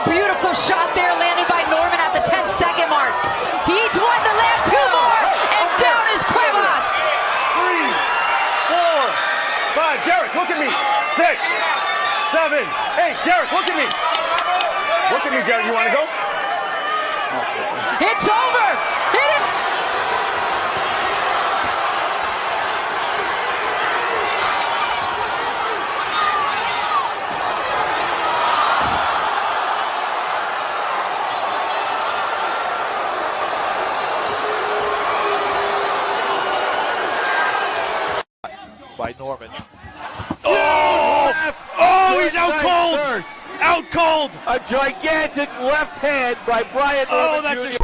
beautiful shot there landed by Norman at the 10-second mark. He needs one to land, two more, and down is Cuevas. 3, 4, 5. Derek, look at me. 6, 7, 8. Derek, look at me. Look at me, Derek. You want to go? It's over. It is. By Norman. Oh, he's out cold. Out cold. A gigantic left hand by Brian Norman. Oh, that's Jr.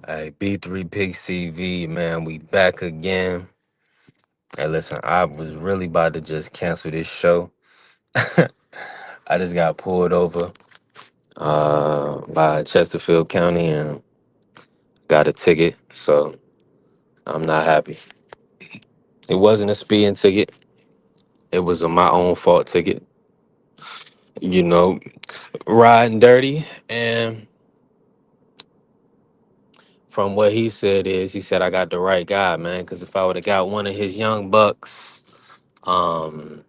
Hey, B3 Pig CV, man, we back again. Hey, listen, I was really about to just cancel this show. I just got pulled over by Chesterfield County and got a ticket, so I'm not happy. It wasn't a speeding ticket. It was a my own fault ticket. You know, riding dirty. And from what he said he said I got the right guy, man, because if I would have got one of his young bucks, um,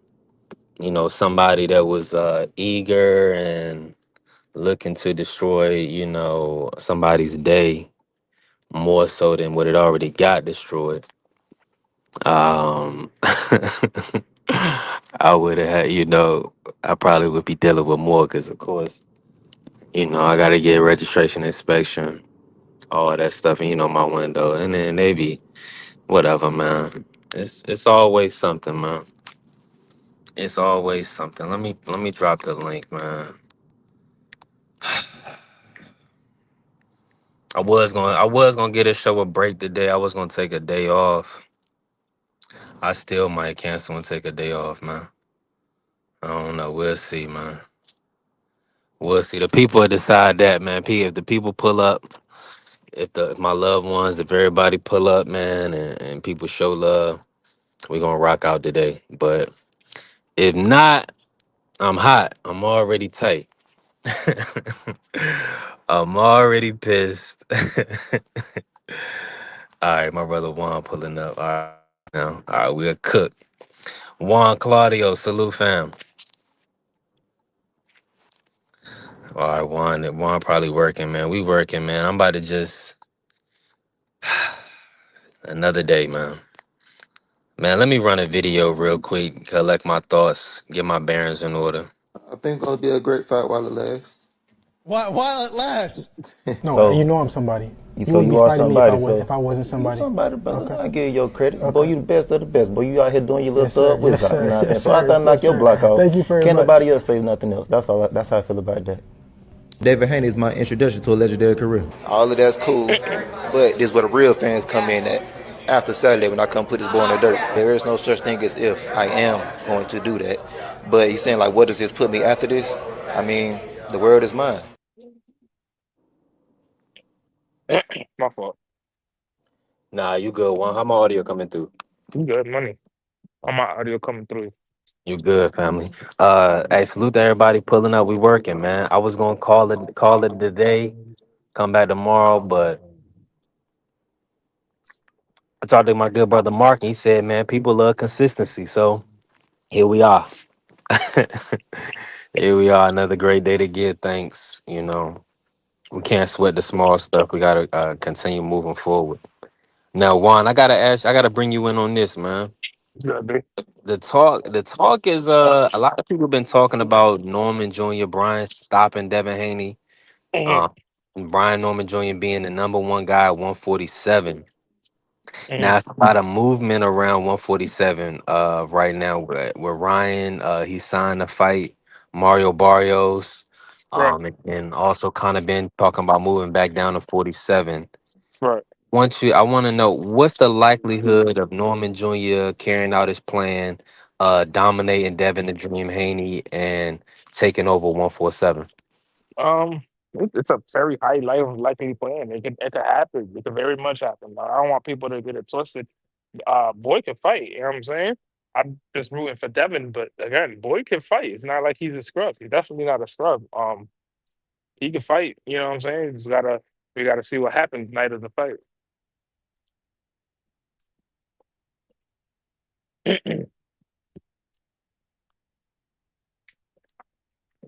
somebody that was eager and looking to destroy, somebody's day more so than what it already got destroyed. I would have had, I probably would be dealing with more because, of course, I got to get registration inspection, all that stuff, and, my window. And then they be, whatever, man. It's always something, man. It's always something. Let me drop the link, man. I was gonna get a show a break today. I was gonna take a day off. I still might cancel and take a day off, man. I don't know. We'll see, man. We'll see. The people will decide that, man. If the people pull up, if my loved ones, if everybody pull up, man, and people show love, we're gonna rock out today. But if not, I'm hot. I'm already tight. I'm already pissed. All right, my brother Juan pulling up. All right, now. All right, we'll cook. Juan Claudio, salute fam. All right, Juan probably working, man. We working, man. I'm about to just another day, man. Man, let me run a video real quick, collect my thoughts, get my bearings in order. I think it's gonna be a great fight while it lasts. While it lasts. No, So- you know I'm somebody. So would be you are fighting somebody, me so- if I wasn't somebody. Somebody, brother. Okay. I give you your credit. Okay. Boy, you the best of the best. Boy, you out here doing your little Yes, sir. thug with Yes, it. You sir. know what I'm saying? Yes, So after I sir. knock Yes, your sir. block off, Thank you very can't much. nobody else say nothing else. That's all. That's how I feel about that. David Haney is my introduction to a legendary career. All of that's cool, but this is where the real fans come in at. After Saturday, when I come put this boy in the dirt, there is no such thing as if. I am going to do that. But he's saying, like, what does this put me after this? I mean, the world is mine. My fault. Nah, you good, Juan. How my audio coming through? You good money. On my audio coming through. You good, family. Hey, salute to everybody pulling up. We working, man. I was gonna call it today, come back tomorrow, but I talked to my good brother Mark, and he said, man, people love consistency. So here we are. Here we are, another great day to give thanks. We can't sweat the small stuff. We gotta continue moving forward. Now, Juan, I gotta bring you in on this, man. Yeah, dude. The talk is a lot of people been talking about Norman Jr., Brian stopping Devin Haney, Mhm, uh, and Brian Norman Jr. being the number one guy at 147. mhm. Now it's a lot of movement around 147 right now where Ryan he signed to fight Mario Barrios, Right, and also kind of been talking about moving back down to 47. right. I want to know what's the likelihood of Norman Jr. carrying out his plan, dominating Devin the Dream Haney and taking over 147? Um, it's a very high likely plan. It could happen. It could very much happen. I don't want people to get it twisted. Boy can fight. You know what I'm saying? I'm just rooting for Devin, but again, Boy can fight. It's not like he's a scrub. He's definitely not a scrub. He can fight. You know what I'm saying? We gotta see what happens night of the fight.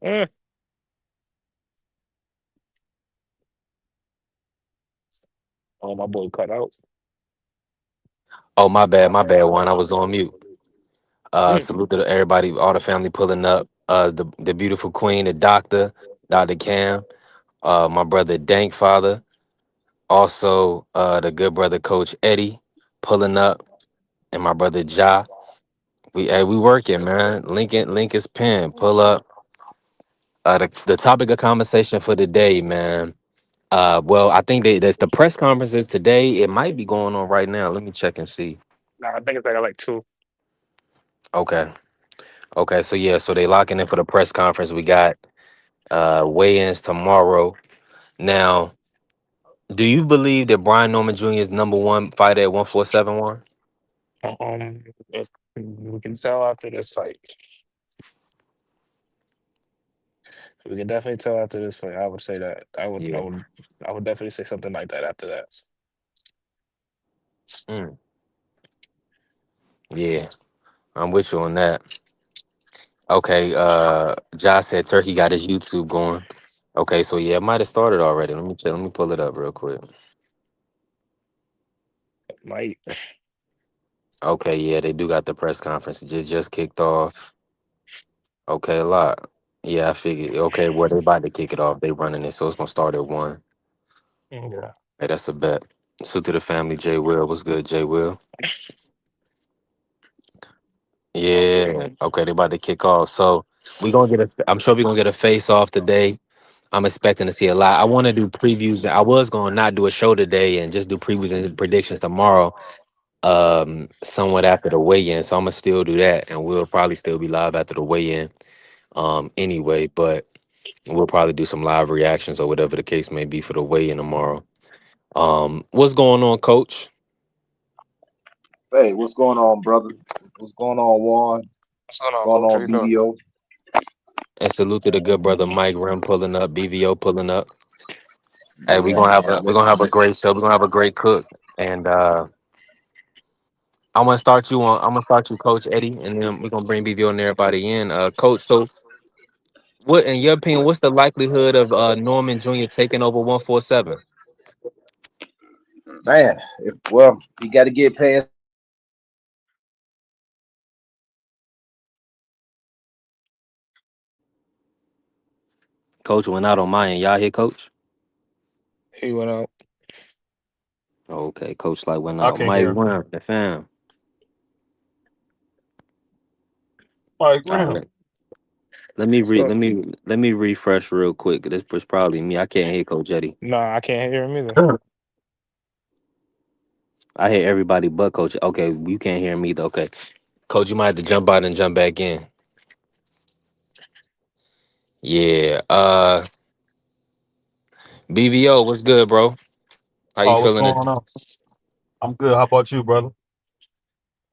Eh, oh, my boy cut out. Oh, my bad. One, I was on mute. Salute to everybody, all the family pulling up. The beautiful queen, the Doctor Cam, my brother Dank Father, also the good brother Coach Eddie pulling up, and my brother Ja. We working, man. Link is pinned. Pull up. The topic of conversation for today, man. Well, I think there's the press conferences today. It might be going on right now. Let me check and see. Nah, I think it's like two. Okay. Okay. So yeah. So they locking in for the press conference. We got weigh-ins tomorrow. Now, do you believe that Brian Norman Jr. is number one fighter at 147? If we can tell after this fight. We can definitely tell after this fight. I would say that. Yeah. I would definitely say something like that after that. Mm, yeah. I'm with you on that. Okay. Josh said Turkey got his YouTube going. Okay. So yeah, it might have started already. Let me check. Let me pull it up real quick. Might. Okay. Yeah, they do got the press conference. Just kicked off. Okay, a lot. Yeah, I figured. Okay, well, they about to kick it off. They running it, so it's gonna start at 1. Yeah. Hey, that's a bet. So to the family, Jay Will. What's good, Jay Will? Yeah. Okay, they about to kick off. So we gonna get a. I'm sure we gonna get a face off today. I'm expecting to see a lot. I want to do previews. I was gonna not do a show today and just do previews and predictions tomorrow. Somewhat after the weigh-in. So I'm gonna still do that, and we'll probably still be live after the weigh-in. Anyway, but we'll probably do some live reactions or whatever the case may be for the weigh-in tomorrow. What's going on, Coach? Hey, what's going on, brother? What's going on, Juan? What's going What's on, going Coach? How on, you doing? BDO? And salute to the good brother Mike Rim pulling up, BVO pulling up. Hey, Yeah, man. we're gonna have a great show. We're gonna have a great cook. And I'm gonna start you, Coach Eddie, and then we're gonna bring BVO and everybody in. Coach, so what in your opinion, what's the likelihood of Norman Jr. taking over 147? Man, well, you got to get past. Coach went out on mine. Y'all hear Coach? He went out. Okay, Coach like went I out. can't Mike hear. went, the fam. Mike All Graham. right. Let So me refresh real quick. This was probably me. I can't hear Coach Eddie. nah, I can't hear him either. I hear everybody but Coach. Okay, you can't hear me either. Okay. Coach, you might have to jump out and jump back in. Yeah. BVO, what's good, bro? How you Oh, what's feeling going today? on? I'm good. How about you, brother?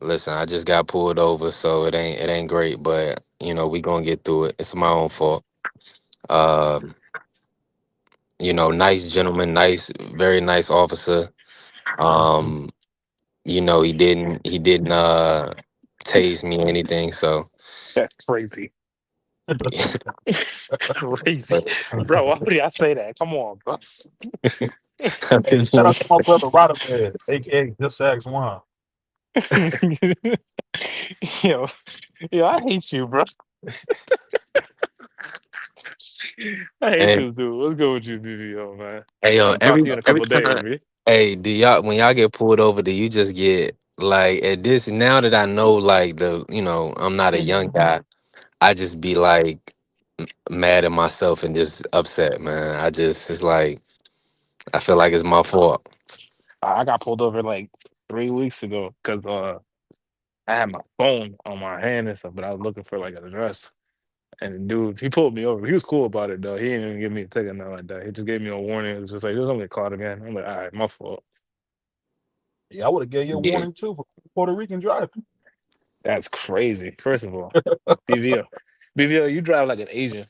Listen, I just got pulled over, so it ain't great, but we gonna get through it. It's my own fault. Um, nice gentleman, nice, very nice officer. Um, he didn't tase me or anything, so That's crazy. Crazy. but Bro, why would I say that? Come on, bro. Hey, shout out to my brother Rodderhead, aka Just Ask One. yo, yo, I hate you, bro. I hate hey, this dude. What's good with you, BBO, man? hey, yo, I'll talk to you in a every couple days, time, B. hey, do y'all when y'all get pulled over, do you just get like at this now that I know like I'm not a young guy, I just be like mad at myself and just upset, man. It's like I feel like it's my fault. I got pulled over like 3 weeks ago because I had my phone on my hand and stuff, but I was looking for like an address. And the dude, he pulled me over. He was cool about it though. He didn't even give me a ticket, nothing like that. He just gave me a warning. It was just like, just don't get caught again. I'm like, all right, my fault. Yeah, I would have gave you a Yeah. warning too for Puerto Rican driving. That's crazy. First of all, BVO, BVO, you drive like an Asian.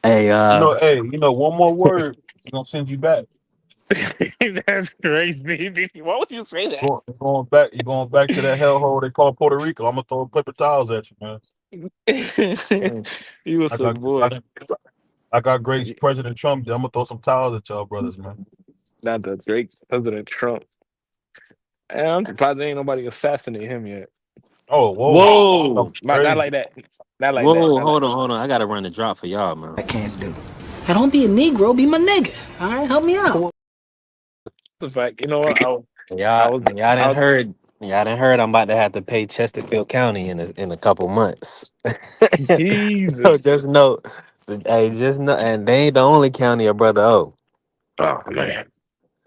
Hey, Hey, one more word, we're gonna send you back. That's crazy. Why would you say that? You're going back to that hellhole they call Puerto Rico. I'm gonna throw paper towels at you, man. You was I some got boy. I got great President Trump. I'm gonna throw some towels at y'all brothers, man. Not the great President Trump. And I'm surprised there ain't nobody assassinate him yet. Oh, whoa. whoa, Not Crazy. like that. Not like that. whoa, Not like hold on. I gotta run the drop for y'all, man. Now don't be a Negro, be my nigga. All right, help me out. the fact. You know what? I Y'all, was y'all I didn't was heard. Y'all didn't heard. I'm about to have to pay Chesterfield County in a couple months. So Jesus. just know, hey, just know, and they ain't the only county a brother owe. Oh man.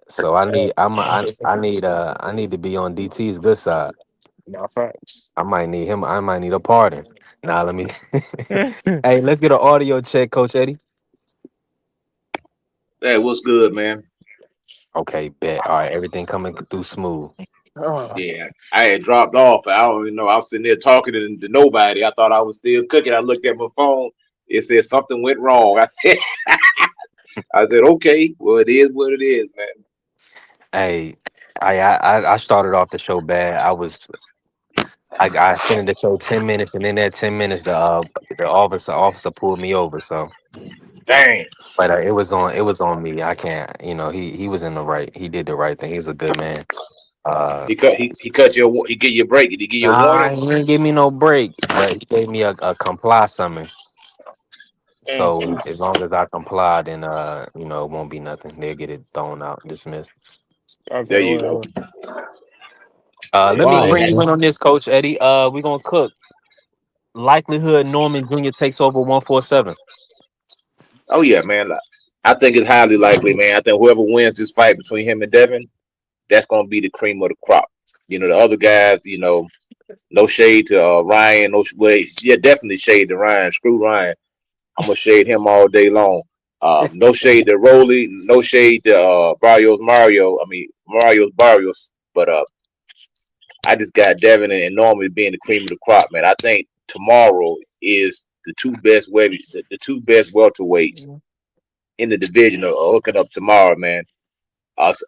So I need to be on DT's good side. No facts. I might need him. I might need a pardon. Now let me. Hey, let's get an audio check, Coach Eddie. Hey, what's good, man? Okay, bet. All right, everything coming through smooth. Oh, Yeah, I had dropped off. I don't even know. I was sitting there talking to nobody. I thought I was still cooking. I looked at my phone. It said something went wrong. I said, okay, well, it is what it is, man. Hey, I started off the show bad. I finished the show 10 minutes, and in that 10 minutes, the officer pulled me over. So, Dang, but it was on me. I can't. He was in the right. He did the right thing. He was a good man. Uh, he cut you. He give you a break. Did he give you a nah, warning? he didn't give me no break, but he gave me a comply summons. So mm, as long as I comply, then it won't be nothing. They'll get it thrown out, dismissed. There okay, you go. well, Yeah, Let me so Wow, bring you man. in on this, Coach Eddie. We're gonna cook. Likelihood Norman Jr. takes over 147. oh yeah, man. I think it's highly likely, man. I think whoever wins this fight between him and Devin, that's gonna be the cream of the crop. The other guys, no shade to Ryan. No, well, yeah, definitely shade to Ryan. Screw Ryan. I'm gonna shade him all day long. No shade to Rolly, no shade to Mario's Barrios. But I just got Devin and Norman being the cream of the crop, man. I think tomorrow is the two best welterweights in the division are hooking up tomorrow, man.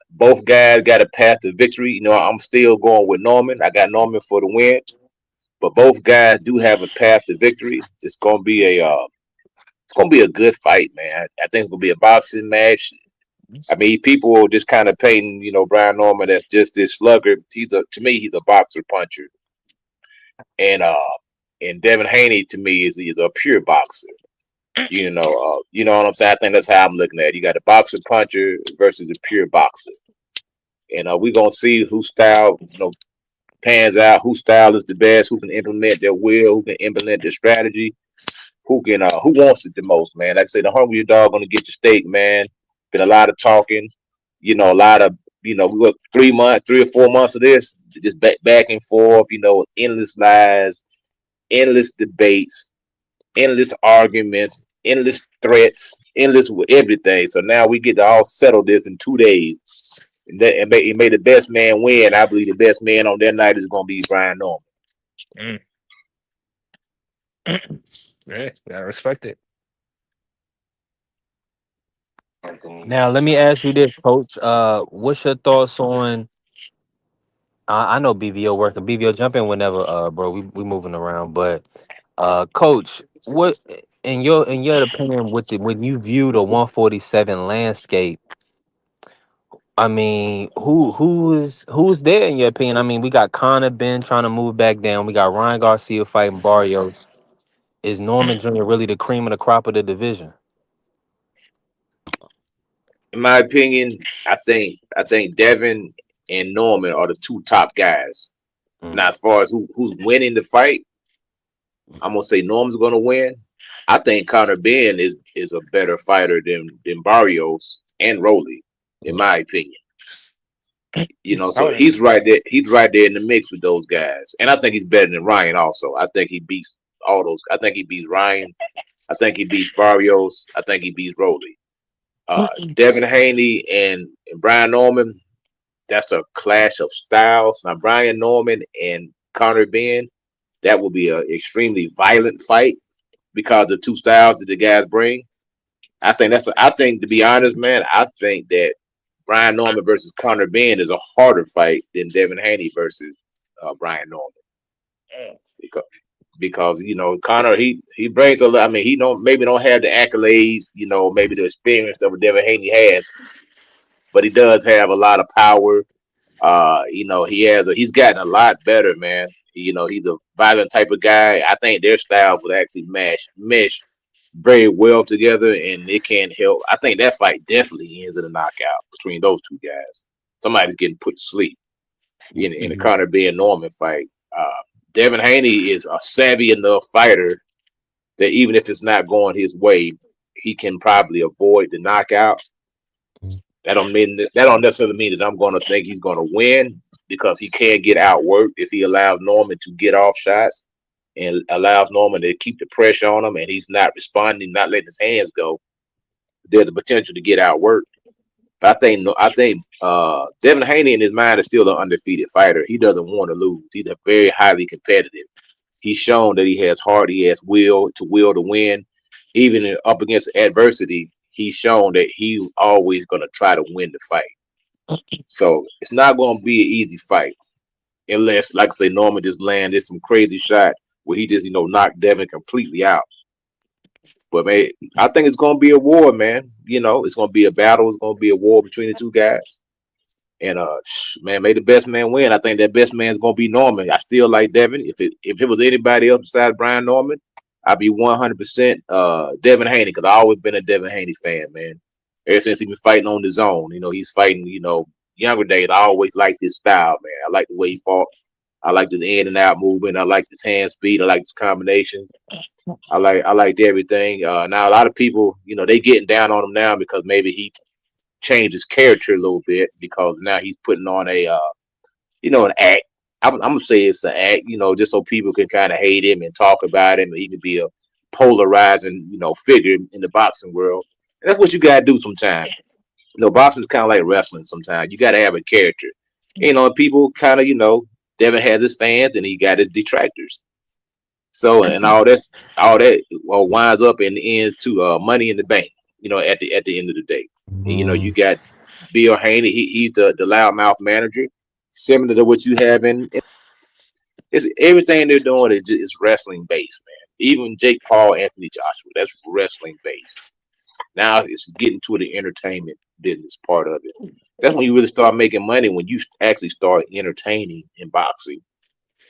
Both guys got a path to victory. I'm still going with Norman. I got Norman for the win, but both guys do have a path to victory. It's gonna be a good fight, man. I think it's gonna be a boxing match. I mean, people are just kind of painting, Brian Norman as just this slugger. To me, he's a boxer puncher, and Devin Haney to me is a pure boxer. You know what I'm saying. I think that's how I'm looking at it. You got a boxer puncher versus a pure boxer, and we're gonna see whose style, pans out. Whose style is the best? Who can implement their will? Who can implement their strategy? Who wants it the most, man? Like I say, the hungrier dog gonna get the steak, man. Been a lot of talking, a lot of we worked 3 months, 3 or 4 months of this, just back and forth, endless lies, endless debates, endless arguments, endless threats, endless with everything. So now we get to all settle this in 2 days. And may the best man win. I believe the best man on that night is gonna be Brian Norman. mm. Yeah, I respect it. Now let me ask you this, Coach. What's your thoughts on? I know BVO working. BVO jump in whenever, bro. We moving around, but Coach, what in your opinion, when you view the 147 landscape? I mean, who's there in your opinion? I mean, we got Conor Ben trying to move back down. We got Ryan Garcia fighting Barrios. Is Norman Jr. really the cream of the crop of the division? In my opinion, I think Devin and Norman are the two top guys. Mm. Now, as far as who's winning the fight, I'm gonna say Norman's gonna win. I think Conor Ben is a better fighter than Barrios and Rolly, in my opinion. I So would. he's right there. He's right there in the mix with those guys, and I think he's better than Ryan. Also, I think he beats all those. I think he beats Ryan. I think he beats Barrios. I think he beats Rowley. Devin Haney and Brian Norman. That's a clash of styles. Now Brian Norman and Connor Ben. That will be an extremely violent fight because the two styles that the guys bring. I think to be honest, man, I think that Brian Norman versus Connor Ben is a harder fight than Devin Haney versus Brian Norman because Connor he brings a lot. I mean he don't maybe don't have the accolades, maybe the experience that Devin Haney has, but he does have a lot of power. He's gotten a lot better, man. He's a violent type of guy. I think their styles would actually mesh very well together, and it can't help. I think that fight definitely ends in a knockout between those two guys. Somebody's getting put to sleep in the Conor Ben Norman fight. Devin Haney is a savvy enough fighter that even if it's not going his way, he can probably avoid the knockout. That don't necessarily mean that I'm going to think he's going to win because he can't get outworked if he allows Norman to get off shots and allows Norman to keep the pressure on him, and he's not responding, not letting his hands go. There's the potential to get outworked. But I think Devin Haney in his mind is still an undefeated fighter. He doesn't want to lose. He's a very highly competitive. He's shown that he has heart, he has will to win. Even up against adversity, he's shown that he's always going to try to win the fight. So it's not going to be an easy fight unless, like I say, Norman just landed some crazy shot where he just knocked Devin completely out. But man, I think it's going to be a war, man. It's going to be a battle. It's going to be a war between the two guys. And man, may the best man win. I think that best man is going to be Norman. I still like Devin. If it was anybody else besides Brian Norman, I'd be 100% Devin Haney because I've always been a Devin Haney fan, man. Ever since he been fighting on his own, he's fighting. Younger days, I always liked his style, man. I like the way he fought. I like his in and out movement. I like his hand speed. I like his combinations. I liked everything. Now a lot of people, they getting down on him now because maybe he changed his character a little bit because now he's putting on an act. I'm gonna say it's an act, just so people can kind of hate him and talk about him. He can be a polarizing, figure in the boxing world. And that's what you gotta do sometimes. Boxing is kind of like wrestling. Sometimes you gotta have a character. People kind of, Devin has his fans and he got his detractors. So and all that winds up in the end to Money in the Bank. At the end of the day, and, you got Bill Haney. He's the loudmouth manager, similar to what you have in. It's everything they're doing is wrestling based, man. Even Jake Paul, Anthony Joshua, that's wrestling based. Now it's getting to the entertainment business part of it. That's when you really start making money. When you actually start entertaining in boxing,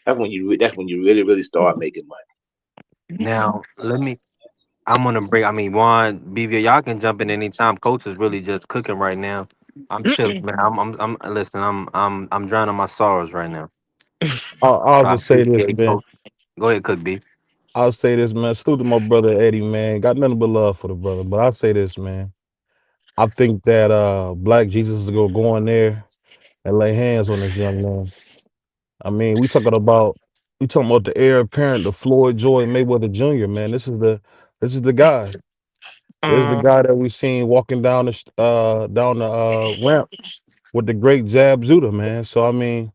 that's when you really start making money. Now, I'm gonna break. I mean, Juan, BV, y'all can jump in anytime. Coach is really just cooking right now. I'm chilling, man. Listen. I'm drowning my sorrows right now. I'll So I just say this, appreciate man. Coach. Go ahead, Cook B. I'll say this, man. Salute to my brother Eddie, man. Got nothing but love for the brother. But I'll say this, man. I think that Black Jesus is gonna go in there and lay hands on this young man. I mean, we talking about the heir apparent, the Floyd Joy Mayweather Jr. Man. This is the guy. This is the guy that we seen walking down the ramp with the great Jab Judah, man. So I mean,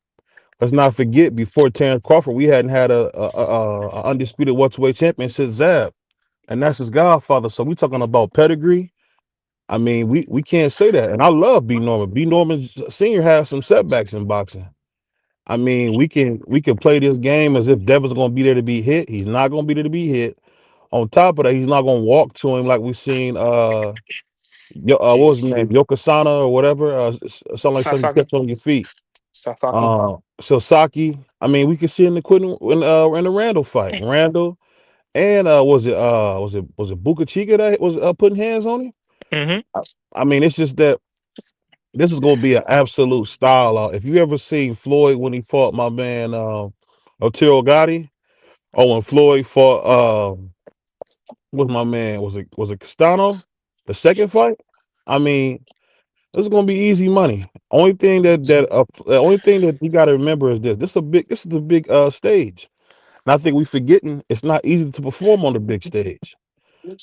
let's not forget before Terrence Crawford, we hadn't had a undisputed welterweight champion since Zab, and that's his godfather. So we talking about pedigree. I mean, we can't say that. And I love B Norman. B Norman Senior has some setbacks in boxing. I mean, we can play this game as if Devin's gonna be there to be hit. He's not gonna be there to be hit. On top of that, he's not gonna walk to him like we seen what was his name, Yokasana or whatever. Something like something you Sasaki. catch on your feet. Sasaki. So Saki, I mean, we could see in the in the Randall fight. Randall and was it Buka Chica that was putting hands on him? Mm-hmm. I mean, it's just that this is gonna be an absolute style out. If you ever seen Floyd when he fought my man Otero Gotti, or when Floyd fought what's my man? Was it Castano? The second fight? I mean, This is gonna be easy money. The only thing that you got to remember is this. This is the big stage. And I think we forgetting it's not easy to perform on the big stage.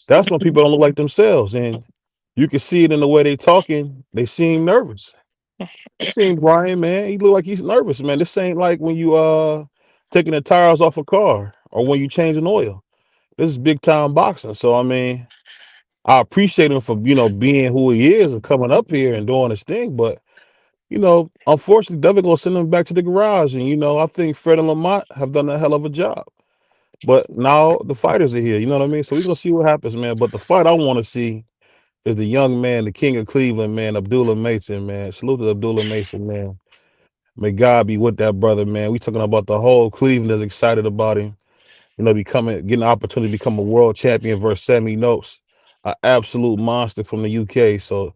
That's when people don't look like themselves, and you can see it in the way they talking. They seem nervous. I seen Brian, man. He look like he's nervous, man. This ain't like when you taking the tires off a car or when you changing oil. This is big time boxing. So I mean, I appreciate him for being who he is and coming up here and doing his thing. But unfortunately, Devin gonna send him back to the garage. And I think Fred and Lamont have done a hell of a job. But now the fighters are here. You know what I mean? So we're gonna see what happens, man. But the fight I want to see is the young man, the king of Cleveland, man, Abdullah Mason, man. Salute to Abdullah Mason, man. May God be with that brother, man. We talking about the whole Cleveland is excited about him. Getting the opportunity to become a world champion versus Sammy Notes, an absolute monster from the UK. So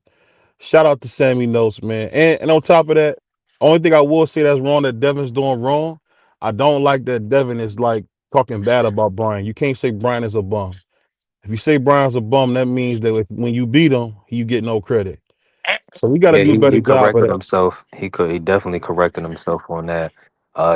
shout out to Sammy Notes, man. And on top of that, only thing I will say that's wrong that Devin's doing wrong. I don't like that Devin is like talking bad about Brian. You can't say Brian is a bum. If you say Brian's a bum, that means that when you beat him, you get no credit. So we got to Yeah, do a better he job of corrected that. himself. He definitely corrected himself on that.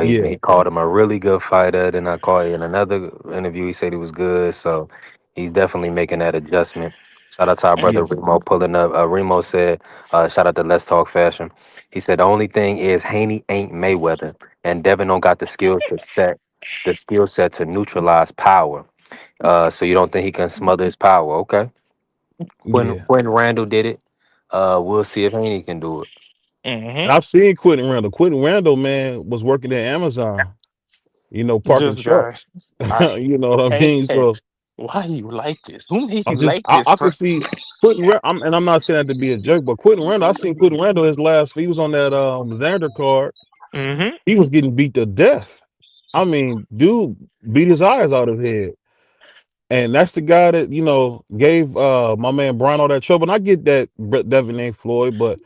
He Yeah, called him a really good fighter. Then I called in another interview. He said he was good. So he's definitely making that adjustment. Shout out to our brother yeah. Remo pulling up. Remo said, shout out to Let's Talk Fashion. He said the only thing is Haney ain't Mayweather, and Devin don't got the skill set to neutralize power. So you don't think he can smother his power? Okay. When Yeah. Randall did it, we'll see if Haney can do it. And I've seen Quentin Randall. Quentin Randall, man, was working at Amazon, parking This guy. trucks. I, You know what I hey, mean? hey, So why do you like this? Who made I you just like I, this, I bro? could see and I'm not saying that to be a jerk, but Quentin Randall, I seen Quentin Randall he was on that Xander card. Mm-hmm. He was getting beat to death. I mean, dude beat his eyes out his head. And that's the guy that gave my man Brian all that trouble. And I get that Devin ain't Floyd, but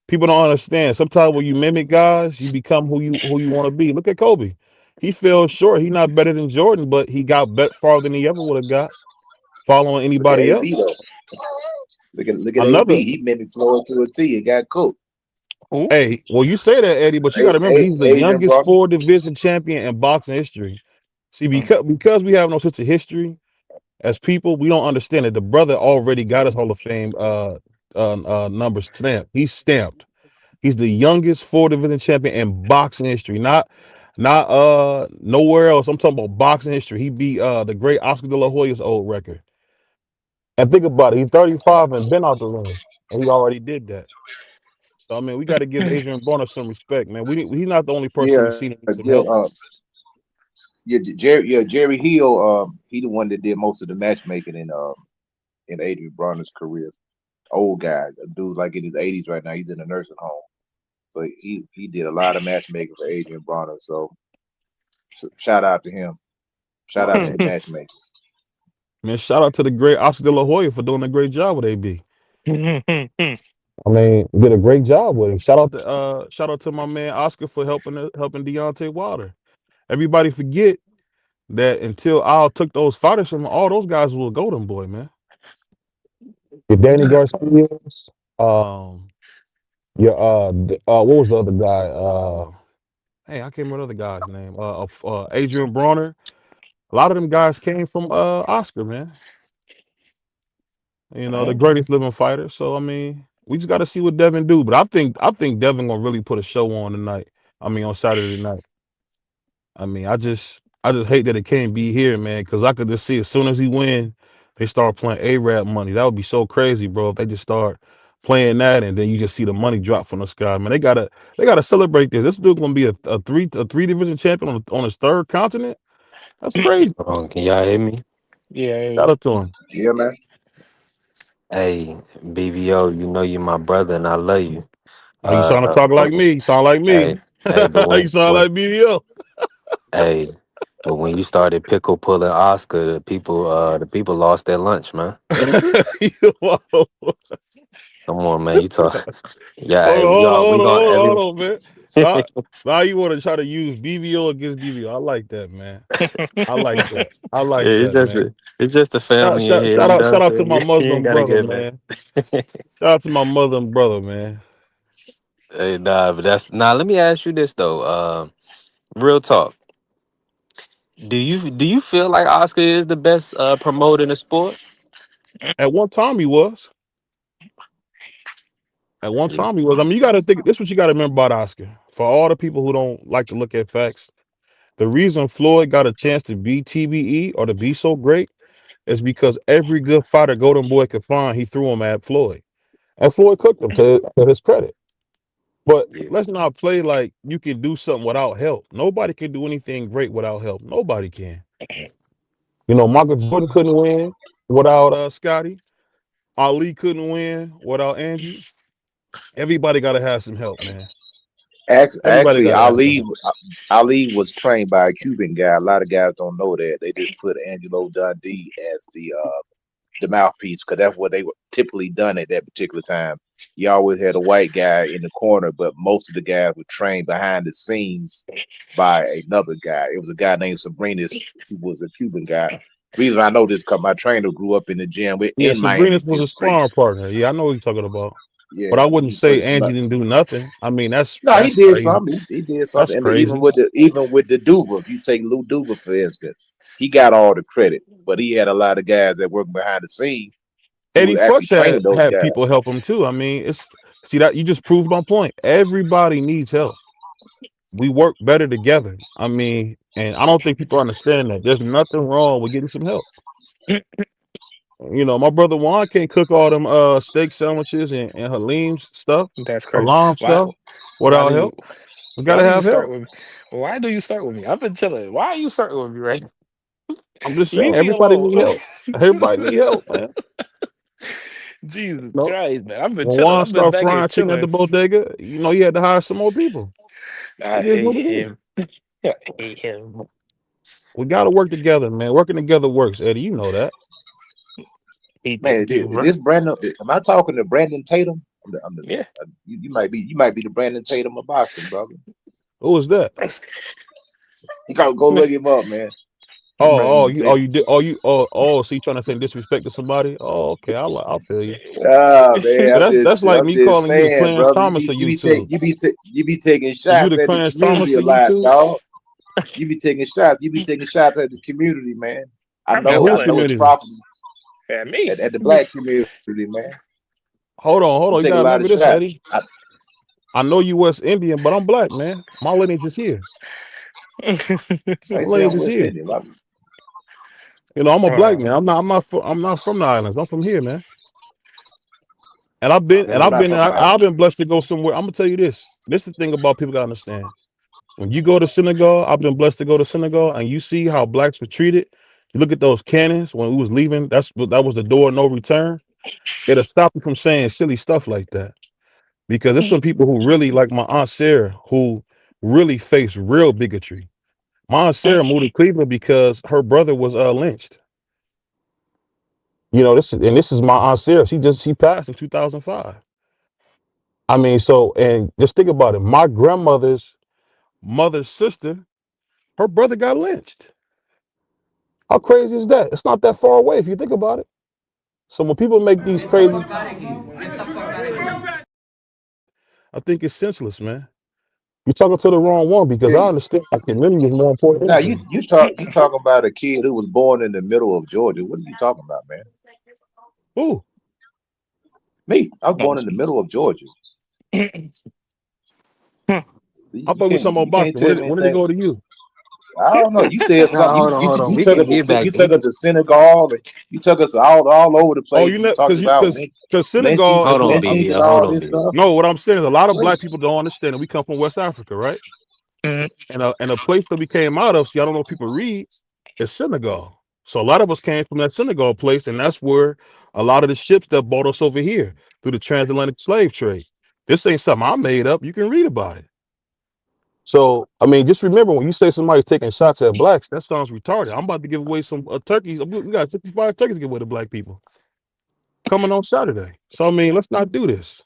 people don't understand. Sometimes when you mimic guys, you become who you want to be. Look at Kobe. He fell short. He not better than Jordan, but he got farther than he ever would have got following Look at anybody AB else. though. Look at Another, AB. He made me Floyd to a T and got cooked. Who? hey, well, you say that, Eddie, but you got to remember he's the Adrian youngest Broner. four division champion in boxing history. See, because we have no sense of history as people, we don't understand it. The brother already got his Hall of Fame numbers stamped. He's stamped. He's the youngest four division champion in boxing history. Not nowhere else. I'm talking about boxing history. He beat the great Oscar De La Hoya's old record. And think about it, he's 35 and been out the ring. And he already did that. So I mean, we got to give Adrian Broner some respect, man. He's not the only person we've Yeah, seen that needs some yeah, help. Jerry Hill. He the one that did most of the matchmaking in Adrian Bronner's career. Old guy, a dude like in his 80s right now. He's in a nursing home, so he did a lot of matchmaking for Adrian Bronner. So shout out to him. Shout out to the matchmakers. Man, shout out to the great Oscar De La Hoya for doing a great job with AB. I mean, did a great job with him. Shout out to my man Oscar for helping Deontay Wilder. Everybody forget that until Al took those fighters from him, all those guys was golden boy, man. Your Danny Garcia's, your what was the other guy? Hey, I can't remember the other guy's name. Adrian Broner. A lot of them guys came from Oscar, man. The greatest living fighter. So I mean, we just got to see what Devin do. But I think Devin gonna really put a show on tonight. I mean, on Saturday night. I mean, I just hate that it can't be here, man, because I could just see as soon as he win, they start playing A-Rap money. That would be so crazy, bro. If they just start playing that and then you just see the money drop from the sky, man. They gotta celebrate this. This dude gonna be a three division champion on his third continent. That's crazy. Can y'all hear me? Yeah. Shout out to him. Yeah, man. Hey, BVO, you know you my brother and I love you. Oh, you sound to Uh, talk like but, me. You sound like hey, me. but You sound like BBO. hey, but when you started pickle pulling Oscar, the people lost their lunch, man. Come on, man. You talk. Yeah, Hold on, we hold on, all hold we on, gonna hold on, every. hold on, man. Now you want to try to use BVO against BVO. I like that, man. I like that. I Yeah, like that, man. it's just the family in here. Shout You know out, what I'm shout out to saying? my You ain't Muslim gotta brother, get mad. man. Shout out to my Muslim brother, man. Hey, nah, but that's Let me ask you this though. Real talk. Do you feel like Oscar is the best promoter in the sport? At one time he was. At one Yeah. time he was. I mean, you got to think. This is what you got to remember about Oscar. For all the people who don't like to look at facts, the reason Floyd got a chance to be TBE or to be so great is because every good fighter Golden Boy could find, he threw him at Floyd, and Floyd cooked him to his credit. But Yeah. let's not play like you can do something without help. Nobody can do anything great without help. Nobody can. You know, Michael Jordan couldn't win without Scotty. Ali couldn't win without Angie. Everybody got to have some help, man. Everybody Actually, got to have some help. Ali was trained by a Cuban guy. A lot of guys don't know that. They just put Angelo Dundee as the mouthpiece because that's what they were typically done at that particular time. You always had a white guy in the corner, but most of the guys were trained behind the scenes by another guy. It was a guy named Sabrinas who was a Cuban guy. Reason I know this because my trainer grew up in the gym Yeah, in Miami Sabrina's was a Fifth Street. sparring partner. Yeah, I know what you're talking about. But I Yeah, wouldn't say Angie didn't do nothing. I mean, no, he that's did crazy. something. He did That's something, and even crazy. with the Duva, if you take Lou Duva for instance, he got all the credit, but he had a lot of guys that worked behind the scene who Eddie was actually Fush training those had guys. people help him too. I mean, it's see that you just proved my point. Everybody needs help. We work better together. I mean, and I don't think people understand that. There's nothing wrong with getting some help. You know, my brother Juan can't cook all them steak sandwiches and Halim's stuff, That's crazy. Halam Why? stuff Why do without you? help. We Why gotta do you have start help. with? Why do you start with me? I've been chilling. Why are you starting with me right now? I'm just saying, Leave me everybody alone. need help. Everybody need help, man. Jesus No, Christ, man. I've been when chilling. Juan I've been started back here frying chicken at the chilling. bodega, you know, he had to hire some more people. I It is hate what it is. him. I hate him. We got to work together, man. Working together works, Eddie. You know that. Hate Man, that dude, bro. this Brandon, am I talking to Brandon Tatum? Yeah. You might be the Brandon Tatum of boxing, brother. Who was that? You gotta go look him up, man. Oh, Brandon you Tatum. did, so you trying to say disrespect to somebody? Oh, okay, I feel you. Ah, man, So that's like I'm me just calling you the saying, Clarence brother. Thomas of YouTube. You be taking So you shots the at the Clarence community Thomas a of lot, YouTube? dog. You be taking shots. You be taking shots at the community, man. I I'm not know. I Whose feeling know it. it's community? profitable Yeah, me. at the black community, man. Hold You on. You take a gotta lot remember of this, shots. Eddie. I know you West Indian, but I'm black, man. My lineage is here. I My say lineage I'm is West here. Indian. You know, I'm a black uh, man. I'm not from the islands. I'm from here, man. And Man, I'm not from the I've been islands. blessed to go somewhere. I'm gonna tell you this. This is the thing about people gotta understand. When you go to Senegal, I've been blessed to go to Senegal, and you see how blacks were treated. You look at those cannons when we was leaving. That was the door of no return. It'll stop you from saying silly stuff like that because there's some people who really like my aunt Sarah who really face real bigotry. My aunt Sarah moved to Cleveland because her brother was lynched. You know, this is my aunt Sarah. She passed in 2005. I mean, so and just think about it. My grandmother's mother's sister, her brother got lynched. How crazy is that? It's not that far away if you think about it. So when people make these crazy, I think it's senseless, man. You're talking to the wrong one because I Yeah. understand my community is more important than Now anything. you talking about a kid who was born in the middle of Georgia. What are you talking about, man? Ooh, Me, I was born in the middle of Georgia. I thought we were talking about You can't boxing. tell me When did it anything. go to you? I don't know. You said Nah, something. hold on. You We took can us get back. you took us to Senegal and you took us all over the Oh, place. you And you know, talked about because Senegal is Hold on, where. BB. lynchings and Hold all on, this BB. stuff. No, what I'm saying is a lot of Wait, black people don't understand that we come from West Africa, right? Mhm. And a place that we came out of. See, I don't know if people read. Is Senegal. So a lot of us came from that Senegal place, and that's where a lot of the ships that brought us over here through the transatlantic slave trade. This ain't something I made up. You can read about it. So I mean, just remember when you say somebody's taking shots at blacks, that sounds retarded. I'm about to give away some turkeys. We got 65 turkeys to give away to black people. coming on Saturday. So I mean, let's not do this.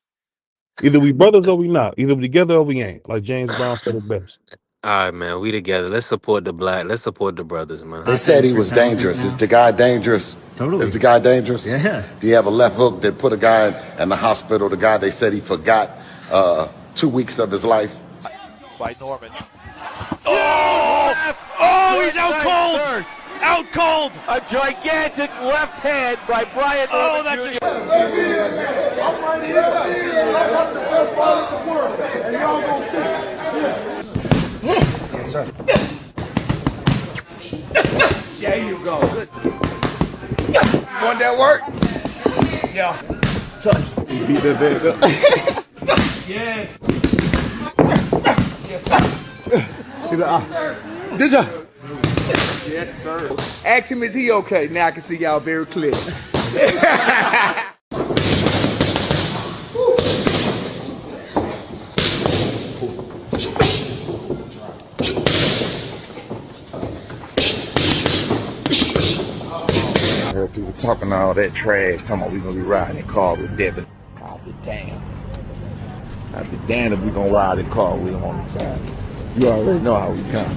Either we brothers or we not. Either we together or we ain't. Like James Brown said it best. All right, man. We together. Let's support the black. Let's support the brothers, man. They said he was dangerous. Is the guy dangerous? Totally. Is the guy dangerous? Yeah. Do you have a left hook that put a guy in the hospital? The guy they said he forgot 2 weeks of his life. By Norman. Oh, he's out cold. Out cold. A gigantic left hand by Brian Norman. Oh, that's Jr. I'm right here. I'm one of the best fighters in the world, and y'all gonna see. Yes, sir. There you go. Good. Want that work? Yeah. Touch. You beat that bag up. Yes. Good job. Yes, sir. Ask him, is he okay? Now I can see y'all very clear. I heard people talking all that trash. Come on, we gonna be riding in car with Devin. I'll be damned. I'll be damned if we gonna ride in car with him on the side. You already know how we come.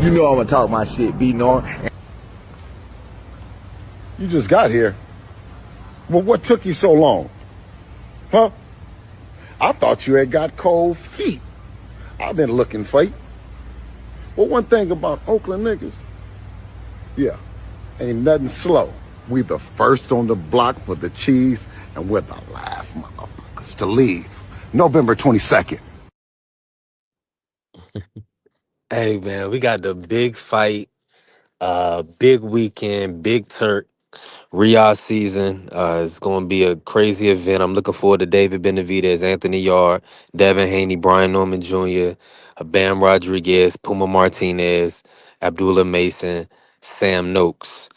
You know I'm gonna talk my shit, be known. You just got here. Well, what took you so long? Huh? I thought you had got cold feet. I've been looking for you. Well, one thing about Oakland niggas, yeah, ain't nothing slow. We the first on the block for the cheese, and we're the last motherfuckers to leave. November 22nd. Hey, man, we got the big fight, big weekend, big Turk. Riyadh season. It's going to be a crazy event. I'm looking forward to David Benavidez, Anthony Yard, Devin Haney, Brian Norman Jr., Bam Rodriguez, Puma Martinez, Abdullah Mason, Sam Noakes.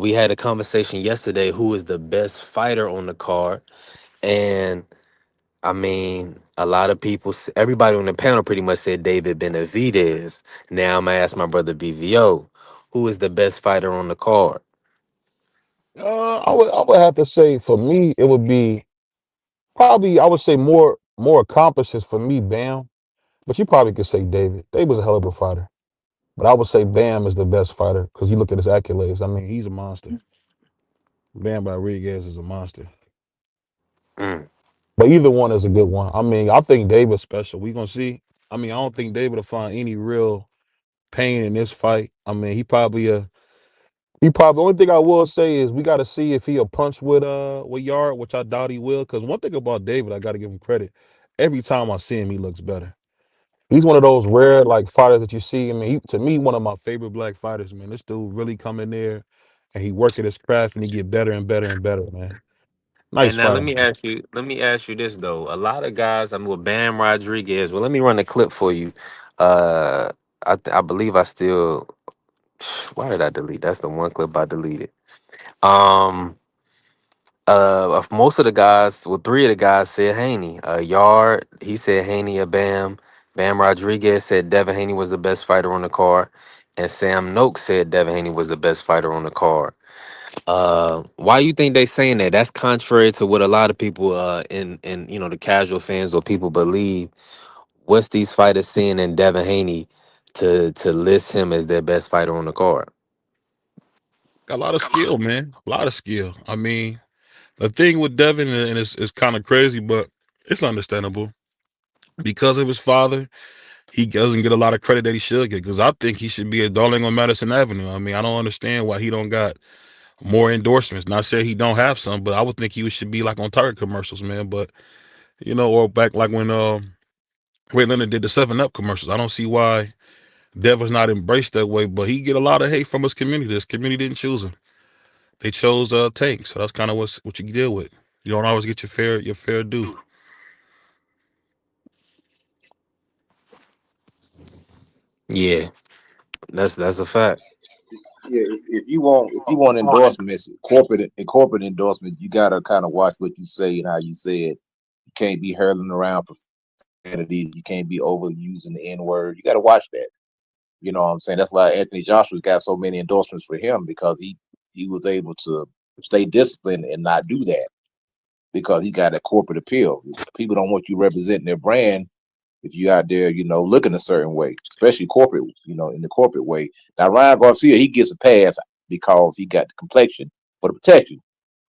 We had a conversation yesterday who is the best fighter on the card. And, I mean, a lot of people, everybody on the panel pretty much said David Benavidez. Now I'm going to ask my brother BVO, who is the best fighter on the card? I would have to say for me it would be probably I would say more accomplishes for me Bam, but you probably could say David. David was a hell of a fighter, but I would say Bam is the best fighter because you look at his accolades. I mean, he's a monster. Bam Rodriguez is a monster. Mm. But either one is a good one. I mean, I think David's special. We gonna see. I mean, I don't think David will find any real pain in this fight. I mean, he probably only thing I will say is we got to see if he'll punch with Yard, which I doubt he will. Because one thing about David, I got to give him credit. Every time I see him, he looks better. He's one of those rare like fighters that you see. I mean, to me, one of my favorite black fighters. Man, this dude really come in there and he work at his craft and he get better and better and better. Man, nice And now fighter. let me ask you this though. A lot of guys, I'm with Bam Rodriguez. Well, let me run a clip for you. Uh, I believe I still. Why did I delete? That's the one clip I deleted. Um, of most of the guys, well, three of the guys said Haney. Yard, he said Haney or Bam. Bam Rodriguez said Devin Haney was the best fighter on the card, and Sam Noakes said Devin Haney was the best fighter on the card. Why you think they saying that? That's contrary to what a lot of people in the casual fans or people believe. What's these fighters seeing in Devin Haney to list him as their best fighter on the card? Got a lot of skill, man. A lot of skill. I mean, the thing with Devin, and it's kind of crazy, but it's understandable because of his father. He doesn't get a lot of credit that he should get because I think he should be a darling on Madison Avenue. I mean, I don't understand why he don't got more endorsements. Not saying he don't have some, but I would think he should be like on Target commercials, man. But or back like when Ray Leonard did the 7 Up commercials. I don't see why Devin's not embraced that way, but he get a lot of hate from his community. His community didn't choose him. They chose Tank. So that's kind of what you deal with. You don't always get your fair due. Yeah, that's a fact. Yeah, if you want endorsements, corporate endorsement, you gotta kind of watch what you say and how you say it. You can't be hurling around profanities. You can't be overusing the N word. You gotta watch that. You know what I'm saying? That's why Anthony Joshua's got so many endorsements for him because he was able to stay disciplined and not do that. because he got a corporate appeal. People don't want you representing their brand if you out there, looking a certain way, especially corporate, in the corporate way. Now Ryan Garcia, he gets a pass because he got the complexion for the protection.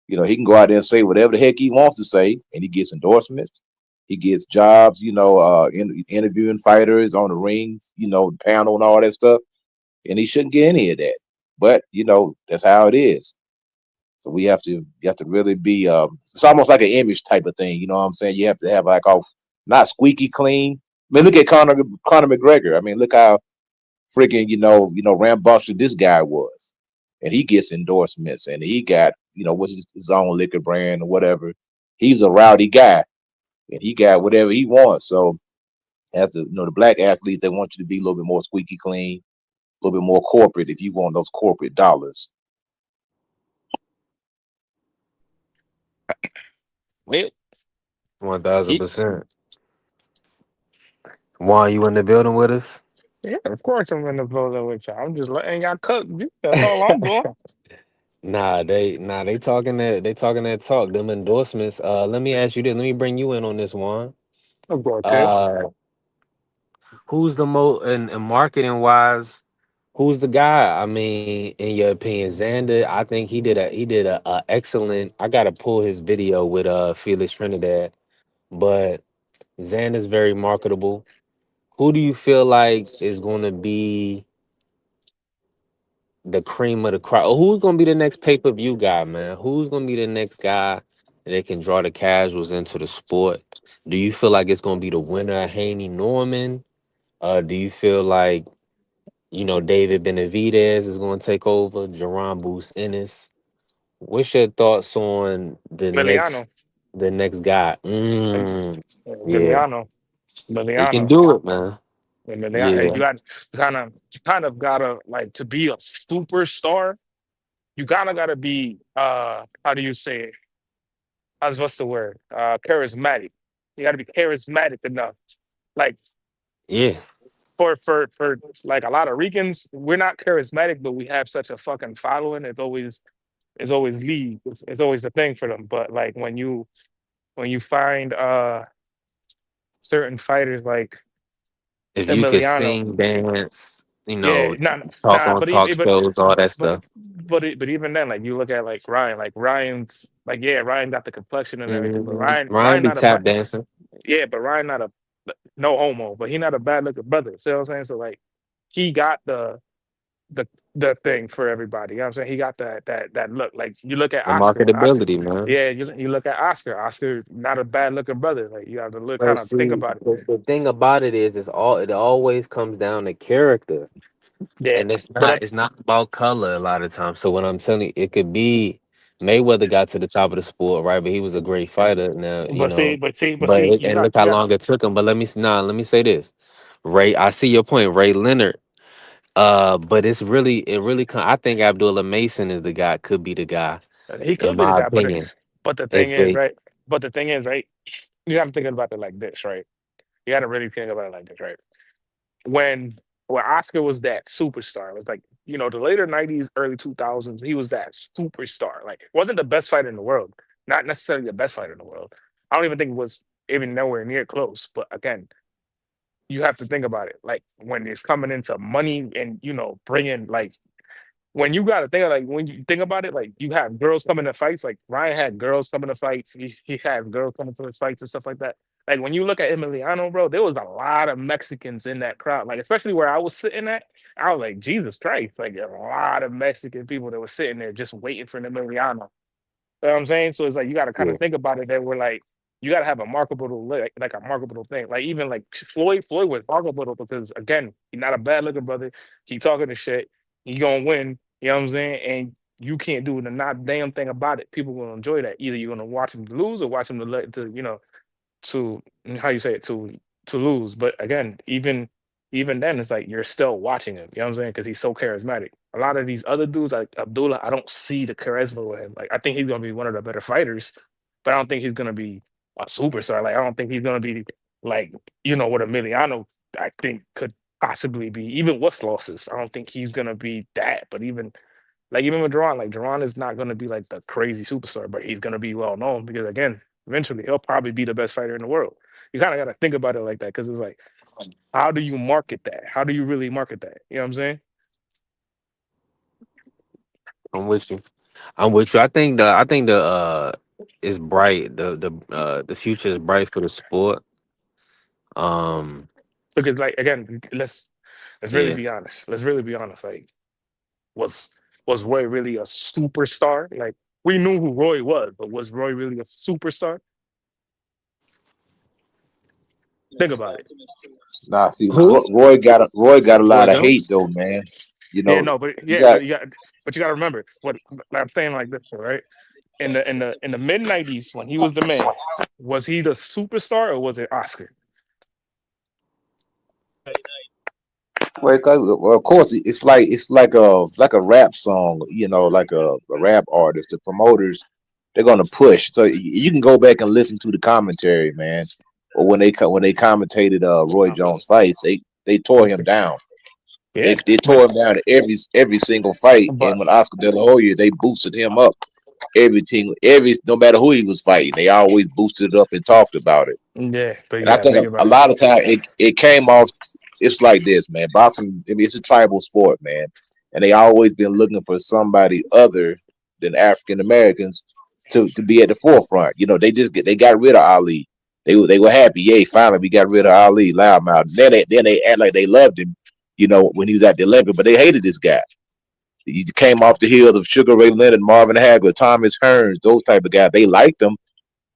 He can go out there and say whatever the heck he wants to say, and he gets endorsements. He gets jobs, interviewing fighters on the rings, panel and all that stuff. And he shouldn't get any of that. But, that's how it is. So you have to really be, it's almost like an image type of thing. You know what I'm saying? You have to have not squeaky clean. I mean, look at Conor McGregor. I mean, look how freaking, rambunctious this guy was. And he gets endorsements and he got, what's his own liquor brand or whatever. He's a rowdy guy and he got whatever he wants. So as the black athletes, they want you to be a little bit more squeaky clean, a little bit more corporate if you want those corporate dollars. Well, 1000%. Juan, you in the building with us? yeah, of course I'm in the building with y'all. I'm just letting y'all cook. That's all I'm doing. Nah, they talking that talk, them endorsements. Let me ask you this. Let me bring you in on this one. Okay. Uh, who's the most in marketing wise? Who's the guy? I mean, in your opinion, Xander. I think he did a excellent. I gotta pull his video with Felix Trinidad, but Xander's very marketable. Who do you feel like is going to be the cream of the crop? Or who's gonna be the next pay-per-view guy, man? Who's gonna be the next guy that can draw the casuals into the sport? Do you feel like it's gonna be the winner of Haney Norman? Do you feel like David Benavidez is gonna take over, Jerron Bruce Ennis? What's your thoughts on Miliano. the next guy? Yeah, Miliano. he can Miliano. do it, man. You Yeah, got you kind of gotta like to be a superstar, you gotta be how do you say it? What's the word? Charismatic. You gotta be charismatic enough. Like yeah. for like a lot of Ricans, we're not charismatic, but we have such a fucking following. It's always lead. It's always the thing for them. But like when you find certain fighters like If you could Emiliano, sing, dance, yeah, talk on but talk shows, all that but stuff. but even then, like you look at like Ryan's like yeah, Ryan got the complexion and everything, but Ryan Ryan be not a tap dancing. yeah, but Ryan not a no homo, but he not a bad looking brother. See what I'm saying? So like he got the the thing for everybody. You know what I'm saying? He got that look. Like you look at The Oscar, marketability, man. yeah, you look at Oscar not a bad looking brother. Like you have to look But kind of think see, about it. the thing about it is, it always comes down to character, Yeah, and it's but not it's not about color a lot of times. So when I'm telling you, it could be Mayweather got to the top of the sport, right? But he was a great fighter. Now but you and got look how long it took him. But let me say this, Ray. I see your point, Ray Leonard. But I think Abdullah Mason is the guy. Could be the guy, he in could be the my guy. opinion. But the thing If is, they right? But the thing is, right? You got to think about it like this, right? You got to really think about it like this, right? when when Oscar was that superstar, it was like the later '90s, early 2000s. He was that superstar. Like, wasn't the best fighter in the world, not necessarily the best fighter in the world. I don't even think it was even nowhere near close. But again, you have to think about it. Like when it's coming into money and bringing like when you got to think of, like when you think about it, like you have girls coming to fights. Like Ryan had girls coming to fights. He had girls coming to his fights and stuff like that. Like when you look at Emiliano, bro, there was a lot of Mexicans in that crowd. Like especially where I was sitting at, I was like, Jesus Christ! Like a lot of Mexican people that were sitting there just waiting for Emiliano. You know what I'm saying? So it's like you got to kind yeah, of think about it that we're like, you got to have a marketable like a marketable thing. Like even like Floyd was marketable because again, he's not a bad looking brother. He talking the shit. He gonna win. You know what I'm saying? And you can't do the not damn thing about it. People will enjoy that. Either you're gonna watch him lose or watch him to how you say it to lose. But again, even then, it's like you're still watching him. You know what I'm saying? Because he's so charismatic. A lot of these other dudes, like Abdullah, I don't see the charisma with him. Like I think he's gonna be one of the better fighters, but I don't think he's gonna be a superstar. Like I don't think he's gonna be like what Emiliano I think could possibly be, even with losses. I don't think he's gonna be that. But even with Duran, like Duran is not gonna be like the crazy superstar, but he's gonna be well known because again, Eventually, he'll probably be the best fighter in the world. You kind of got to think about it like that because it's like, how do you market that? How do you really market that? You know what I'm saying? I'm with you. I'm with you. I think the is bright. The future is bright for the sport. Um, Because like again, let's really yeah. be honest. Let's really be honest. Like, was was Roy really a superstar? Like, we knew who Roy was, but was Roy really a superstar? Think about it. Nah, see, Who? Roy got a Roy lot of hate Jones? though, man. You Yeah, know, no, but you yeah, got but you got to remember what I'm saying like this, right? In the mid '90s when he was the man, was he the superstar or was it Oscar? well, of course, it's like a rap song, you know, like a rap artist. The promoters, they're gonna push. So you can go back and listen to the commentary, man. Or when they commentated Roy Jones fights, they tore him down. They Yeah, they tore him down at every single fight. And but when Oscar De La Hoya, they boosted him up. Every no matter who he was fighting, they always boosted it up and talked about it. yeah, but you And I got to think think a about it. lot of time it came off. It's like this, man. Boxing, I mean, it's a tribal sport, man, and they always been looking for somebody other than African Americans to be at the forefront. You know, they got rid of Ali. They were happy, yay! Finally, we got rid of Ali, loudmouth. Then they act like they loved him, you know, when he was at the Olympic, but they hated this guy. He came off the heels of Sugar Ray Leonard, Marvin Hagler, Thomas Hearns, those type of guys. They liked him,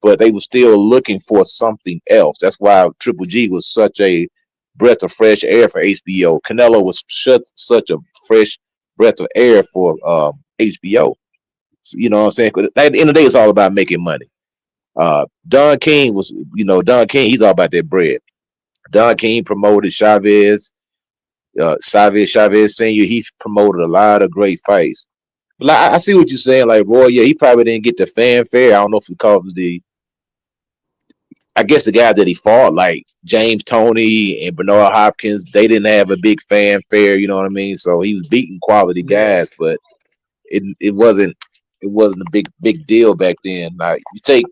but they were still looking for something else. That's why Triple G was such a breath of fresh air for HBO. Canelo was such a fresh breath of air for HBO. So, you know what I'm saying? 'Cause at the end of the day, it's all about making money. Don King was, Don King, he's all about that bread. Don King promoted Chavez Senior. He promoted a lot of great fights. But I see what you're saying. Like Roy, yeah, he probably didn't get the fanfare. I don't know if because of I guess the guys that he fought, like James Toney and Bernard Hopkins, they didn't have a big fanfare. You know what I mean? So he was beating quality Yeah. guys, but it wasn't a big deal back then. Like you take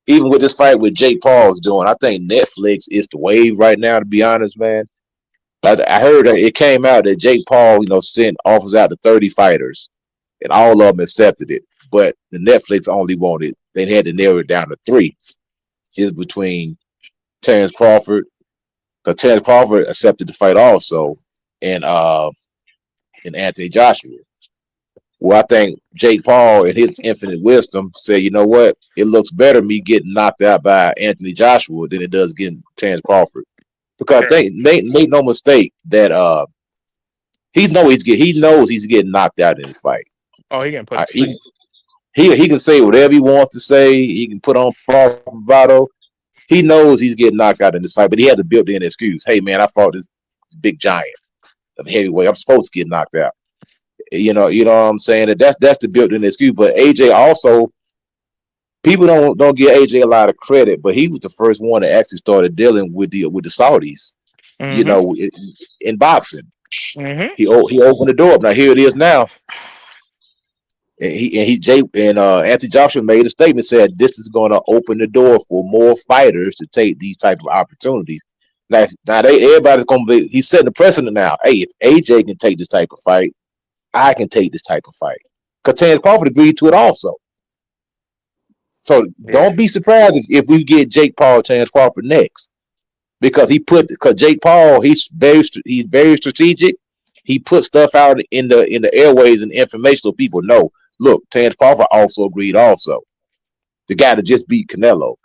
even with this fight with Jake Paul's doing, I think Netflix is the wave right now. To be honest, man, I heard that it came out that Jake Paul, sent offers out to 30 fighters, and all of them accepted it. But the Netflix only wanted, they had to narrow it down to 3. Is between Terrence Crawford, because Terrence Crawford accepted the fight also, and Anthony Joshua. Well, I think Jake Paul, in his infinite wisdom, said, you know what? It looks better me getting knocked out by Anthony Joshua than it does getting Terrence Crawford. Because make no mistake that he knows he's getting knocked out in this fight. Oh, he getting put to sleep. He can say whatever he wants to say. He can put on false bravado. He knows he's getting knocked out in this fight, but he had to build in excuse. Hey, man, I fought this big giant of heavyweight. I'm supposed to get knocked out. You know what I'm saying? That's the built-in excuse. But AJ also, people don't give AJ a lot of credit, but he was the first one that actually started dealing with the Saudis. Mm-hmm. In boxing, Mm-hmm. he opened the door up. Now here it is now. And Anthony Joshua made a statement, said this is going to open the door for more fighters to take these type of opportunities. Now everybody's going to be. He's setting the precedent now. Hey, if AJ can take this type of fight, I can take this type of fight. Because Terrence Crawford agreed to it also. So don't be surprised if we get Jake Paul, Terrence Crawford next, because Jake Paul, he's very strategic. He put stuff out in the airways and information so people know. Look, Terrence Crawford also agreed. Also, the guy that just beat Canelo.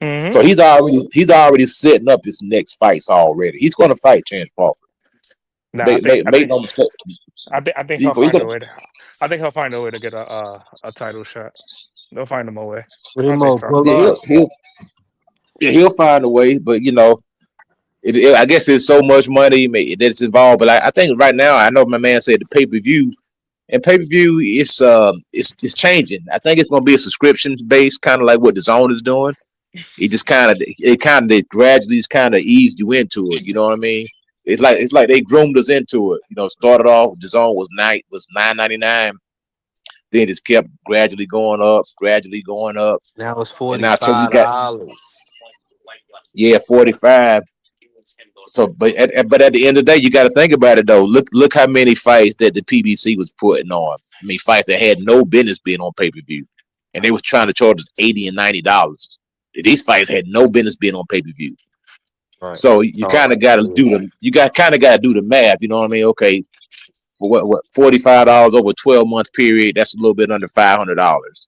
Mm-hmm. So he's already setting up his next fights already. He's going to fight Terrence Crawford. Make no mistake. I think he'll find a way to. I think he'll find a way to get a title shot. They'll find him a way. Primo, He'll find a way, but I guess there's so much money that's involved. But I think right now, I know my man said the pay-per-view. And pay-per-view it's changing. I think it's gonna be a subscription based, kind of like what DAZN is doing. It gradually kind of eased you into it. You know what I mean? It's like they groomed us into it. Started off DAZN was $9.99. then it's kept gradually going up. Now it's And now so we got $45. 45. So, but at the end of the day, you got to think about it though. Look how many fights that the PBC was putting on. I mean, fights that had no business being on pay per view, and they was trying to charge us $80 and $90. These fights had no business being on pay per view. Right. So you kind of got to do them. You got to do the math. You know what I mean? Okay, for what $45 over a 12-month period, that's a little bit under $500.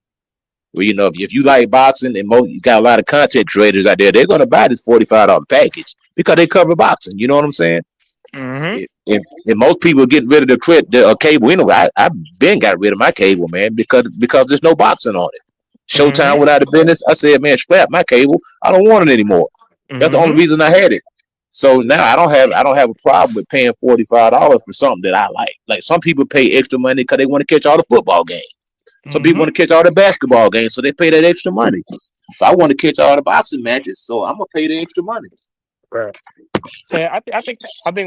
Well, you know, if you like boxing and you got a lot of content creators out there, they're going to buy this $45 package because they cover boxing. You know what I'm saying? Mm-hmm. And most people are getting rid of the cable. You know, I've been got rid of my cable, man, because there's no boxing on it. Showtime went out of business. I said, man, scrap my cable. I don't want it anymore. That's the only reason I had it. So now I don't have a problem with paying $45 for something that I like. Like some people pay extra money because they want to catch all the football games. Some people want to catch all the basketball games, so they pay that extra money. So I want to catch all the boxing matches, so I'm gonna pay the extra money. Right. Yeah, I think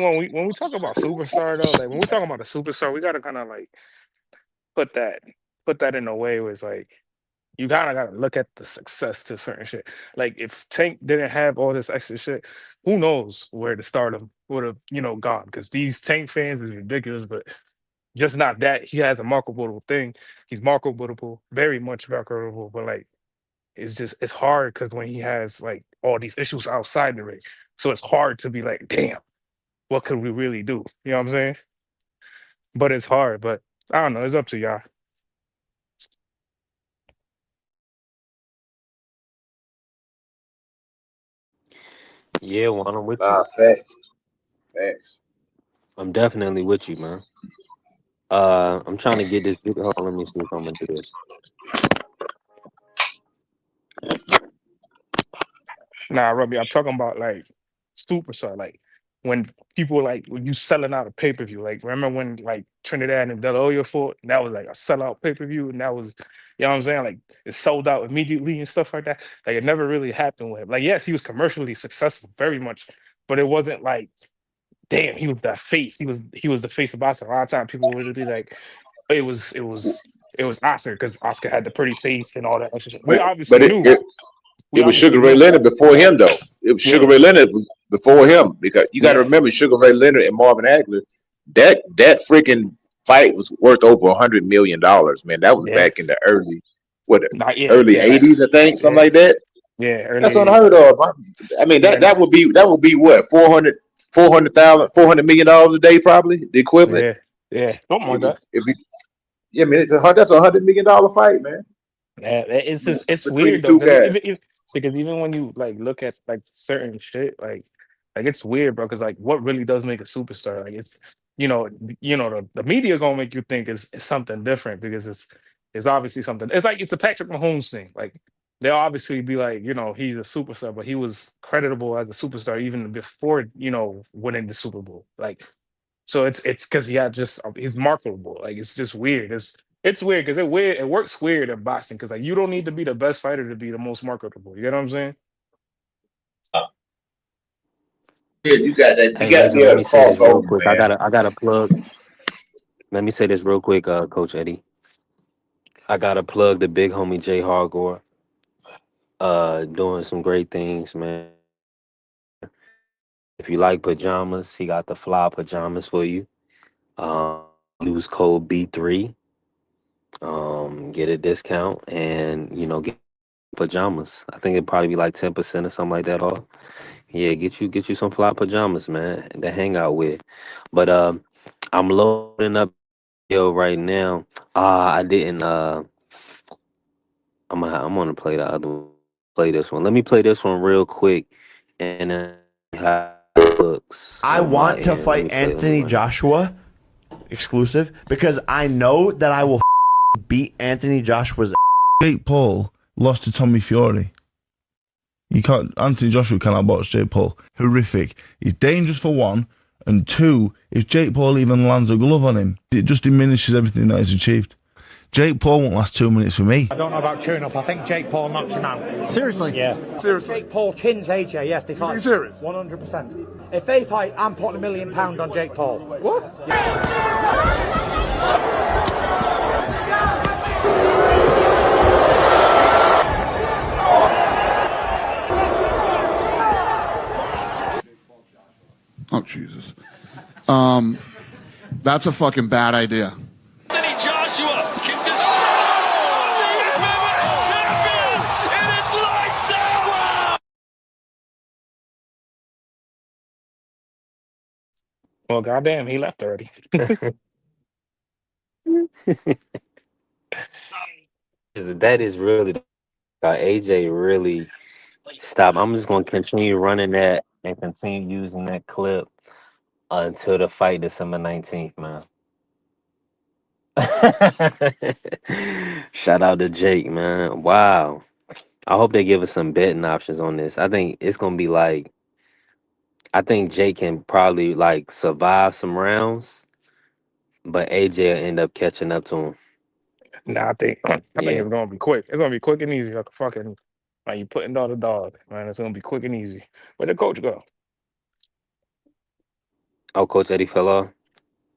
when we talk about superstar though, like when we talk about a superstar, we gotta kind of like put that in a way where it's like you kind of gotta look at the success to certain shit. Like if Tank didn't have all this extra shit, who knows where the stardom would have gone? Because these Tank fans is ridiculous, but just not that he has a marketable thing. He's marketable, very much marketable, but like it's hard because when he has like all these issues outside the ring, so it's hard to be like, damn, what could we really do? You know what I'm saying? But it's hard. But I don't know. It's up to y'all. Yeah, Juan, I'm with you. Nah, facts. I'm definitely with you, man. I'm trying to get this. Hold on, let me see if I'm gonna do this. Nah, Robbie, I'm talking about like superstar. Like when people like when you selling out a pay per view. Like remember when like Trinidad and Del Hoyo fought? And that was like a sellout pay per view, and that was you know what I'm saying. Like it sold out immediately and stuff like that. Like it never really happened with him. Like yes, he was commercially successful, very much, but it wasn't like damn, he was that face. He was the face of boxing. A lot of times people would be like, it was Oscar because Oscar had the pretty face and all that extra shit. We obviously knew. It was Sugar Ray Leonard before him, though. It was Sugar Ray Leonard before him because you got to remember Sugar Ray Leonard and Marvin Hagler. That freaking fight was worth over $100 million, man. That was back in the early 80s, I think, something like that. Yeah, that's unheard of. I mean, that would be what $400 million a day, probably the equivalent. Yeah, something like that. I mean, that's $100 million fight, man. Yeah, it's weird though. Because even when you like look at like certain shit, like it's weird, bro. Because like, what really does make a superstar? Like it's the media gonna make you think it's something different because it's obviously something. It's like it's a Patrick Mahomes thing. Like they'll obviously be like, he's a superstar, but he was creditable as a superstar even before winning the Super Bowl. Like, so it's because he's marketable. Like it's just weird. It's weird because it works weird in boxing because like you don't need to be the best fighter to be the most marketable. You get what I'm saying? Yeah, you got that. Let me say this real quick. I gotta plug. Let me say this real quick, Coach Eddie. I gotta plug the big homie Jay Hargore. Doing some great things, man. If you like pajamas, he got the fly pajamas for you. Use code B3. Get a discount and get pajamas. I think it'd probably be like 10% or something like that off. Yeah, get you some fly pajamas, man, to hang out with. But I'm loading up right now. I didn't I'm gonna play the other one. Play this one. Let me play this one real quick and then how it looks. I want to fight Anthony Joshua exclusive because I know that I will beat Anthony Joshua's. Jake Paul lost to Tommy Fury. You can't. Anthony Joshua cannot box Jake Paul. Horrific. He's dangerous for one, and two, if Jake Paul even lands a glove on him, it just diminishes everything that he's achieved. Jake Paul won't last 2 minutes with me. I don't know about chewing up. I think Jake Paul knocks him out. Seriously? Yeah. Seriously? Jake Paul chins AJ, yes, they fight. Are you serious? 100%. If they fight, I'm putting £1 million on Jake Paul. What? Yeah. That's a fucking bad idea. Anthony Joshua can destroy the MMA champion. It is lights out. Well, goddamn, he left already. That is really AJ really stop. I'm just gonna continue running that and continue using that clip until the fight December 19th, man. Shout out to Jake, man. Wow. I hope they give us some betting options on this. I think it's gonna be like I think Jake can probably like survive some rounds, but AJ will end up catching up to him. Nah, I think Yeah. it's gonna be quick. It's gonna be quick and easy. Like a fucking like you putting down the dog, man. It's gonna be quick and easy. Where the coach go? Oh, Coach Eddie fell off.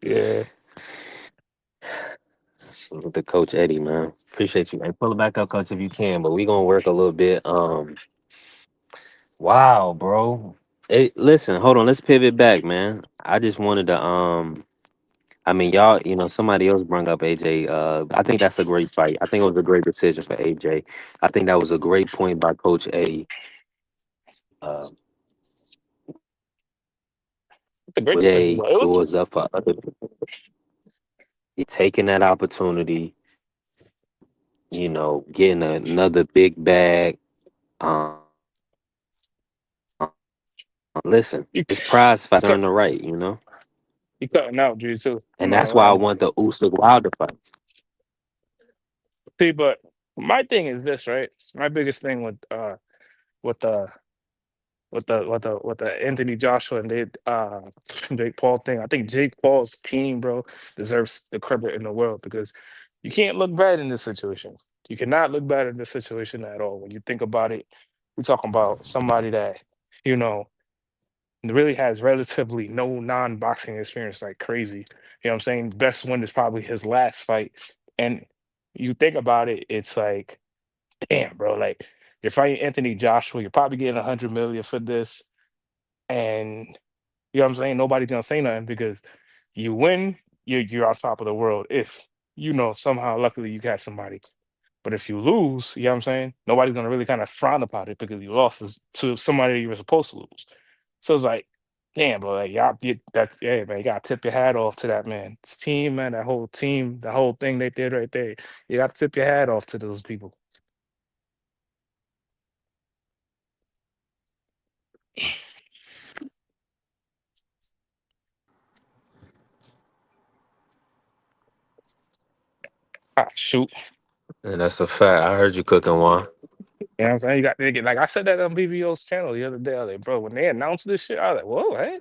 Yeah. With the Coach Eddie, man. Appreciate you. Hey, pull it back up, Coach, if you can. But we gonna work a little bit. Wow, bro. Hey, listen, hold on. Let's pivot back, man. I just wanted to I mean, y'all, somebody else brought up AJ. I think that's a great fight. I think it was a great decision for AJ. I think that was a great point by Coach Eddie. It's a great decision, Jay bro. It was doors up for other people. He taking that opportunity, getting another big bag. Um, listen, you, it's prize you fights cut earn the right. you cutting out, dude, too. I'm And not that's gonna why lie, I man. want the Usyk Wilder fight. See, but my thing is this, right? My biggest thing with the with the Anthony Joshua and Jake Paul thing. I think Jake Paul's team, bro, deserves the credit in the world because you can't look bad in this situation. You cannot look bad in this situation at all. When you think about it, we're talking about somebody that, you know, really has relatively no non-boxing experience like crazy. You know what I'm saying? Best win is probably his last fight. And you think about it, it's like, damn, bro, like you're fighting Anthony Joshua, you're probably getting 100 million for this. And you know what I'm saying? Nobody's gonna say nothing because you win, you're on top of the world. If somehow luckily you catch somebody. But if you lose, you know what I'm saying? Nobody's gonna really kind of frown about it because you lost to somebody you were supposed to lose. So it's like, damn, bro, like that's yeah, man, you gotta tip your hat off to that man. This team, man, that whole team, the whole thing they did right there. You gotta tip your hat off to those people. Ah, shoot. And that's a fact. I heard you cooking one. You know what I'm saying? You got to get like I said that on BBO's channel the other day. I was like, bro, when they announced this shit, I was like, whoa, hey.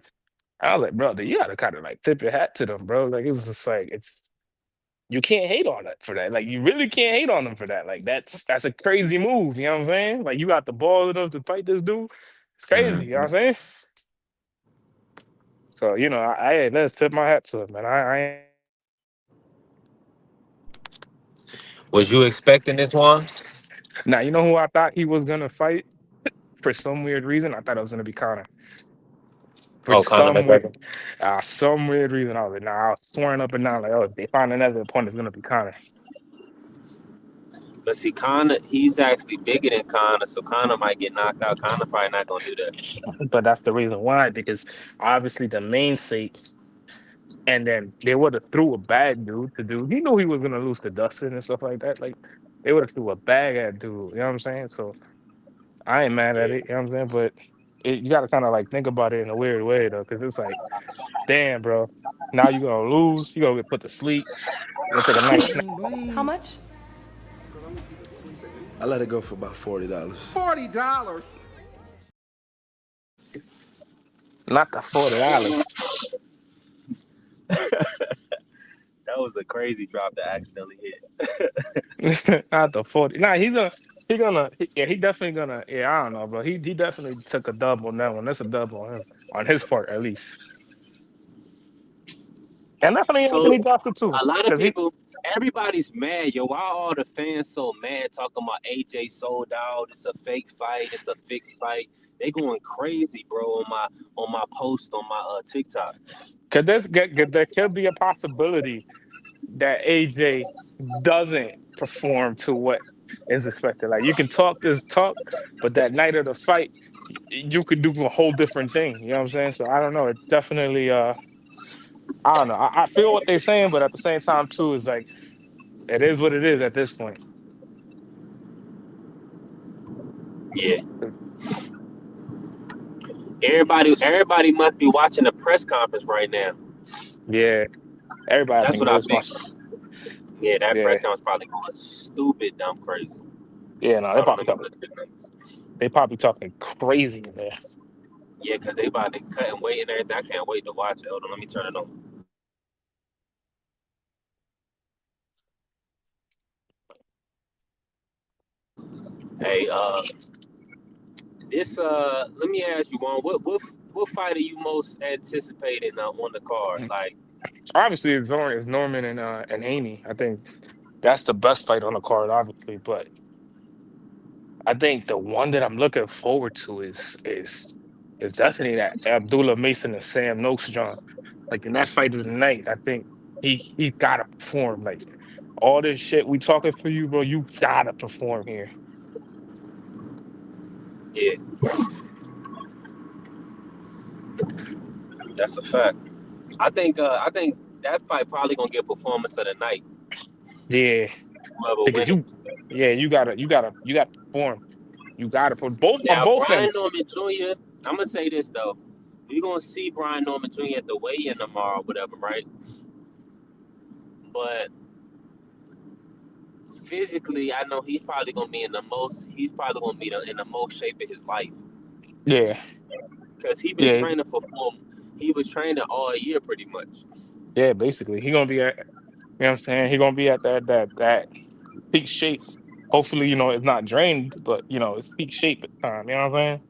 I was like, brother, you gotta kind of like tip your hat to them, bro. Like it's just like it's you can't hate on it for that. Like you really can't hate on them for that. Like that's a crazy move. You know what I'm saying? Like you got the ball enough to fight this dude. It's crazy. You know what I'm Mhm. saying? So I let's tip my hat to him, man. I Was you expecting this one? now you know who I thought he was gonna fight for some weird reason. I thought it was gonna be Connor. For Oh, Conor McGregor. some weird reason, I was like, nah, I was swearing up and down like, oh, if they find another opponent, it's gonna be Connor. But see, Conor, he's actually bigger than Conor, so Conor might get knocked out. Conor probably not gonna do that. But that's the reason why, because obviously the main seat, and then they would have threw a bad dude to do. He knew he was gonna lose to Dustin and stuff like that. Like they would have threw a bag at dude. You know what I'm saying? So I ain't mad at Yeah. it. You know what I'm saying? But you got to kind of like think about it in a weird way though, because it's like, damn, bro, now you're gonna lose. You're gonna get put to sleep. You're gonna take a nice snap. How much? I let it go for about $40. $40. Not the $40. That was a crazy drop to accidentally hit. Not the 40. Nah, he definitely gonna, yeah, I don't know, bro. He definitely took a dub on that one. That's a dub on him, on his part at least. And definitely So Anthony Joshua too. a lot of Because people, everybody's mad, yo. Why are all the fans so mad talking about AJ sold out? It's a fake fight. It's a fixed fight. They going crazy, bro. On my post on my TikTok. There could be a possibility that AJ doesn't perform to what is expected. Like you can talk this talk, but that night of the fight, you could do a whole different thing. You know what I'm saying? So I don't know. It's definitely I don't know. I feel what they're saying, but at the same time too, it's like it is what it is at this point. Yeah. Everybody must be watching the press conference right now. Yeah, everybody I That's think what I is think. watching. Yeah, that Yeah, press conference probably going stupid, dumb, crazy. yeah. No, All them niggas look big numbers. they probably talking crazy in there. Yeah, because they about to cut and wait and everything. I can't wait to watch it. Hold on, let me turn it on. Hey, let me ask you one. What fight are you most anticipating on the card? Like, Obviously, it's Norman and Haney. I think that's the best fight on the card, obviously. But I think the one that I'm looking forward to is definitely that Abdullah Mason and Sam Noakes John. Like in that fight of the night, I think he gotta perform. Like all this shit we talking for you, bro. You gotta perform here. yeah, that's a fact. I think that fight probably gonna get performance of the night. Yeah, Whoever because win it. you gotta perform. You gotta put both on Now, both Brian ends. Norman Jr. I'm gonna say this though. We're gonna see Brian Norman Jr. at the weigh-in tomorrow, whatever, right? But physically, I know he's probably gonna be in the most. He's probably gonna be in the most shape of his life Yeah, because he been yeah, training for form. He was training all year pretty much. yeah. Basically, he gonna be at. You know what I'm saying? He gonna be at that peak shape. Hopefully, it's not drained, but it's peak shape at the time. You know what I'm saying?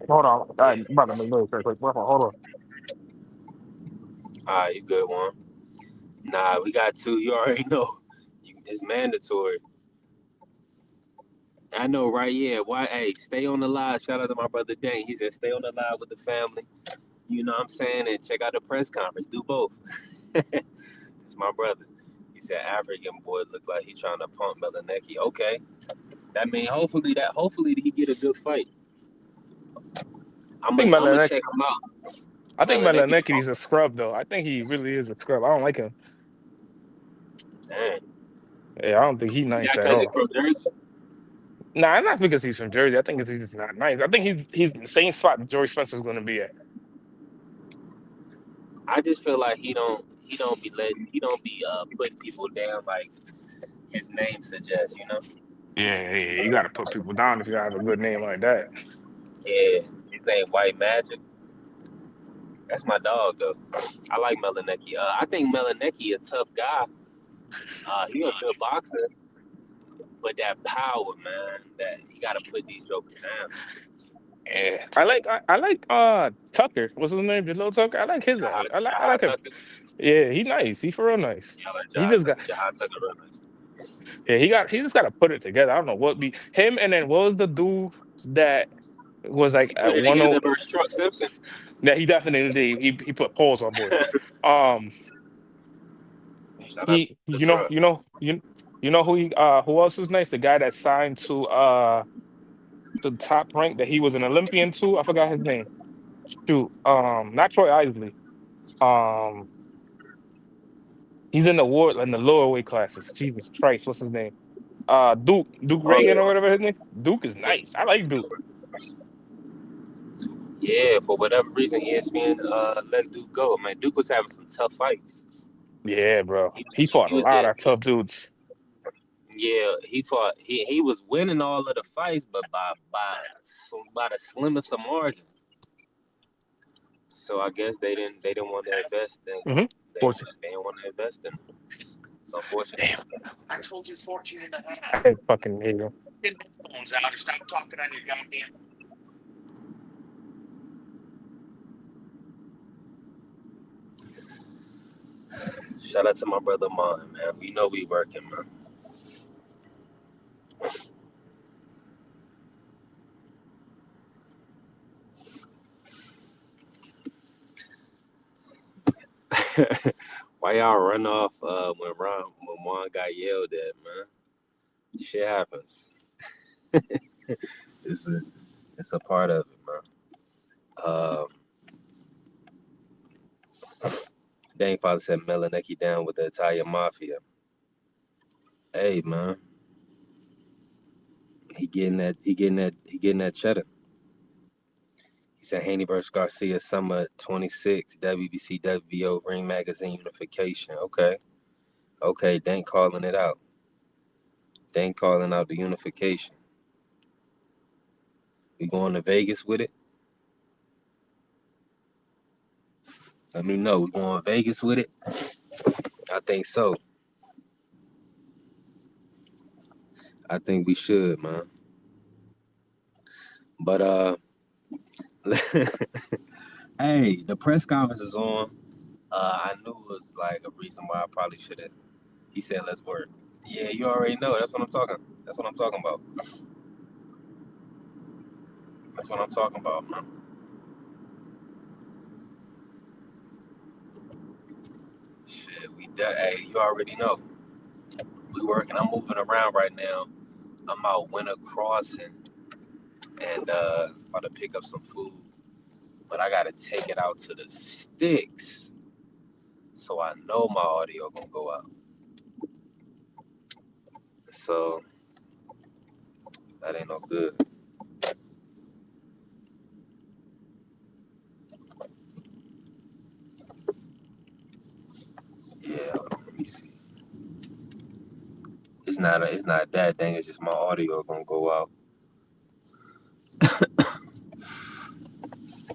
Hold on. Yeah. I'm about to make noise real quick. Hold on. All right, you good one. Nah, we got two. You already know. It's mandatory. I know, right? Yeah. Why? Hey, stay on the live. Shout out to my brother Dane. He said, stay on the live with the family. You know what I'm saying? And check out the press conference. Do both. It's my brother. He said African boy look like he trying to pump Melanecki. Okay. That mean hopefully he get a good fight. I I'm think gonna Melanek. check him out. I think Melanecki. Melanecki is a scrub, though. I think he really is a scrub. I don't like him. Damn. Yeah, I don't think he's Is nice that at because he's all. from Jersey? Nah, not because he's from Jersey. I think he's just not nice. I think he's in the same spot that Joey Spencer's going to be at. I just feel like he don't be putting people down like his name suggests, you know? Yeah, yeah, you got to put people down if you have a good name like that. Yeah. His name White Magic. That's my dog though. I like Melanecki. I think Melanecki a tough guy. He a good boxer, but that power, man, that he gotta put these jokers down. Yeah, I like Tucker. What's his name? The little Tucker. I like his ass. I like him. Tucker. Yeah, he nice. He for real nice. Yeah, I like He just got Jaha Tucker real nice. yeah. He just got to put it together. I don't know what be him and then what was the dude that was like He put at it one together o versus Truck Simpson. that he definitely did. He put polls on board. Um, Shout out he to Truck. you know who else is nice? The guy that signed to Top Rank that he was an Olympian too. I forgot his name. Shoot, not Troy Isley. Um, he's in the lower weight classes. Jesus Christ, what's his name? Duke Oh Reagan or whatever his name. Duke is nice. I like Duke. yeah, for whatever reason ESPN let Duke go. Man, Duke was having some tough fights. Yeah, bro. He fought He a was lot getting of tough dudes. yeah, he fought he was winning all of the fights but by the slimmest of margin. So I guess they didn't want to invest in Mm-hmm. they didn't want to invest in him. It's unfortunate. Damn. I told you 14 and a half. I fucking hate him. Get the phones out or stop talking on your goddamn. Shout out to my brother Mon, man. We know we working, man. Why y'all run off when Juan got yelled at, man? Shit happens. It's a it's a part of it, man. Um, Dane father said Melanecky down with the Italian mafia. Hey, man, he getting that cheddar. He said Haney versus Garcia, summer 26, WBC WBO Ring Magazine unification. Okay, Dane calling it out. Dane calling out the unification. We going to Vegas with it? Let me know. We going to Vegas with it? I think so. I think we should, man. But hey, the press conference is on. I knew it was like a reason why I probably should have. He said, "Let's work." Yeah, you already know. That's what I'm talking. That's what I'm talking about. That's what I'm talking about, man. Shit, hey, you already know. We working. I'm moving around right now. I'm out Winter Crossing and about to pick up some food, but I gotta take it out to the sticks, so I know my audio gonna go out. So that ain't no good. Yeah, let me see. It's not that thing. It's just my audio gonna go out.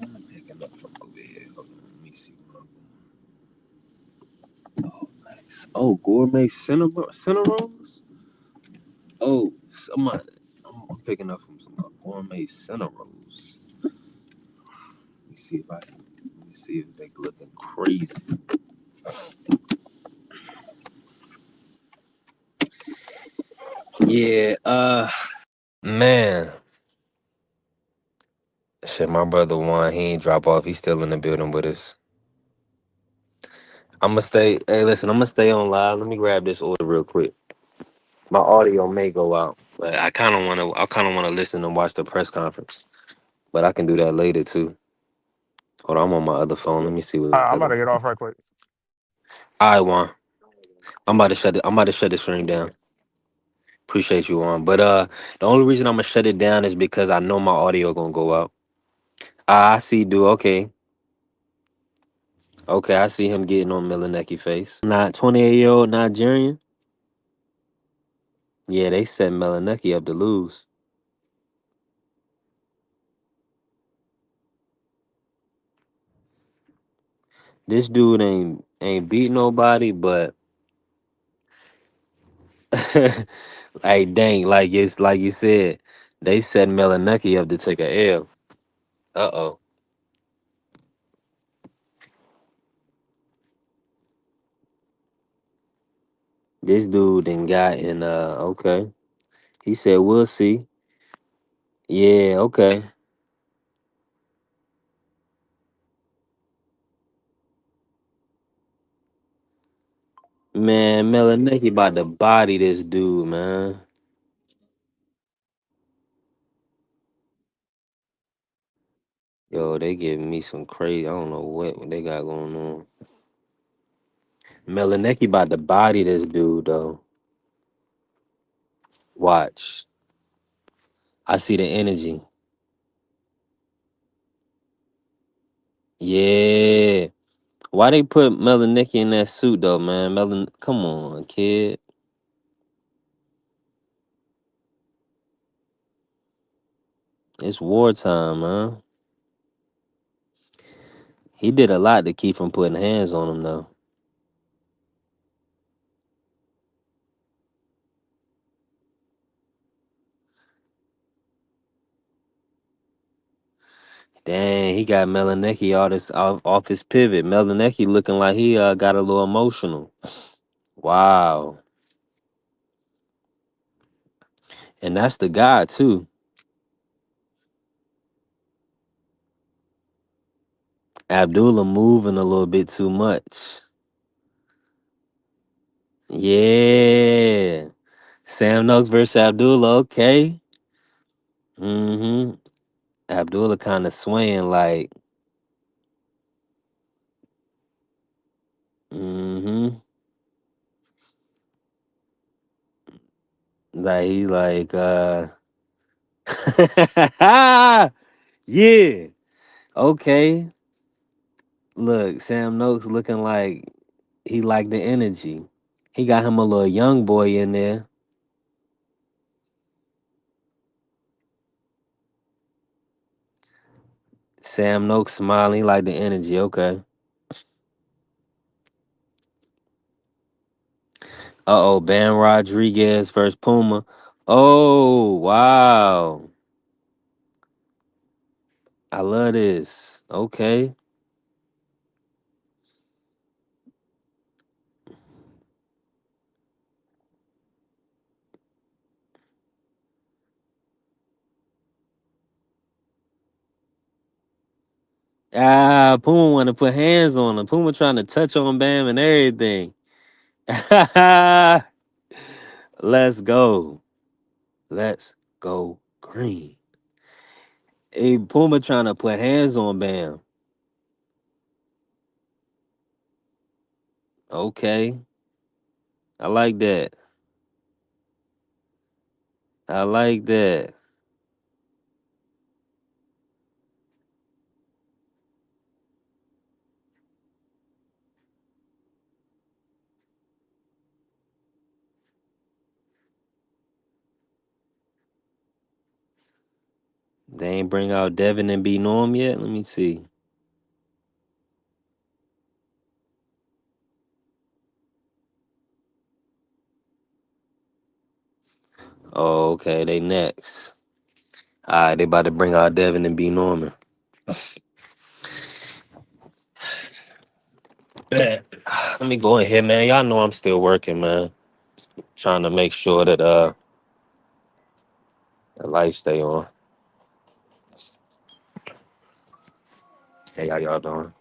I'm picking up from over here. Hold on, let me see what I'm doing. Oh, nice. Oh, gourmet cinnamons. Oh, I'm picking up from some gourmet cinnamons. Let me see if they looking crazy. Yeah, man. Shit, my brother Juan, he ain't drop off. He's still in the building with us. I'ma stay. Hey, listen, I'm gonna stay on live. Let me grab this order real quick. My audio may go out, but I kind of wanna listen and watch the press conference. But I can do that later too. Hold on, I'm on my other phone. Let me see what I'm about other. to get off right quick. All right, Juan. I'm about to shut the stream down. Appreciate you, Juan. But the only reason I'm gonna shut it down is because I know my audio gonna go out. I see, dude. Okay, I see him getting on Milanecki face. Not 28-year-old Nigerian. Yeah, they set Milanecki up to lose. This dude ain't beat nobody, but hey, dang, it's like you said, they set Milanecki up to take a L. Uh-oh. This dude then got in okay. He said we'll see. Yeah, okay. Man, Milanecki about to body this dude, man. Yo, they giving me some crazy. I don't know what they got going on. Milanecki about to body this dude though. Watch. I see the energy. Yeah. Why they put Milanecki in that suit though, man? Come on, kid. It's wartime, man. He did a lot to keep from putting hands on him though. Dang, he got Milanecki all this off his pivot. Milanecki looking like he got a little emotional. Wow. And that's the guy too. Abdullah moving a little bit too much. Yeah. Sam Noakes versus Abdullah. Okay. Mm-hmm. Abdullah kind of swaying like. Mm-hmm. Like he like yeah. Okay. Look, Sam Noakes looking like he like the energy. He got him a little young boy in there. Sam Noakes smiling, he like the energy. Okay. Uh-oh, Bam Rodriguez versus Puma. Oh, wow. I love this. Okay. Ah, Puma want to put hands on him. Puma trying to touch on Bam and everything. Let's go. Let's go green. Hey, Puma trying to put hands on Bam. Okay. I like that. I like that. They ain't bring out Devin and B Norm yet. Let me see. Oh, okay. They next. All right, they about to bring out Devin and B Norman. Bet. Let me go in here, man. Y'all know I'm still working, man. Trying to make sure that the lights stay on. Hey, how y'all doing?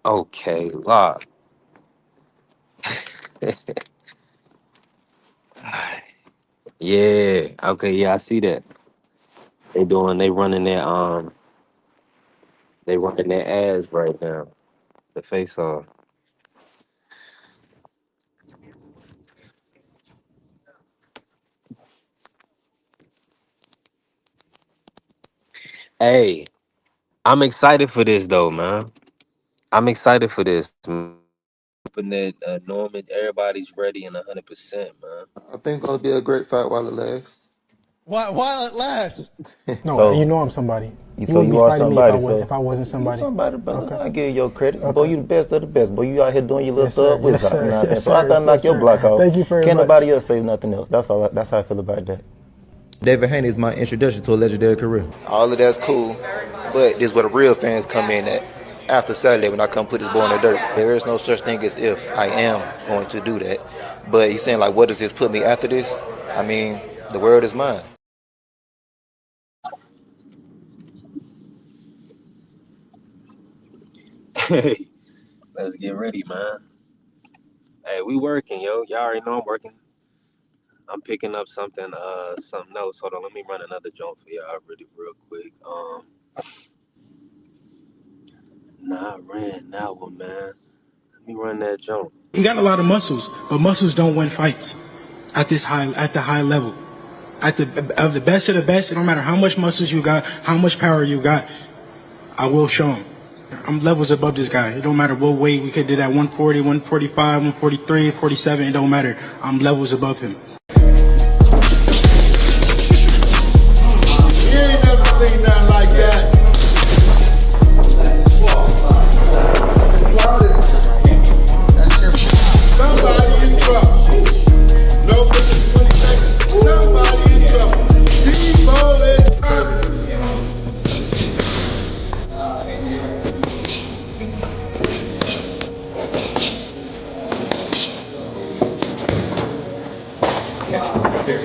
Okay, lock. Yeah. Okay, yeah, I see that. They running their ass right now. The face off. Hey, I'm excited for this though, man. I'm excited for this. Hoping that Norman, everybody's ready and 100%, man. I think it's gonna be a great fight while it lasts. While it lasts. No, and you So, know I'm somebody. You so wouldn't you be are fighting me somebody. So if I wasn't you somebody. somebody, brother. Okay. I give you your credit. Okay. Boy, you the best of the best. Boy, you out here doing your little Yes, sir. thug whiz Yes, out. You know sir. what I'm saying? Yes, So after I sir. knock Yes, your sir. block off, Thank you very can't much. nobody else say nothing else. That's all. That's how I feel about that. David Haney is my introduction to a legendary career. All of that's cool, but this is where the real fans come in at. After Saturday, when I come put this boy in the dirt, there is no such thing as if I am going to do that. But he's saying like, what does this put me after this? I mean, the world is mine. Hey, let's get ready, man. Hey, we working, yo. Y'all already know I'm working. I'm picking up something else. Hold on, let me run another joint for y'all really real quick. Nah, I ran that one, man. Let me run that joint. He got a lot of muscles, but muscles don't win fights at the high level. At the best of the best, it don't matter how much muscles you got, how much power you got, I will show him. I'm levels above this guy. It don't matter what weight we could do that 140, 145, 143, 47, it don't matter. I'm levels above him. You ain't never seen nothing like that. Somebody in trouble. No, 20 seconds. Somebody in trouble. Debo is The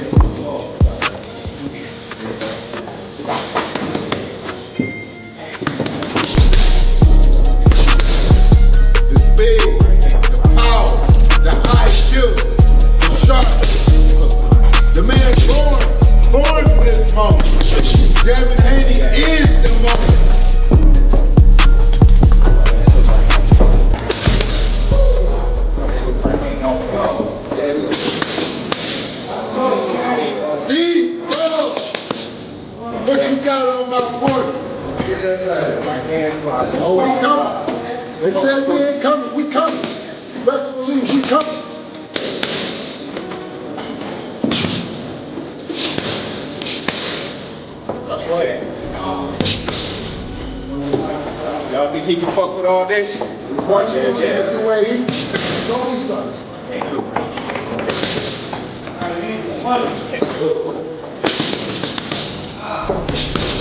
speed, the power, the IQ, the sharp. The man born for this moment. Devin Haney is the moment. What you got on my board? Oh, we coming. They said we ain't coming. We coming. Best believe we coming. That's right. Y'all think he can fuck with all this? Watch it. That's the way he. Show me something.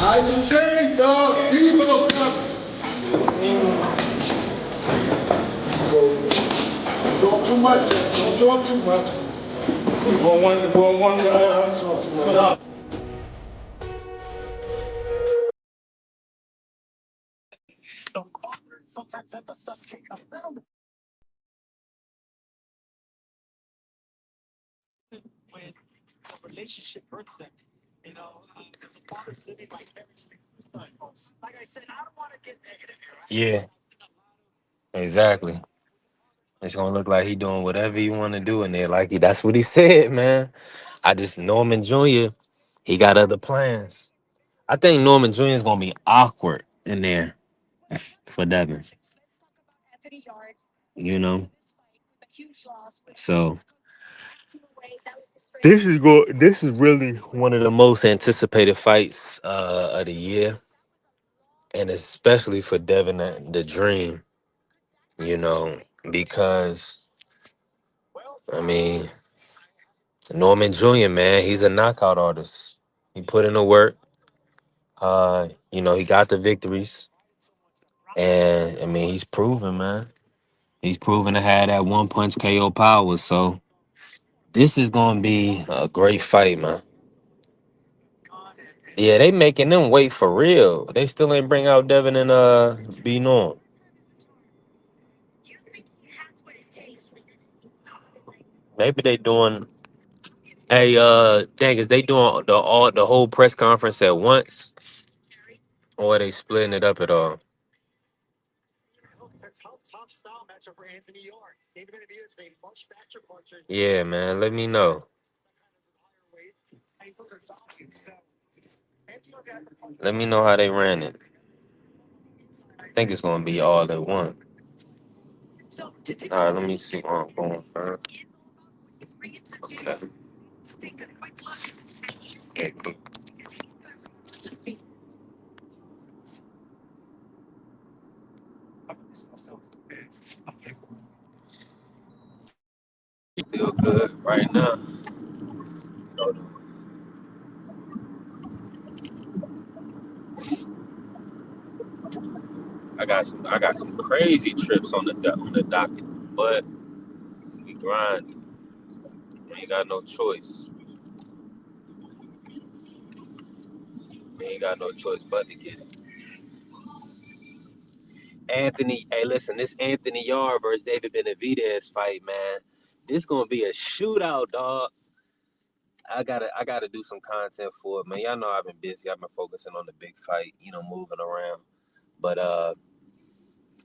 I can change, dog. Debo coming. Don't too much. Don't talk too much. One. Yeah, exactly. It's gonna look like he doing whatever he want to do in there. That's what he said, man. I just Norman Jr. He got other plans. I think Norman Jr. is gonna be awkward in there for Devin. You know, so this is really one of the most anticipated fights of the year, and especially for Devin the Dream. You know, because I mean Norman Jr. Man, he's a knockout artist. He put in the work. He got the victories, and I mean he's proven, man. He's proven to have that one punch KO power. So this is gonna be a great fight, man. Yeah, they making them wait for real. They still ain't bring out Devin and B Norm. Maybe they doing. Hey, dang, is they doing the whole press conference at once, or are they splitting it up at all? Yeah, man. Let me know. Let me know how they ran it. I think it's gonna be all at once. All right, let me see where I'm going first. Okay. Okay, cool. Still good right now. I got some crazy trips on the docket, but we grind. We ain't got no choice. We ain't got no choice but to get it. Anthony, hey, listen, this Anthony Yard versus David Benavidez fight, man. This gonna be a shootout, dog. I gotta do some content for it, man. Y'all know I've been busy. I've been focusing on the big fight, moving around. But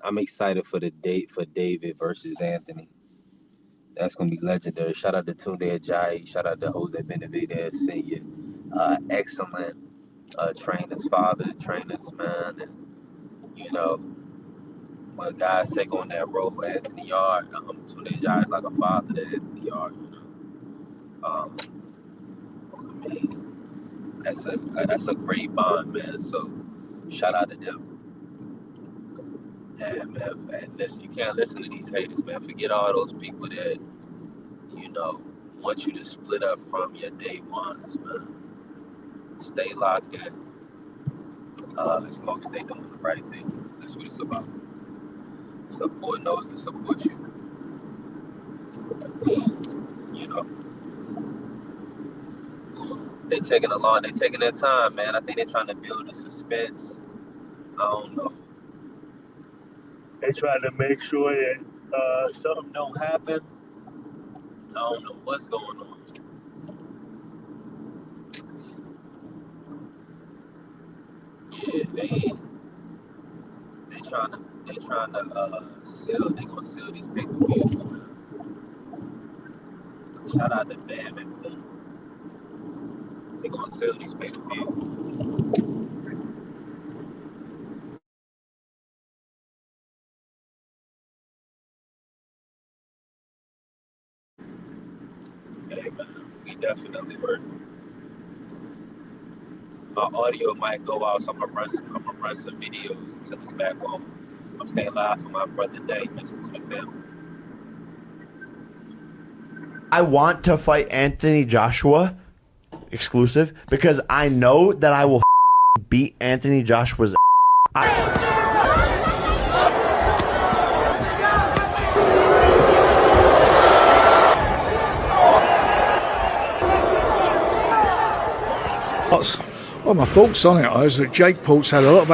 I'm excited for the date for David versus Anthony. That's gonna be legendary. Shout out to Tunde Ajayi. Shout out to Jose Benavidez Senior. Excellent trainers, father trainers, man. And you know, when guys take on that role for Anthony Yard, Tunde Ajayi is like a father to Anthony Yard. I mean, that's a great bond, man. So shout out to them. Yeah, man. And listen, you can't listen to these haters, man. Forget all those people that want you to split up from your day ones, man. Stay locked in. As long as they doing the right thing. That's what it's about. Support those that support you. You know. They taking a long. They taking their time, man. I think they're trying to build a suspense. I don't know. They trying to make sure that something don't happen. I don't know what's going on. Yeah, they trying to sell. They gonna sell these pay-per-views, man. Shout out to Bam and Boom. They gonna sell these pay-per-views. Hey man, we definitely working. My audio might go out, so I'm gonna run some videos until it's back on. I'm staying live for my brother Day. Listen to the family. I want to fight Anthony Joshua exclusive because I know that I will beat Anthony Joshua's. Well, my thoughts on it is that Jake Paul's had a lot of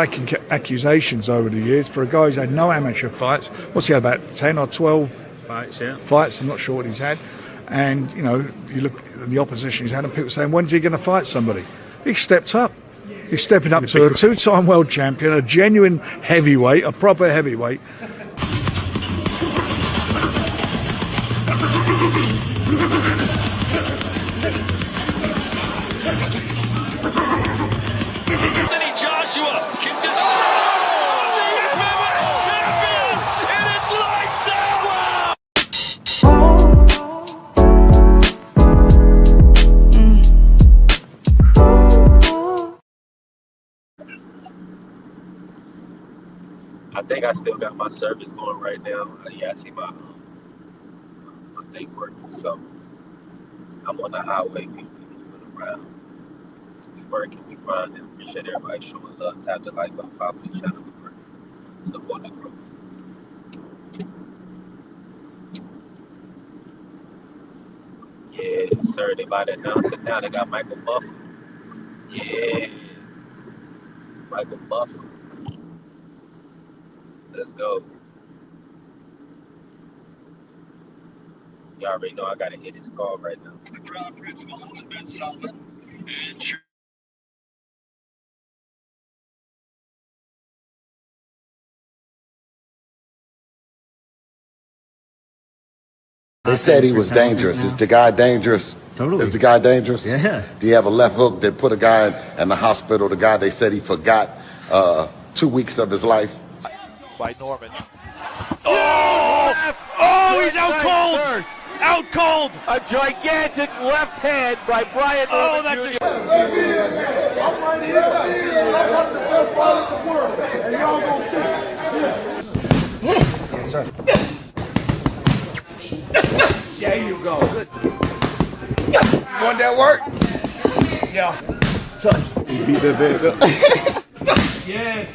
accusations over the years for a guy who's had no amateur fights. What's he had, about 10 or 12 fights, yeah. Fights, I'm not sure what he's had. And, you know, you look at the opposition he's had and people saying, when's he going to fight somebody? He stepped up. He's stepping up to a two-time world champion, a genuine heavyweight, a proper heavyweight. Anthony Joshua can destroy the MMA champion. It is lights out. I think I still got my service going right now. Yeah, I see my thing working. So I'm on the highway. We moving around. We working. We grinding. Appreciate everybody showing love. Tap the like button. Follow the channel. We working. Support the growth. Yeah, sir. They about to announce it now. They got Michael Buffer. Yeah, Michael Buffer. Let's go. You already know I gotta hit his call right now. The Crown Prince Mohammed bin Salman and They said he was dangerous. Is the guy dangerous? Totally. Is the guy dangerous? Yeah. Do you have a left hook that put a guy in the hospital? The guy they said he forgot 2 weeks of his life. By Norman. Oh, he's out cold. Out cold. A gigantic left hand by Brian Norman. Oh, that's Jr. I'm right here. I'm one of the best fighters in the world, and y'all gonna see. Yes, sir. There you go. Good. Want that work? Yeah. Touch. You beat that bag up. Yes.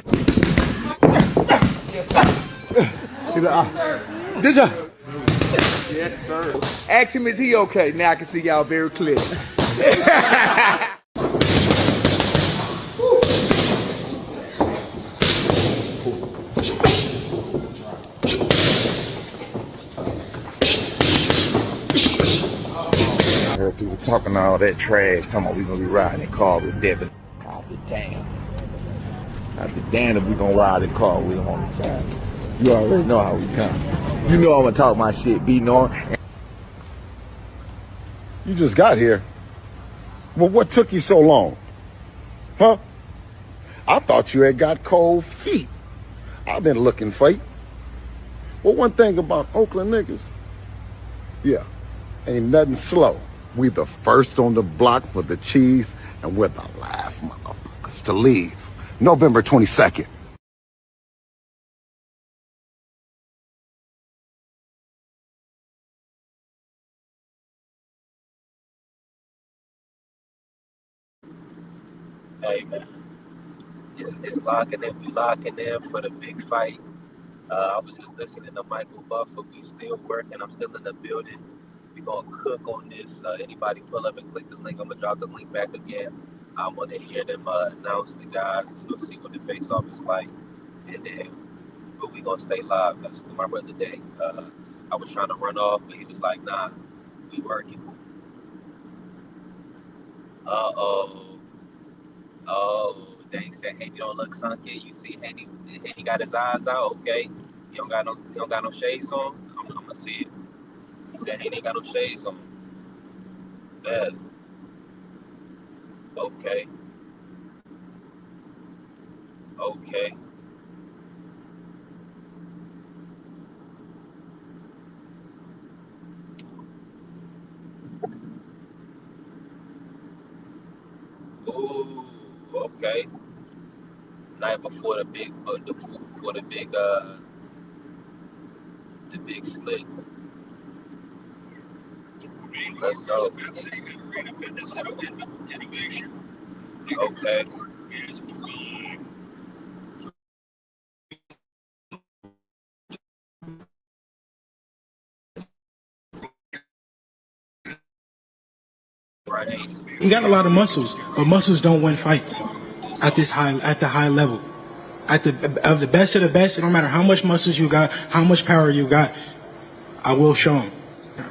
Did ya? Yes, sir. Ask him, is he okay? Now I can see y'all very clear. I heard people talking all that trash, talking about we gonna be riding in car with Devin. I'll be damned. I'll be damned if we gonna ride in car with him on the side. You already know how we come. You know I'm gonna talk my shit, be known. You just got here. Well, what took you so long? Huh? I thought you had got cold feet. I've been looking for you. Well, one thing about Oakland niggas, yeah, ain't nothing slow. We the first on the block for the cheese, and we're the last motherfuckers to leave. November 22nd. Hey man, it's locking in. We locking in for the big fight. I was just listening to Michael Buffer. We still working. I'm still in the building. We gonna cook on this. Anybody pull up and click the link. I'm gonna drop the link back again. I want to hear them announce the guys. See what the face off is like, and then but we gonna stay live. That's my brother Day. I was trying to run off, but he was like, "Nah, we working." They said Haney don't look sunken. You see Haney got his eyes out. Okay, he don't got no shades on. I'm gonna see it. He said Haney ain't got no shades on. Yeah. Okay. Okay. Ooh. Okay. Night before the big, before the big slick. Let's go. Okay. He got a lot of muscles, but muscles don't win fights at the high level. At the best of the best, it don't matter how much muscles you got, how much power you got, I will show him.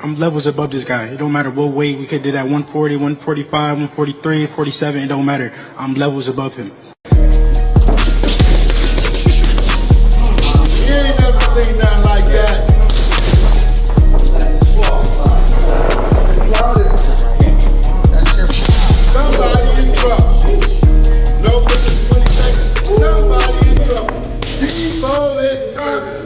I'm levels above this guy. It don't matter what weight we could do that 140, 145, 143, 47, it don't matter. I'm levels above him. You ain't never seen nothing like that. Somebody in trouble. No witness 20 seconds. Somebody in trouble. Keep on it coming.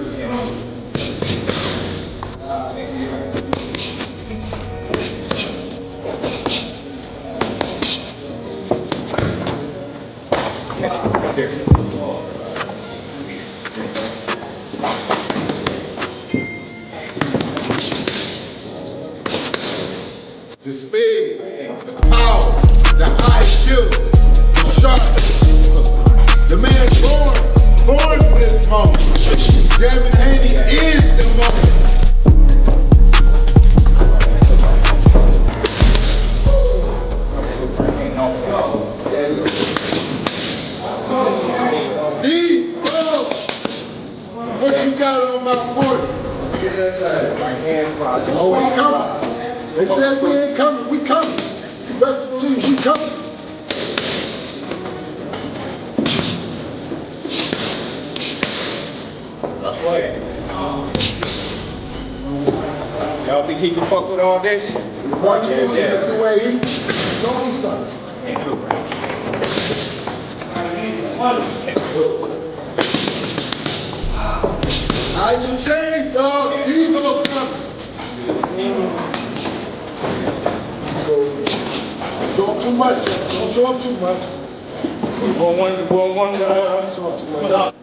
The speed, the power, the IQ, the sharpness. The man born for this moment. Devin Haney is the moment. What you got on my 40? Get that side. My hand. Oh, we coming. They said we ain't coming. We coming. You best believe we coming. That's right. Y'all think he can fuck with all this? Watch it. Yeah. The way he. Show me something. I can change, dog. He go coming. Don't too much. Don't show him too much. One guy. Show him too much.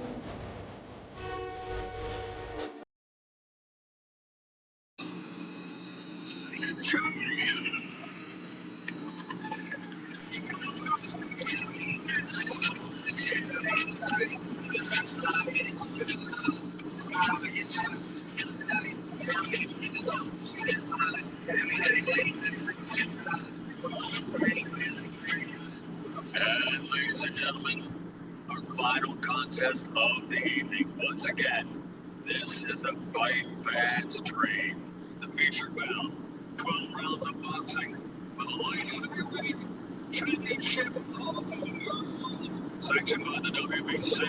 And ladies and gentlemen, our final contest of the evening. Once again, this is a Fight Fans Dream. The feature bout, 12 rounds of boxing for the light heavyweight championship of the world. Sanctioned by the WBC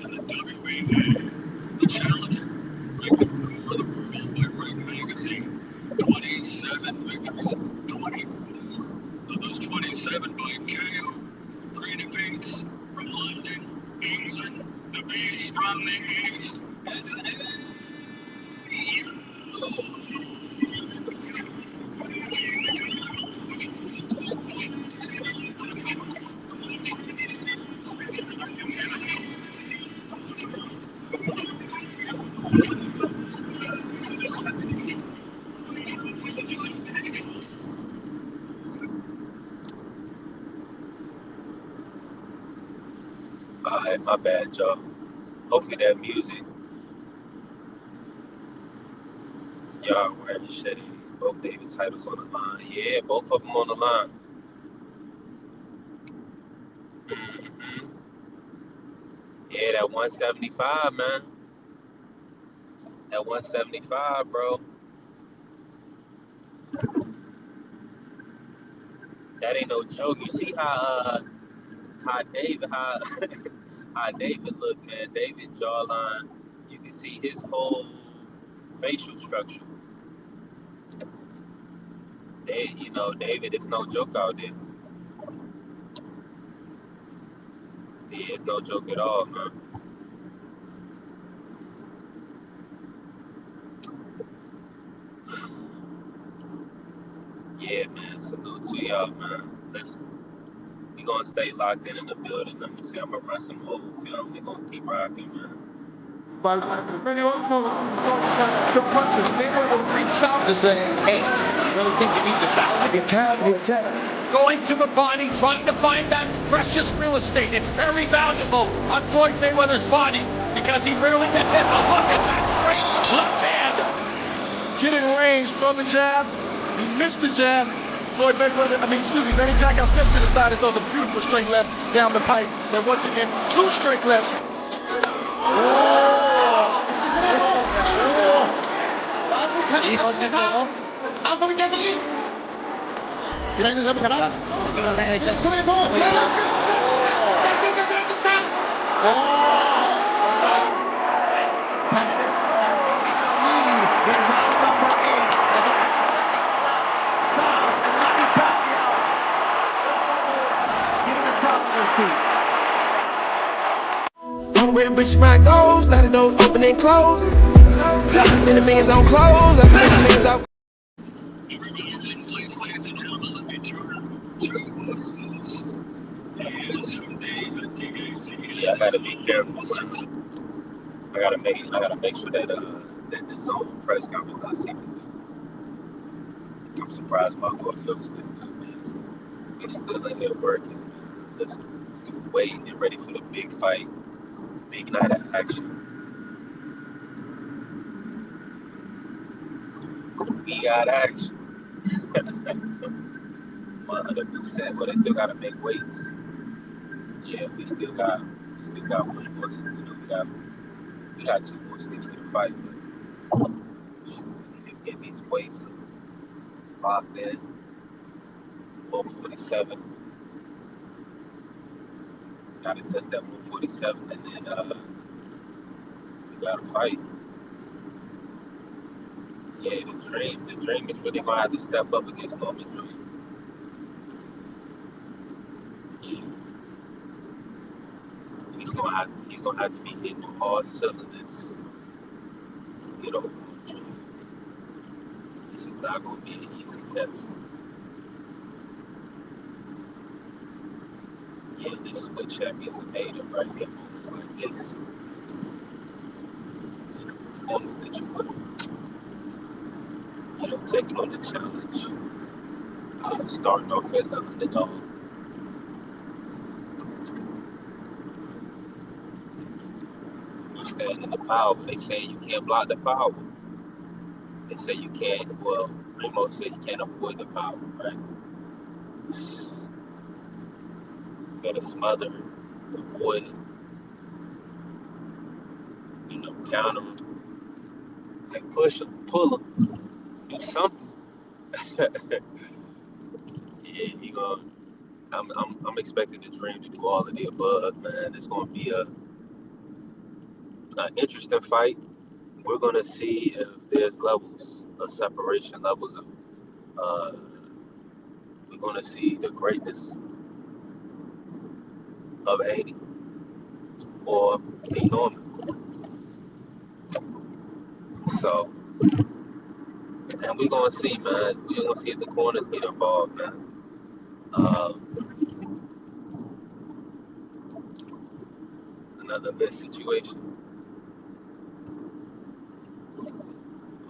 and the WBA. The challenger, ranked before the world by Ring Magazine. 27 victories, 24 of those 27 by KO. 3 defeats from London, England, the beast from the east, Alright, my bad, y'all. Hopefully that music. y'all wearing shitty. Both David titles on the line. Yeah, both of them on the line. Hmm. Yeah, that 175, man. That 175, bro. That ain't no joke. You see how David how David look, man. David jawline. You can see his whole facial structure. David is no joke out there. Yeah, it's no joke at all, man. Yeah, man. Salute to y'all, man. Listen, we gonna stay locked in the building. Let me see. I'm gonna run some old film. We gonna keep rocking, man. But really also the punches, they will reach out to say, hey, I really think you need to battle the attack. Going to the body, trying to find that precious real estate. It's very valuable on Floyd Mayweather's body because he rarely gets hit. But look at that great left hand. Get in range from the jab. He missed the jab. Floyd Mayweather, Manny Pacquiao steps to the side and throws a beautiful straight left down the pipe. Then once again, two straight lefts. Where the bitch mind goes, let it know open and close. I spend the millions on clothes, I spend the millions on. Everybody's in place, ladies and gentlemen. Let me turn to this. Is from David TAKEOVER. Yeah, I gotta be careful, man. I gotta make sure that the zone press conference not seeping through. I'm surprised my audio's still good, man. So we still in here working, man. Listen, waiting and ready for the big fight, big night of action. We got action. 100%. But they still gotta make weights. Yeah, we still got one more. We got two more steps to the fight, but we need to get these weights locked in. 147. Gotta test that 147, and then we gotta fight. Yeah, the dream is really gonna have to step up against Norman Dream. Yeah, he's gonna have to be hitting on all cylinders to get over Norman Dream. This is not gonna be an easy test. Yeah, this is what champions are made of right here. Moments like this, performance that you put on. Taking on the challenge, starting off as the underdog. You stand in the power. They say you can't block the power. They say you can't. Well, Primo said you can't avoid the power, right? You gotta smother it, avoid it. Counter them, like push them, pull them, do something. Yeah, he gonna. I'm expecting the Dream to do all of the above, man. It's gonna be an interesting fight. We're gonna see if there's levels of separation, levels of. We're gonna see the greatness of Haney or the Norman. So, and we're gonna see, man. We're gonna see if the corners get involved, man. Another list situation.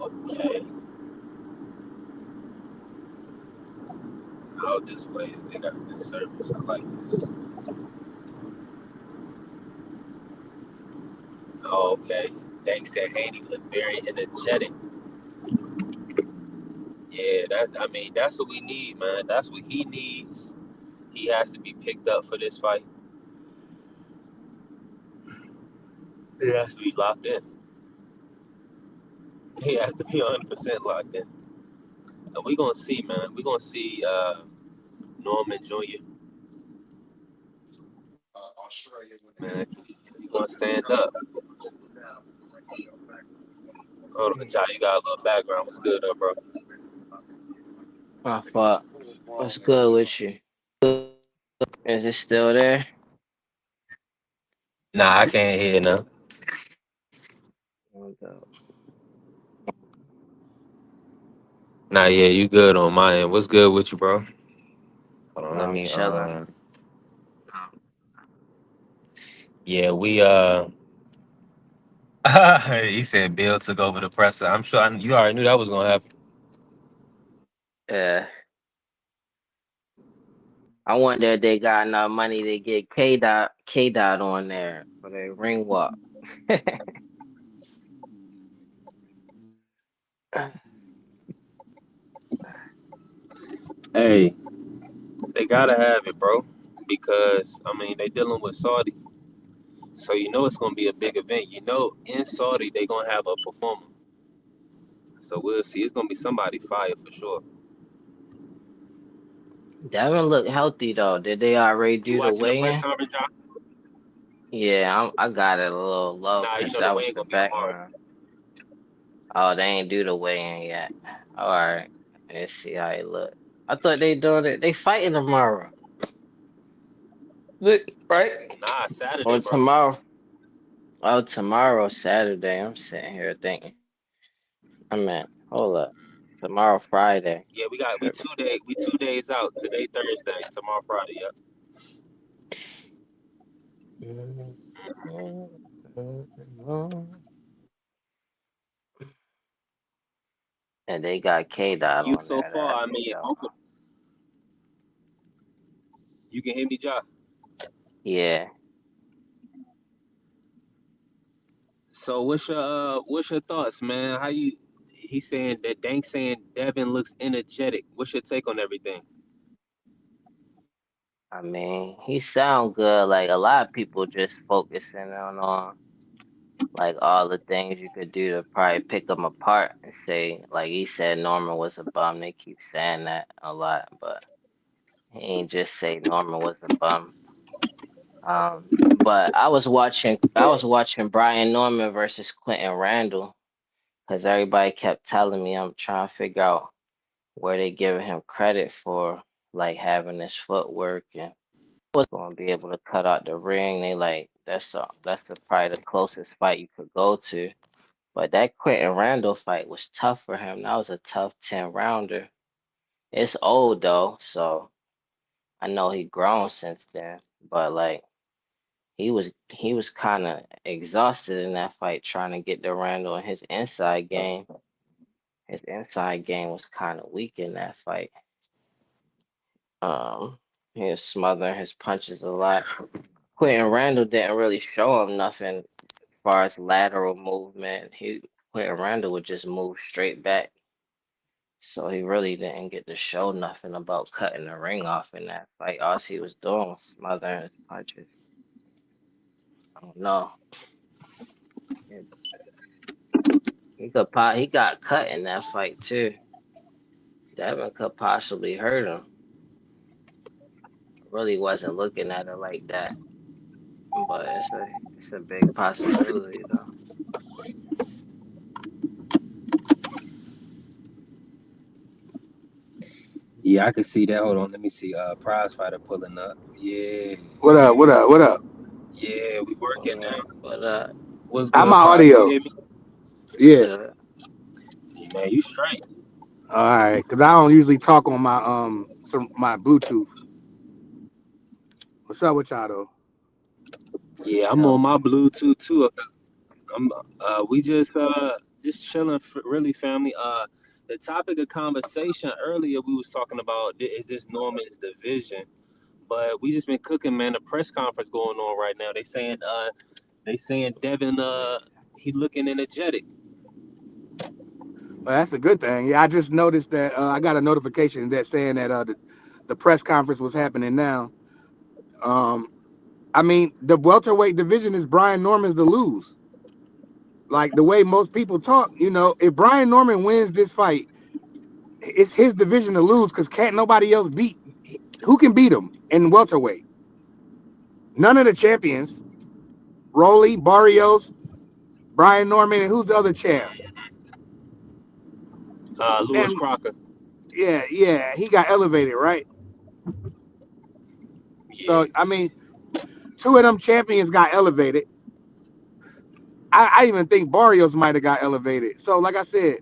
Okay. Out this way. They got a good service. I like this. Okay. Thanks, said Haney looked very energetic. Yeah, that's what we need, man. That's what he needs. He has to be picked up for this fight. He has to be locked in. He has to be 100% locked in. And we're gonna see, man. We're gonna see Norman Jr. Man, is he gonna stand up? Hold on, Jai, you got a little background. What's good, though, bro? My fault. What's good with you? Is it still there? Nah, I can't hear now. Hold up. Nah, yeah, you good on my end. What's good with you, bro? Hold on, let I'm me chilling. yeah, we he said Bill took over the presser. I'm sure you already knew that was gonna happen. Yeah. I wonder if they got enough money to get K Dot on there for the ring walk. Hey, they gotta have it, bro. Because they dealing with Saudi. So you know it's gonna be a big event. You know in Saudi they gonna have a performer. So we'll see. It's gonna be somebody fire for sure. Devin look healthy though. Did they already You do the watching the press weigh-in? conference, John? Yeah, I got it a little low Nah, you because know the that way was ain't the gonna be tomorrow. background. Oh, they ain't do the weigh-in yet. All right. Let's see how it look. I thought they doing it. They fighting tomorrow. Right? Nah, Saturday, Or bro. tomorrow. Oh, tomorrow, Saturday. I'm sitting here thinking. Hold up. Tomorrow, Friday. Yeah, we 2 days out. Today Thursday, tomorrow Friday. Yep. And they got K Dot You on so there. far, That'd be dope. you can hear me, John. Yeah. So what's your thoughts, man? How you? He's saying that Dank saying Devin looks energetic. What's your take on everything? He sound good. Like a lot of people just focusing on like all the things you could do to probably pick them apart and say, like he said, Norman was a bum. They keep saying that a lot, but he ain't just say Norman was a bum. But I was watching Brian Norman versus Quentin Randall because everybody kept telling me I'm trying to figure out where they giving him credit for like having this footwork and was gonna be able to cut out the ring. They like probably the closest fight you could go to. But that Quentin Randall fight was tough for him. That was a tough 10 rounder. It's old though, so I know he grown since then. But like he was kind of exhausted in that fight trying to get to Randall and his inside game. His inside game was kind of weak in that fight. Um, he was smothering his punches a lot. Quentin Randall didn't really show him nothing as far as lateral movement. Quentin Randall would just move straight back. So he really didn't get to show nothing about cutting the ring off in that fight. All he was doing was smothering his punches. I don't know. He he got cut in that fight too. Devin could possibly hurt him. I really wasn't looking at it like that, but it's a big possibility though. Yeah, I can see that. Hold on, let me see. Prize fighter pulling up. Yeah, What up? What up? What up? yeah, we working now. But What's How my good, Prize? You can audio? hear me? it's Yeah. good. Yeah, man, you straight. All right. Cause I don't usually talk on my my Bluetooth. What's up with y'all though? Yeah, I'm So on my Bluetooth too. Cause I'm we just chilling, really, family. The topic of conversation earlier we was talking about is this Norman's division, but we just been cooking, man. The press conference going on right now. They saying Devin he looking energetic. Well, that's a good thing. Yeah, I just noticed that I got a notification that saying that the press conference was happening now. Um, I mean, the welterweight division is Brian Norman's to lose. Like the way most people talk, if Brian Norman wins this fight, it's his division to lose because can't nobody else beat. Who can beat him in welterweight? None of the champions. Rolly, Barrios, Brian Norman, and who's the other champ? Lewis And Crocker. yeah, he got elevated, right? Yeah. So I mean, two of them champions got elevated. I even think Barrios might have got elevated. So like I said,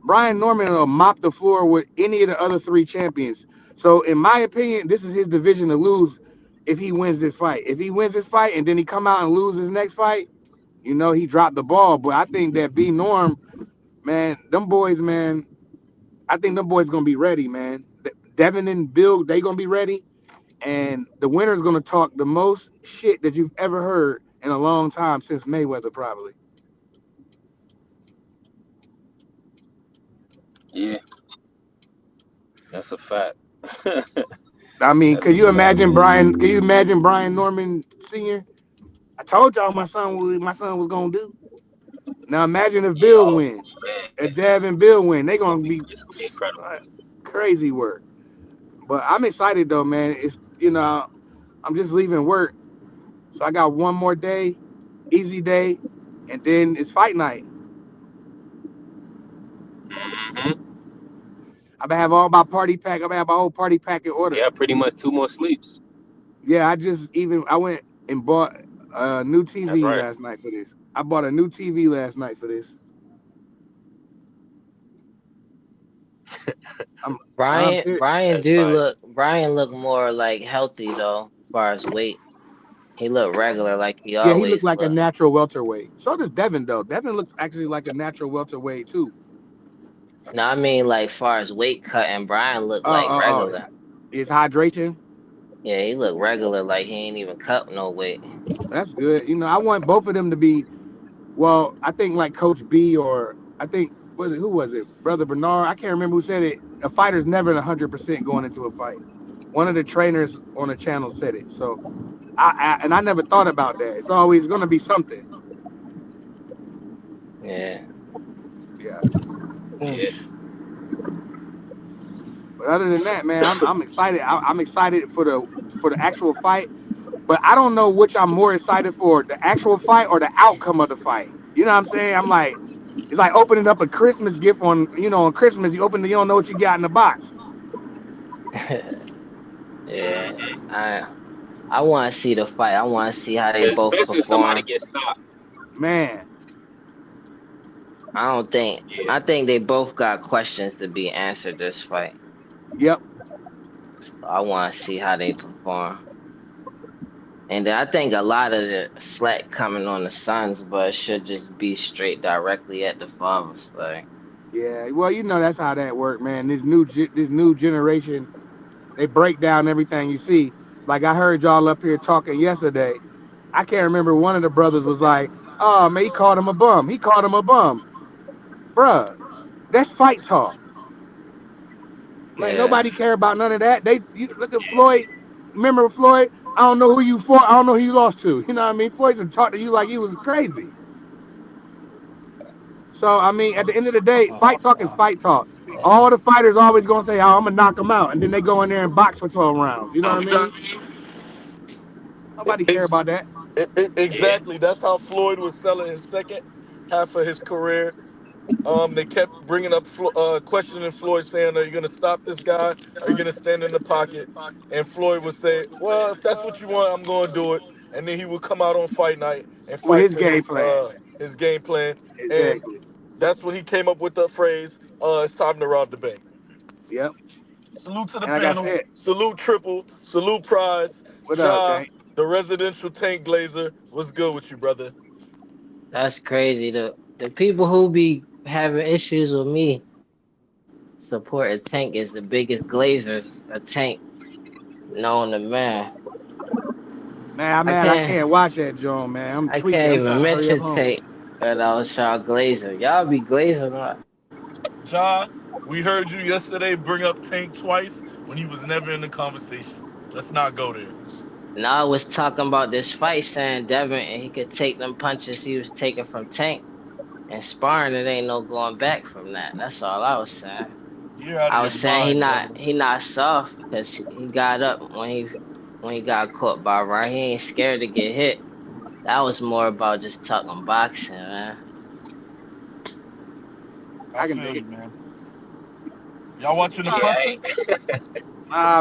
Brian Norman will mop the floor with any of the other three champions. So in my opinion, this is his division to lose if he wins this fight. If he wins this fight and then he come out and lose his next fight, he dropped the ball. But I think that B Norm, man, them boys, man, I think them boys gonna be ready, man. Devin and Bill, they gonna be ready. And the winner's gonna talk the most shit that you've ever heard in a long time since Mayweather, probably. Yeah, that's a fact. I mean, That's a fact. Can you imagine Brian Norman Sr.? I told y'all my son was gonna do. Now imagine if Yeah, Bill oh win. man, If Devin and Bill win, they gonna be it's gonna be incredible. crazy work. But I'm excited though, man. It's I'm just leaving work. So I got one more day, easy day, and then it's fight night. Hmm. I'm gonna have all my party pack. I'm gonna have my whole party pack in order. Yeah, pretty much 2 more sleeps. Yeah, I went and bought a new That's TV right. last night for this. I bought a new TV last night for this. I'm Brian serious. Brian That's do fine. look Brian look more like healthy though, as far as weight. He look regular like he Yeah, he looked always like a look. natural welterweight. So does Devin though. Devin looks actually like a natural welterweight too. Now I mean like far as weight cutting, Brian look Oh, like oh, oh. regular. It's hydration. Yeah, he look regular like he ain't even cut no weight. That's good. I want both of them to be. Well, I think like Coach B or I think who was it? Brother Bernard. I can't remember who said it. A fighter's never 100% going into a fight. One of the trainers on the channel said it. So I never thought about that. It's always going to be something. Yeah. Yeah. Yeah. But other than that, man, I'm excited. I'm excited for the actual fight. But I don't know which I'm more excited for, the actual fight or the outcome of the fight. You know what I'm saying? I'm like, it's like opening up a Christmas gift on Christmas. You don't know what you got in the box. Yeah. I want to see the fight. I want to see how they both Especially if somebody perform. gets stopped. Man, I don't think. Yeah. I think they both got questions to be answered this fight. yep. So I want to see how they perform. And then I think a lot of the slack coming on the sons, but it should just be straight directly at the fathers. Like, Yeah. Well, that's how that work, man. This new generation, they break down everything you see. Like I heard y'all up here talking yesterday. I can't remember, one of the brothers was like, "Oh man, he called him a bum. He called him a bum." Bruh, that's fight talk. Like yeah, nobody care about none of that. You look at Floyd. Remember Floyd? I don't know who you fought. I don't know who you lost to. You know what I mean? Floyd's gonna talk to you like you was crazy. So I mean, at the end of the day, fight talk is fight talk. All the fighters always gonna say, "Oh, I'm gonna knock him out," and then they go in there and box for 12 rounds. You know what I mean? Nobody care Ex- about that. Yeah. exactly. That's how Floyd was selling his second half of his career. They kept bringing up, questioning Floyd, saying, "Are you going to stop this guy? Are you going to stand in the pocket?" And Floyd would say, "Well, if that's what you want, I'm going to do it." And then he would come out on fight night and With fight his to game plan. his game plan. And Exactly. that's when he came up with the phrase, "It's time to rob the bank." Yep. Salute to the And like I panel. said, Salute Triple. Salute Prize. what up, Ja, Tank? the residential tank glazer. What's good with you, brother? that's crazy. The people who be having issues with me support a Tank is the biggest glazers a Tank known to man. Man, I'm I mad. I can't can't watch that, John. Man, I'm I tweaking. can't I'm even trying to hurry up mention home. Tank without y'all glazer. Y'all be glazing a lot. Ja, we heard you yesterday bring up Tank twice when he was never in the conversation. Let's not go there. Now I was talking about this fight, saying Devin and he could take them punches he was taking from Tank and sparring. It ain't no going back from that. That's all I was saying. You're out of I your was saying he mind, not Devin. he not soft because he got up when he got caught by Ryan. He ain't scared to get hit. That was more about just talking boxing, man. I I can feel dig it. you, man. Y'all watching the Yeah, presser?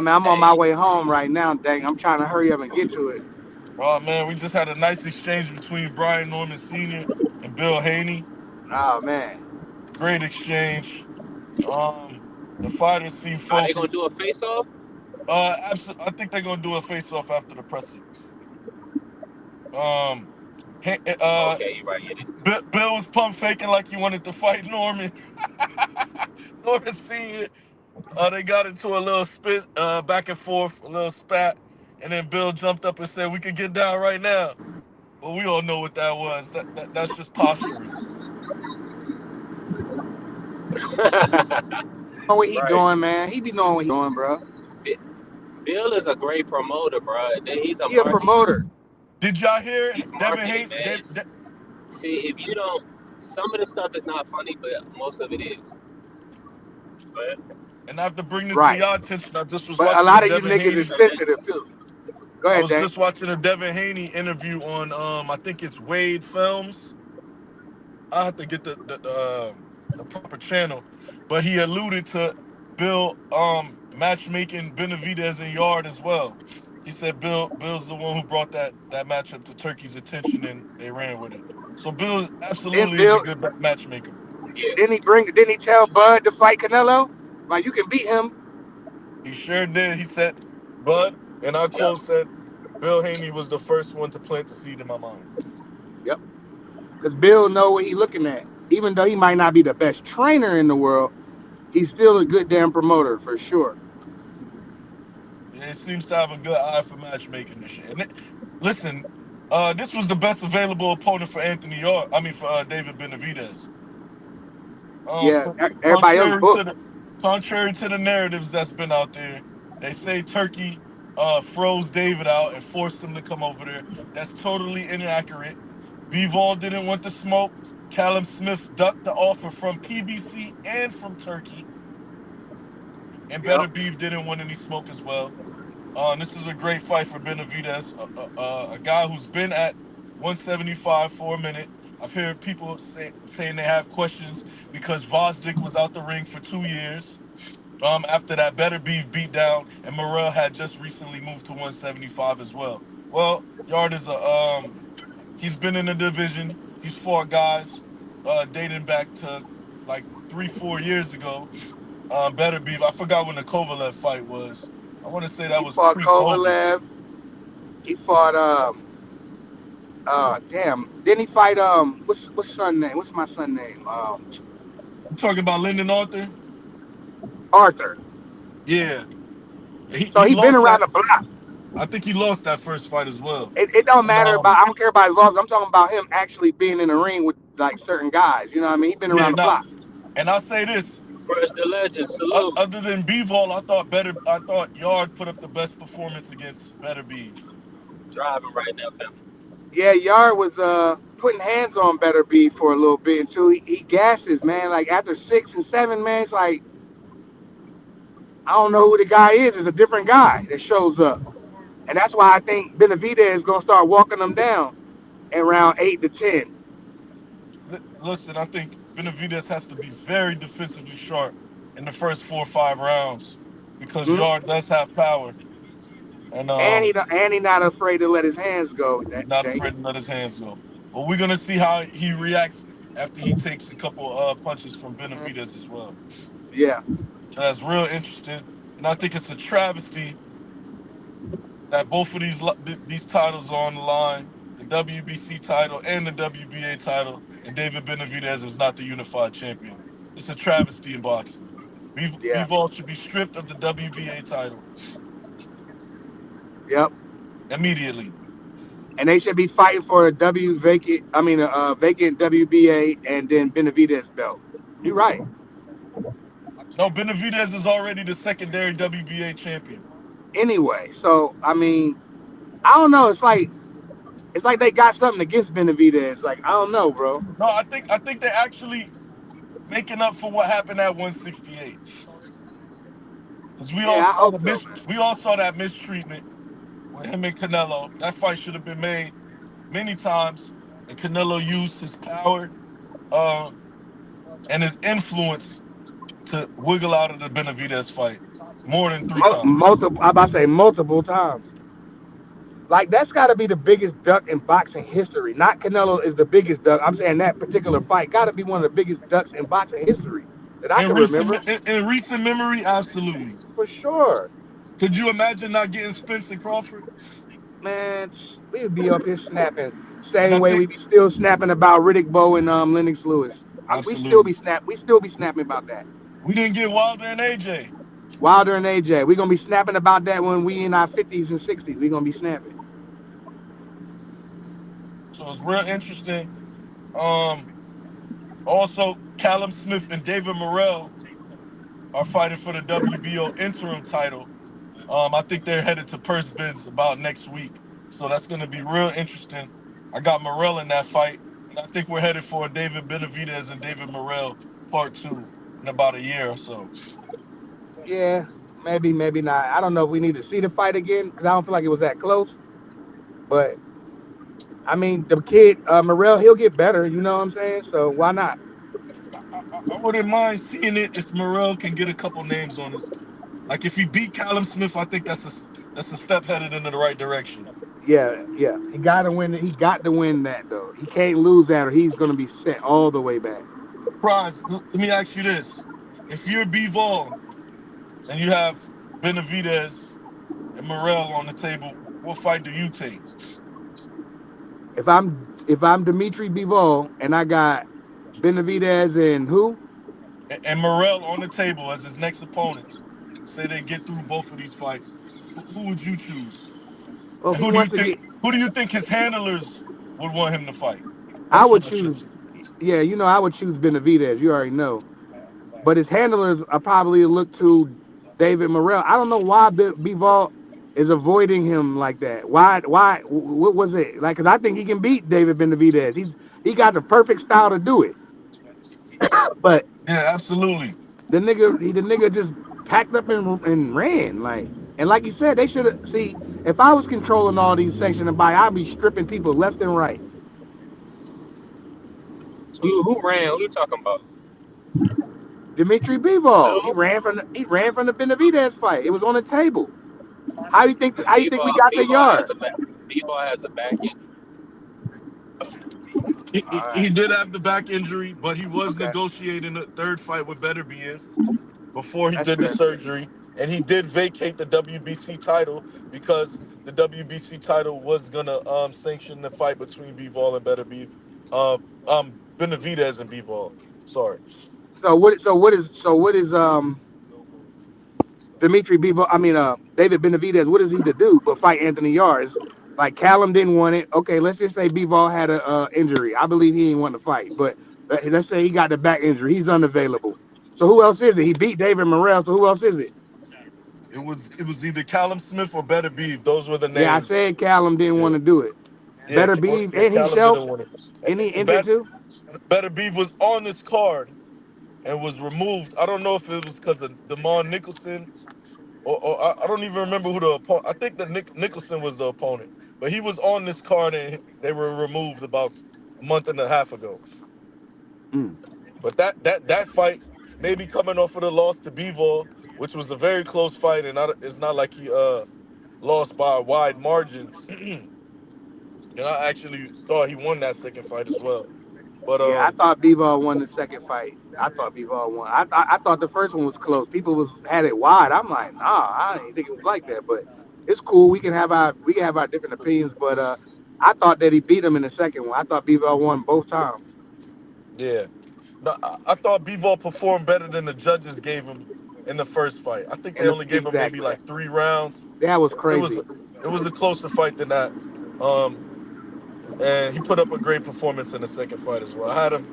man, I'm on my way home right now. Dang, I'm trying to hurry up and get to it. Oh man, we just had a nice exchange between Brian Norman Sr. and Bill Haney. Oh man, Great exchange. The fighters seem Are they gonna do focused. a face off? I think they're gonna do a face off after the presser. Um, Okay, you're right. Yeah, this. Bill was pump faking like he wanted to fight Norman. Norman Sr. They got into a little spit, back and forth, a little spat, and then Bill jumped up and said, "We could get down right now." Well, we all know what that was. That's just posturing. Right. man. He be knowing what he doing, bro. Bi- Bill is a great promoter, bro. He's a He a promoter. Did y'all hear he's Devin marketing, Haney? man. See, if you don't, some of the stuff is not funny, but most of it is. But And I have to bring this to Right. y'all attention. I just was But a watching a lot of you Devin niggas Haney. is sensitive too. Go I ahead, was Dang. just watching a Devin Haney interview on I think it's Wade Films. I have to get the proper channel, but he alluded to Bill matchmaking Benavidez and Yard as well. He said Bill's the one who brought that matchup to Turkey's attention and they ran with it. So Bill Then absolutely is a Bill, good matchmaker. yeah, didn't he tell Bud to fight Canelo? Like you can beat him. He sure did. He said, Bud, and I yep. quote said, Bill Haney was the first one to plant the seed in my mind. Yep. Because Bill know what he looking at. Even though he might not be the best trainer in the world, he's still a good damn promoter for sure. It seems to have a good eye for matchmaking and shit. Listen, this was the best available opponent for Anthony Yard. I mean, for David Benavidez. Yeah, everybody else Contrary to booked. the narratives that's been out there, they say Turkey froze David out and forced him to come over there. That's totally inaccurate. Bivol didn't want the smoke. Callum Smith ducked the offer from PBC and from Turkey, and Yep. Better Beef didn't want any smoke as well. This is a great fight for Benavidez, a guy who's been at 175 for a minute. I've heard people saying they have questions because Vosdick was out the ring for 2 years. After that Better Beef beatdown, and Morrell had just recently moved to 175 as well. Well, Yard is he's been in the division. He's fought guys dating back to like 3-4 years ago. Better Beef. I forgot when the Kovalev fight was. I want to say that He was fought pre-COVID. Kovalev. He fought damn. Didn't he fight what's son name? What's my son name? You talking about Lyndon Arthur? Arthur. Yeah, So he he been lost around that. the block. I think he lost that first fight as well. It don't And matter about I don't care about his losses. I'm talking about him actually being in the ring with like certain guys. You know what I mean? He been yeah, around the now, block. and I'll say this: First the legend, salute. other than Bivol, I thought Yard put up the best performance against Better Beef. Driving right now, fam. Yeah, Yard was putting hands on Better B for a little bit until he gasses, man. Like after 6 and 7, man, it's like I don't know who the guy is. It's a different guy that shows up. And that's why I think Benavidez is gonna start walking them down at around 8 to 10. Listen, I think Benavidez has to be very defensively sharp in the first 4 or 5 rounds because Hmm? Yard does have power, and And he not afraid to let his hands go. he's That not day. afraid to let his hands go. But we're gonna see how he reacts after he takes a couple punches from Benavidez as well. Yeah. So that's real interesting, and I think it's a travesty that both of these titles are on the line, the WBC title and the WBA title, and David Benavidez is not the unified champion. It's a travesty in boxing. Yeah. Bivol should be stripped of the WBA title Yep. immediately. And they should be fighting for a vacant WBA and then Benavidez belt. You're right. No, Benavidez is already the secondary WBA champion. Anyway, so I mean, I don't know. It's like they got something against Benavidez. Like I don't know, bro. No, I think they're actually making up for what happened at 168. Because Yeah, I hope so, man. we all saw that mistreatment with him and Canelo. That fight should have been made many times, and Canelo used his power uh, and his influence to wiggle out of the Benavidez fight more than three times. Multiple. I'm about to say multiple times. Like that's got to be the biggest duck in boxing history. Not Canelo is the biggest duck. I'm saying that particular fight got to be one of the biggest ducks in boxing history that I can remember. In recent memory, absolutely. For sure. Could you imagine not getting Spencer Crawford? Man, we would be up here snapping And same I way we think be still snapping about Riddick Bowe and Lennox Lewis. We still absolutely. be snapping about that. We didn't get Wilder and AJ. Wilder and AJ, we gonna be snapping about that when we in our 50s and 60s. We gonna be snapping. So it's real interesting. Um, Also, Callum Smith and David Morrell are fighting for the WBO interim title. I think they're headed to purse bids about next week. So that's going to be real interesting. I got Morrell in that fight. And I think we're headed for David Benavidez and David Morrell part 2 in about a year or so. Yeah, maybe not. I don't know if we need to see the fight again because I don't feel like it was that close. But I mean, the kid Morrell, he'll get better. You know what I'm saying? So why not? I wouldn't mind seeing it if Morrell can get a couple names on us. Like if he beat Callum Smith, I think that's a step headed in the right direction. Yeah. He got to win. He got to win that though. He can't lose that, or he's gonna be set all the way back. Prize, let me ask you this: if you're B-Vol and you have Benavidez and Morrell on the table, what fight do you take? If I'm Dimitri Bivol and I got Benavidez and who? And Morrell on the table as his next opponents, say they get through both of these fights, who would you choose? Well, And who wants to get? who do you think his handlers would want him to fight? I That's would what I should choose. say. Yeah, I would choose Benavidez. You already know. But his handlers are probably look to David Morrell. I don't know why Bivol is avoiding him like that. Why? What was it like? Because I think he can beat David Benavidez. He got the perfect style to do it. But Yeah, absolutely. the nigga just packed up and ran like. And like you said, they should have. See, if I was controlling all these sanctioned and buy, I'd be stripping people left and right. Who ran? Who you talking about? Dimitri Bivol. He Who? ran from the Benavidez fight. It was on the table. How you think we got to Has yard? a back. Bebo has a back injury. All He right. did have the back injury, but he was Okay, negotiating a third fight with Better BF before he that's did the fair. surgery, and he did vacate the WBC title because the WBC title was gonna sanction the fight between Bivol and Better Beef, Benavidez and Bivol. Sorry. So what is Dimitri Bivol? I mean David Benavidez. What is he to do but fight Anthony Yards? Like Callum didn't want it. Okay, let's just say Bivol had a injury. I believe he didn't want to fight, but let's say he got the back injury. He's unavailable. So who else is it? He beat David Morrell. So who else is it? It was either Callum Smith or Better Beef. Those were the Yeah, I names. said Callum didn't want Yeah, to do it. yeah, Better be, yeah. ain't he Callum didn't shelved? want it. Ain't he injured Better, too? Better Beef was on this card and was removed. I don't know if it was because of Damon Nicholson or I don't even remember who the opponent. I think that Nicholson was the opponent, but he was on this card and they were removed about a month and a half ago. Mm. But that fight, maybe coming off of the loss to Bivol, which was a very close fight, and it's not like he lost by a wide margin. And I actually thought he won that second fight as well. But Yeah, I thought Bivol won the second fight. I thought Bivol won. I thought the first one was close. People had it wide. I'm like, nah, I didn't think it was like that. But it's cool. We can have our different opinions. But I thought that he beat him in the second one. I thought Bivol won both times. yeah, no, I thought Bivol performed better than the judges gave him in the first fight. I think they only gave him maybe Exactly. like 3 rounds. That was It was crazy. it was a closer fight than that. Um, and he put up a great performance in the second fight as well. I had him.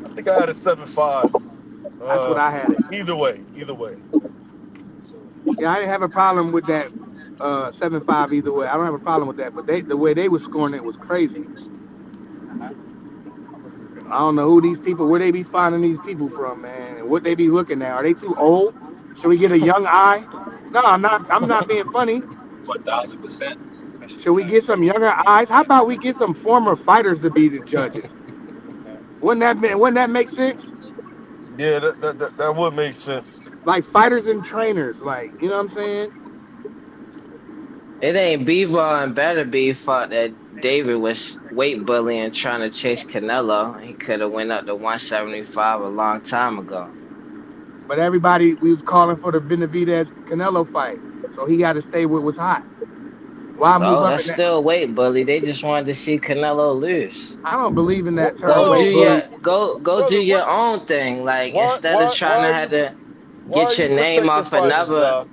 I think I had it 7-5. That's what I had it. Either way. Yeah, I didn't have a problem with that 7-5 either way. I don't have a problem with that. But the way they was scoring it was crazy. I don't know who these people, where they be finding these people from, man, and what they be looking at. Are they too old? Should we get a young eye? No, I'm not. I'm not being funny. 1000%. Should we get some younger eyes? How about we get some former fighters to be the judges? Wouldn't that make sense? Yeah, that would make sense. Like fighters and trainers, like, you know what I'm saying? It ain't B-Ball and Better Be fault that David was weight bullying trying to chase Canelo. He could have went up to 175 a long time ago. But everybody, we was calling for the Benavidez Canelo fight, so he got to stay with what's hot. Why move So up that's in that? still weight bully. They just wanted to see Canelo lose. I don't believe in that term Go do weight Whoa, bully. do brother, your own thing. Like instead of trying to have to why are get your you name protecting off fighters, another, Josh?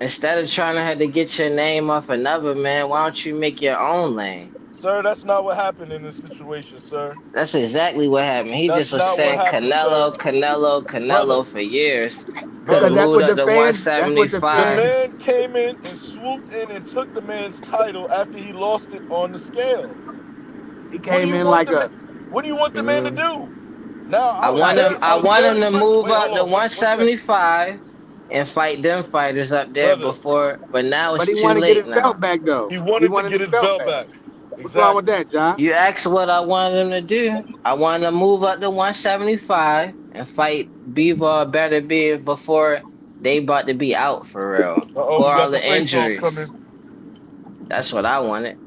instead of trying to have to get your name off another man, why don't you make your own lane? Sir, that's not what happened in this situation, sir. That's exactly what happened. He just That's was not what saying happened, sir. Canelo, Canelo, Brother, Canelo for years. Then Because brother. that's moved what up the to fans. That's what the The 175. fans. man came in and swooped in and took the man's title after he lost it on the scale. He What do came you in want like the man? a. What do you want the man to Mm. do? Now I I was want Nah, him. very, I I was want him very to quick. move Wait, up hold to on, one second, 175 and fight them fighters up there brother. before. But now but it's he too wanted to get late his belt now. back though. He He wanted to wanted get his his belt belt back. back. What's wrong with Exactly. that, John? You asked what I wanted him to do. I wanted him to move up to 175 and fight Beaver Better Be before they about to be out for real. Uh-oh, For we all got the the face-off coming. injuries. That's what I wanted.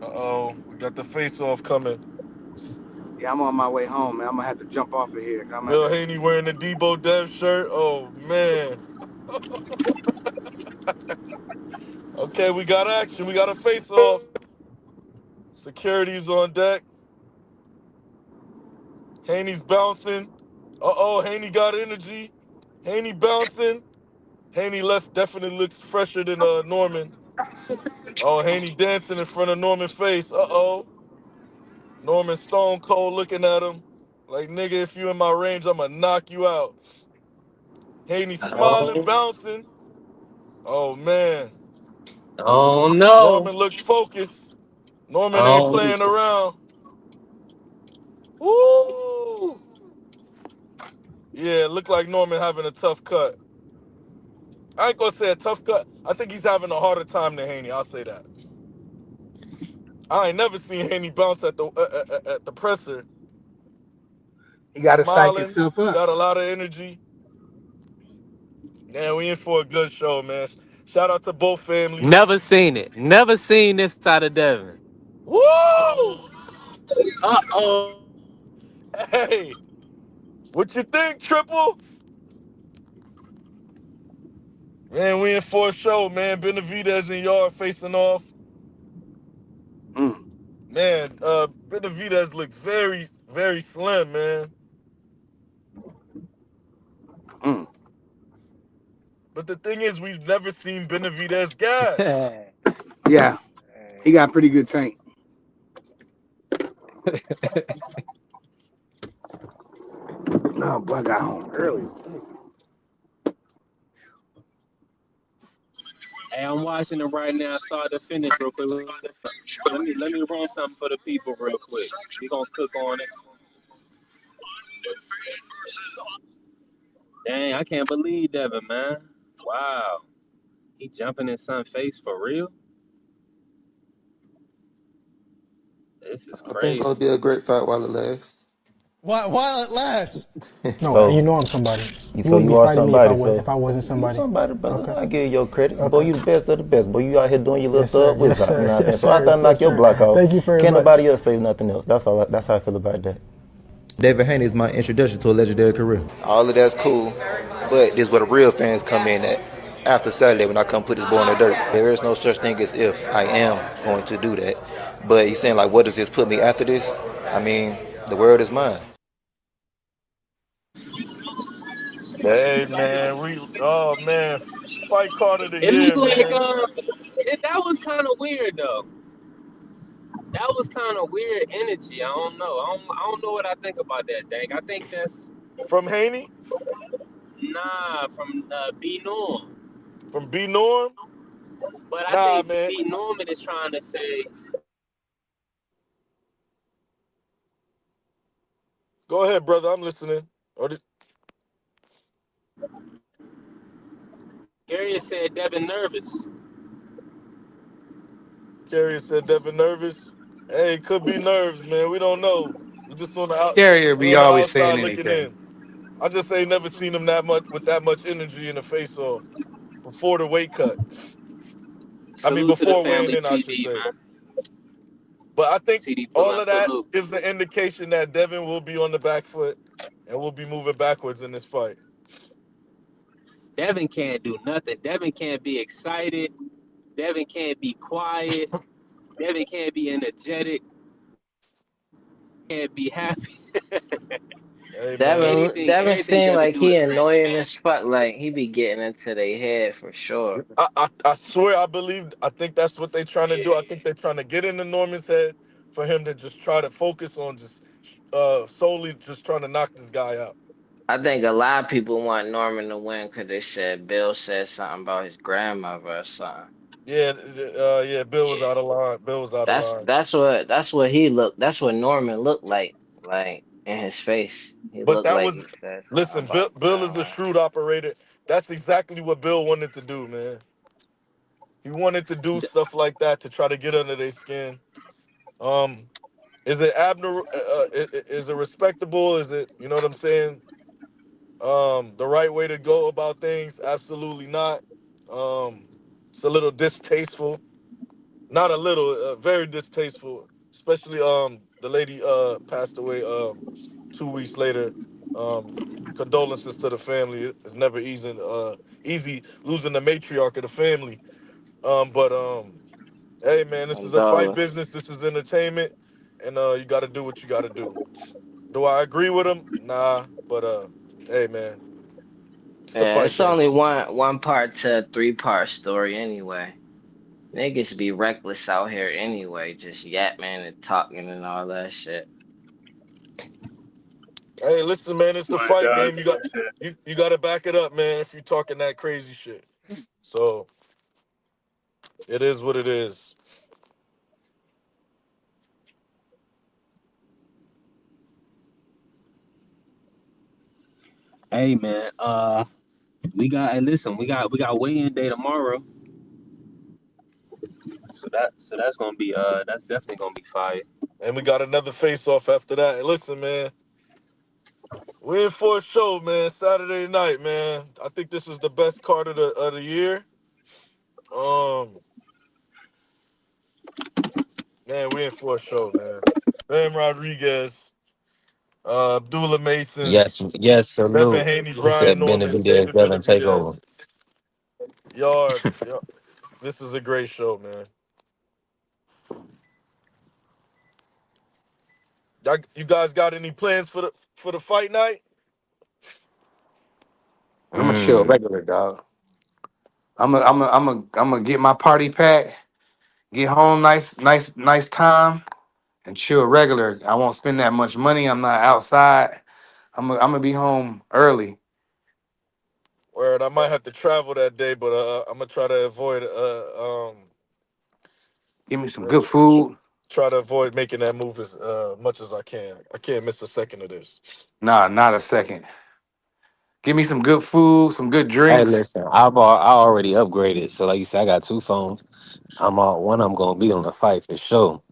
Uh-oh, we got the face-off coming. Yeah, I'm on my way home, man. I'm gonna have to jump off of here. I'm gonna Bill have to. Haney wearing the Debo Dev shirt. Oh, man. Okay, we got action. We got a face-off. Security's on deck. Haney's bouncing. Uh-oh, Haney got energy. Haney bouncing. Haney left definitely looks fresher than Norman. Oh, Haney dancing in front of Norman's face. Uh-oh. Norman stone cold looking at him. Like, nigga, if you in my range, I'ma knock you out. Haney smiling, Oh, bouncing. Oh, man. oh no. Norman looks focused. Norman ain't Oh, playing around. Woo! Yeah, look like Norman having a tough cut. I ain't gonna say a tough cut. I think he's having a harder time than Haney. I'll say that. I ain't never seen Haney bounce at the presser. He got to psych Smiling, himself up. got a lot of energy. Man, we in for a good show, man. Shout out to both families. never seen it. Never seen this side of Devin. Woo! Uh-oh. Hey, what you think, Triple? Man, we in for a show, man. Benavidez and Yard facing off. Mm, Man, Benavidez look very, very slim, man. mm. But the thing is, we've never seen Benavidez gag. Yeah, he got pretty good tank. No, boy, I got home early. Hey, I'm watching it right now. Start to finish real quick. Let me run something for the people real quick. We gonna cook on it. Dang, I can't believe Devin, man. Wow, he jumping in some face for real. This is I think it's crazy. gonna be a great fight while it lasts. While it lasts. No, you So, know I'm somebody. You so wouldn't you be are fighting me if somebody. if I wasn't You somebody. somebody, brother. Okay. I give you your credit. Boy, Okay. you the best of the best. Boy, you out here doing your little Yes, sir. thug Yes, whiz out. You sir. know what I'm saying? Yes, So after I sir. knock Yes, your sir. block off, Thank you very can't much. nobody else say nothing else. That's how I feel about that. David Haney is my introduction to a legendary career. All of that's cool, but this is where the real fans come in at. After Saturday, when I come put this boy in the dirt, there is no such thing as if. I am going to do that. But he's saying, like, what does this put me after this? I mean, the world is mine. Hey, man, oh, man, fight card of the It looked year, like man. that was kind of weird though. That was kind of weird energy. I don't know. I don't know what I think about that, Dang. I think that's From Haney? Nah, from B Norm. From B Norm? But I Nah, think man. B Norman is trying to say Go ahead, brother. I'm listening. Gary said Devin nervous. Carrier said Devin nervous. Hey, it could be nerves, man. We don't know. We just Carrier we be on the always outside saying looking anything. in. I just ain't never seen him that much with that much energy in the face off before the weight cut. I mean, Salute to the before weighing family in, I should TD, say. man. But I think TD all pulling of that salute. gives the indication that Devin will be on the back foot and will be moving backwards in this fight. Devin can't do nothing. Devin can't be excited. Devin can't be quiet. Devin can't be energetic. Can't be happy. Hey, man. Devin Anything seemed Devin like do he is screaming annoying match. as fuck. Like he be getting into their head for sure. I swear I think that's what they're trying to do. I think they're trying to get into Norman's head for him to just try to focus on just solely just trying to knock this guy out. I think a lot of people want Norman to win because they said Bill said something about his grandmother or something. Yeah, yeah, Bill was out of line. Bill was out of That's line. that's what he looked. That's what Norman looked like in his face. He But looked that like was he said something listen, about his Bill is a grandmother. shrewd operator. That's exactly what Bill wanted to do, man. He wanted to do stuff like that to try to get under their skin. Um, is it is it respectable? Is it, you know what I'm saying? The right way to go about things? Absolutely not. It's a little distasteful. Not a little, very distasteful. Especially the lady passed away 2 weeks later. Um, condolences to the family. It's never easy losing the matriarch of the family. But hey man, this is a fight Dollar. business. This is entertainment, and you got to do what you got to do. Do I agree with him? Nah, but hey man, it's the Yeah, fight it's game. only one part to a 3-part story anyway. Niggas be reckless out here anyway, just yapping and talking and all that shit. Hey, listen, man, it's the My fight God, game. You got to back it up, man. If you're talking that crazy shit, so it is what it is. Hey man, we got weigh-in day tomorrow. So that's gonna be that's definitely gonna be fire. And we got another face off after that. Hey, listen, man, we're in for a show, man. Saturday night, man. I think this is the best card of the year. Um, man, we're in for a show, man. Bam Rodriguez, Abdullah Mason, Yes, Devin salute. Haney, He Brian said Norman, Benavidez, David Devin, take over. Benavidez. Y'all, this is a great show, man. You guys got any plans for the fight night? I'm gonna chill regular, dog. I'm gonna get my party pack, get home nice time, and chill regular. I won't spend that much money. I'm not outside. I'm gonna be home early. Word, I might have to travel that day, but I'm gonna try to avoid Give me some good food. try to avoid making that move as much as I can. I can't miss a second of this. Nah, not a second. Give me some good food, some good Hey, drinks. listen, I already upgraded. So, like you said, I got two phones. One of them gonna be on the fight for sure.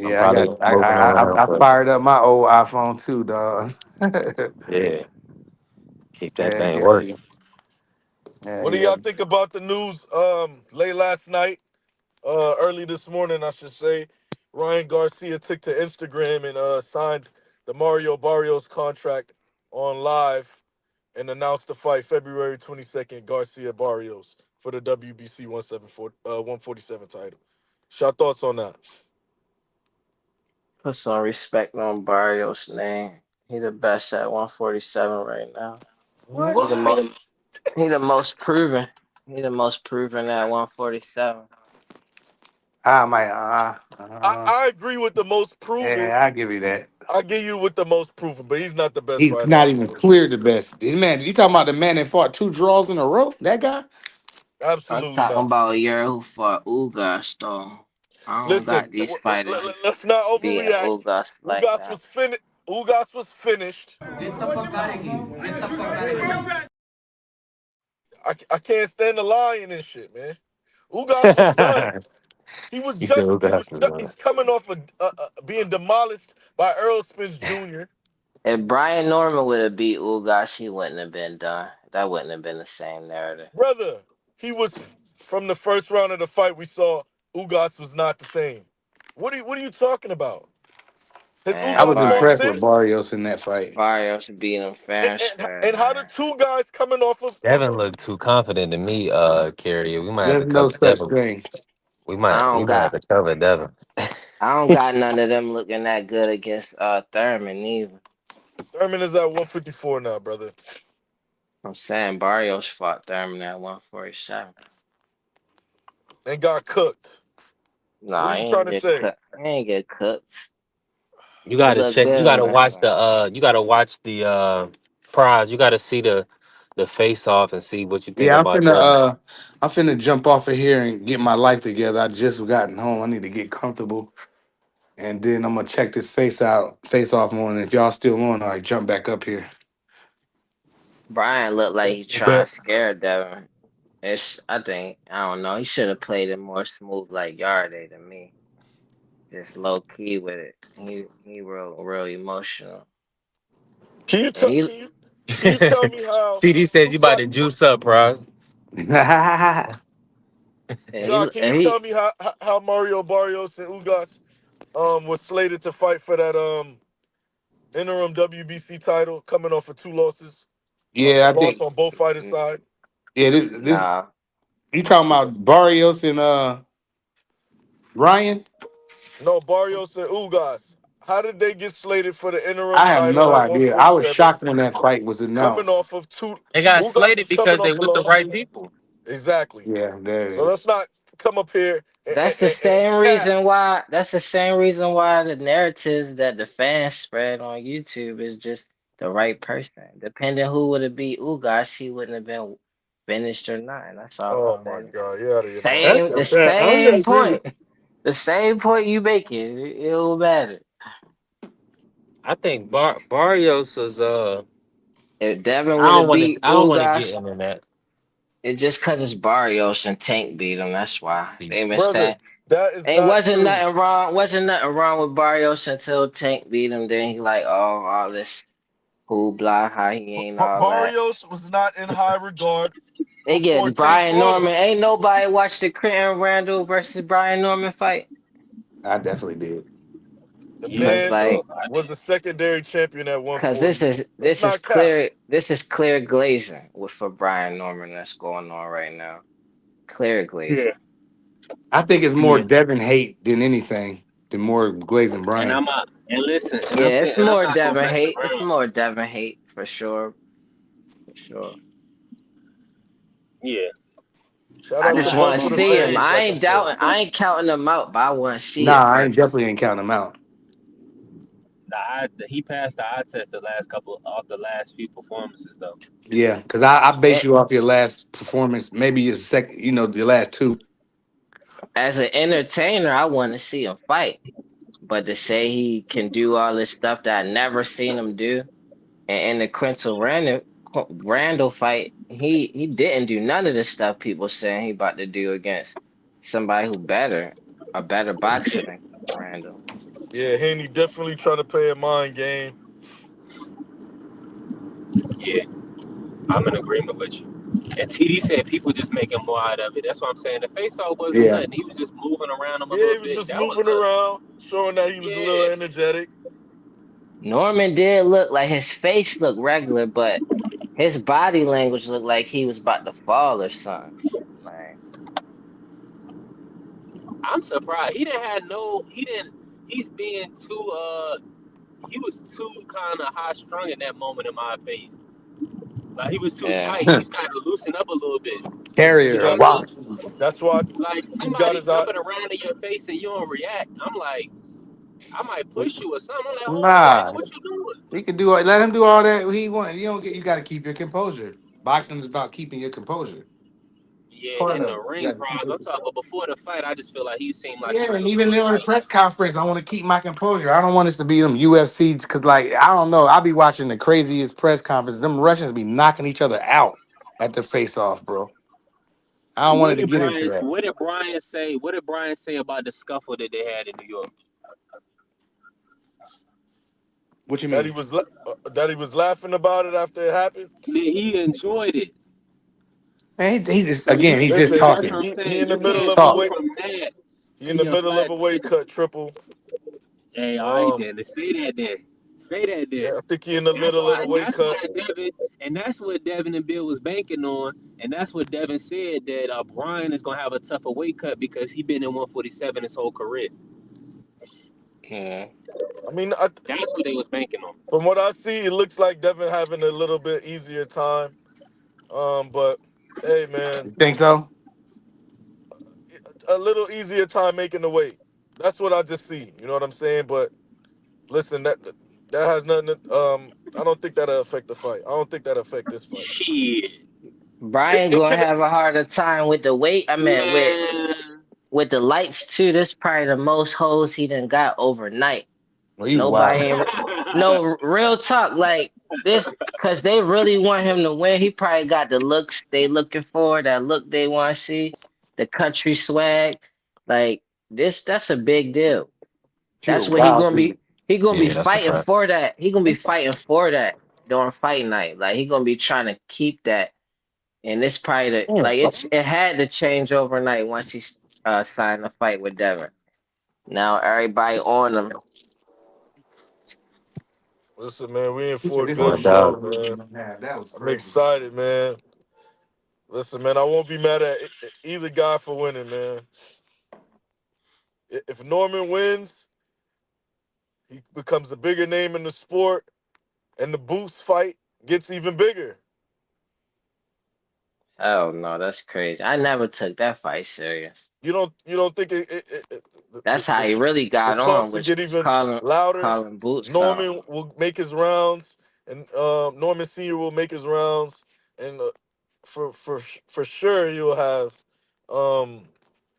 I'm Yeah, probably moving around, I but fired up my old iPhone too, dog. yeah, keep that Yeah, thing yeah, working. yeah, What do yeah. y'all think about the news late last night, early this morning, I should say? Ryan Garcia took to Instagram and signed the Mario Barrios contract on live and announced the fight February 22nd, Garcia Barrios for the WBC 147 title. What's your thoughts on that? Put some respect on Barrios' name. He the best at 147 right now. He the What? most he the most proven. He the most proven at 147. I might, I agree with the most proven. yeah, I give you that. I give you with the most proven, but he's not the best He's fighter on not the even floor. clear the best. Man, you talking about the man that fought 2 draws in a row? That guy? I'm Absolutely talking not. about a year who fought Ugas though. I don't Listen, got these fighters let's not beating overreact. Ugas like Ugas that. was finished. Ugas was finished. I can't stand the lying and shit, man. Ugas was done. He was He said, done. "Who He got was. you, He's man?" coming off of being demolished by Earl Spence Jr. If Brian Norman would have beat Ugas, he wouldn't have been done. That wouldn't have been the same narrative. Brother, he was from the first round of the fight. We saw Ugas was not the same. What are you talking about? Has Man, I was Ugas lost impressed with this? Barrios in that fight. Barrios beat him fair and square, And how the man. two guys coming off of Devin looked too confident to me, Carrier. We might have There's to no cover such Devin. thing. I We don't might have got to cover Devin. I don't got none of them looking that good against Thurman either. Thurman is at 154 now, brother, I'm saying Barrios fought Thurman at 147. and got cooked. What are Nah, you he trying ain't to get say? cooked. He ain't get cooked. You He gotta looked check. good You in gotta that watch fight. the. You gotta watch the prize. You gotta see the face off and see what you think Yeah, about Devin. I'm finna jump off of here and get my life together. I just gotten home. I need to get comfortable. And then I'm gonna check this face off on. And if y'all still on, I jump back up here. Brian looked like he trying But to scare Devin. I think, I don't know. He should have played it more smooth like Yarde to me. Just low key with it. He real emotional. Can you And tell? Can you tell me how TD said two you about sides? to juice up, prize. God, can you tell me how Mario Barrios and Ugas was slated to fight for that interim WBC title, coming off of 2 losses, Yeah, I loss think. on both fighters' side? Yeah, this nah, you talking about Barrios and Ryan? No, Barrios and Ugas. How did they get slated for the interim I have title no at idea. I was 147? shocked when that fight was Coming announced. off of two, They got Ugas slated was coming because they off a with the loss. right people. Exactly. Yeah, there So it let's is. not come up here that's the and same cap. reason why. That's the same reason why the narratives that the fans spread on YouTube is just the right person. Depending who would have beat Ugas, he wouldn't have been finished or not. And that's all I'm Oh my saying. God, you're out of your mind. Same, the same point. The same point you making. It don't matter. I think Barrios is If Devin would have beat I don't want to get Ugas, into that. it's just because it's Barrios and Tank beat him. That's why See, they been Brother, saying that is ain't not wasn't true. nothing wrong. Wasn't nothing wrong with Barrios until Tank beat him. Then he like, oh, all this hoopla, how he ain't all that. Barrios was not in high regard They before get Tank Brian fought him. Norman. Ain't nobody watched the Quentin Randall versus Brian Norman fight. I definitely did. The Yeah, Cause man like, so I was did. a secondary champion at cause 140. Let's this is not cap. clear. This is clear glazing with for Brian Norman that's going on right now. Clear glazing. Yeah, I think it's more yeah. Devin hate than anything, than more Glazing And Brian. and listen, Yeah, it's and I'm more not gonna Devin mess hate. It's around. more Devin hate for sure. For sure. Yeah, Shout I out just to want Buck to for the see him. fans, I like I ain't said. doubting. I ain't counting them out, but I want to see Nah, it I ain't first. definitely ain't counting him out. he passed the eye test the last couple of the last few performances though. Yeah, because I base It, you off your last performance, maybe your second, your last two. as an entertainer, I want to see him fight. But to say he can do all this stuff that I never seen him do, and in the Randall fight, he didn't do none of the stuff people saying he about to do against somebody who a better boxer than Randall. Yeah, Haney definitely trying to play a mind game. Yeah, I'm in agreement with you. And TD said people just making more out of it. That's what I'm saying. The face off wasn't Yeah. nothing. He was just moving around him a Yeah, little he was bit. just That was moving a around, showing that he was a little yeah. energetic. Norman did look like his face looked regular, but his body language looked like he was about to fall or something. Like, I'm surprised he didn't have no. He didn't. He's being too. He was too kind of high strung in that moment, in my opinion. Like he was too yeah. tight. He got to loosen up a little bit. You He Carrier, know got what I it. mean? wow. That's why Like he's got somebody his eye. jumping around in your face and you don't react. I'm like, I might push you or something. I'm like, hold on, Brandon, Nah, what you doing? he can do. Let him do all that he want. You don't get. You got to keep your composure. Boxing is about keeping your composure. Yeah, Part in of the it. You ring, got to keep probably. I'm it. talking, but before the fight, I just feel like he seemed like he Yeah, was and a even little during the tight. press conference, I want to keep my composure. I don't want this to be them UFC because, like, I don't know. I be watching the craziest press conference. Them Russians be knocking each other out at the face off, bro. I don't want it What to did get into Brian? that. What did Brian say? What did Brian say about the scuffle that they had in New York? What you That mean? he was laughing about it after it happened. That he enjoyed it. Man, he just So again, he's just Listen, that's what talking. I'm he saying. in the You middle can't of a go weight. Talk. from that He in to the your middle of fight. a weight cut, triple. Hey, all right Um, then. Say that then. Say that then. yeah, I think he in the That's middle of why. the weight That's cut. why Devin. And that's what Devin and Bill was banking on. And that's what Devin said that Brian is gonna have a tougher weight cut because he been in 147 his whole career. Yeah. I mean, That's what they was banking on. from what I see, it looks like Devin having a little bit easier time. But hey, man, You think so? a little easier time making the weight. That's what I just see. You know what I'm saying? But listen, that has nothing. I don't think that'll affect the fight. I don't think that'll affect this fight. Shit, Brian It gonna can. have a harder time with the weight. I mean, man. with the lights too. This probably the most hoes he done got overnight. Well, you Nobody wild. ain't no real talk like this because they really want him to win. He probably got the looks they looking for, that look they want to see, the country swag. Like this, that's a big deal. You a That's what he wild gonna be. dude. He gonna be Yeah, that's a fighting fact. for that. He gonna be fighting for that during fight night. Like he gonna be trying to keep that. And this probably like it had to change overnight once he signed the fight with Devin. Now everybody on him. Listen, man, we in He for said a this No good nigga show, doubt. man. that was I'm crazy. excited, man. Listen, man, I won't be mad at either guy for winning, man. If Norman wins, he becomes a bigger name in the sport, and the Boots fight gets even bigger. Oh no, that's crazy. I never took that fight serious. You don't think That's how he really the got on, talks will was get even calling louder? calling boots out. Norman will make his rounds, and Norman Senior will make his rounds, and for sure he'll have um,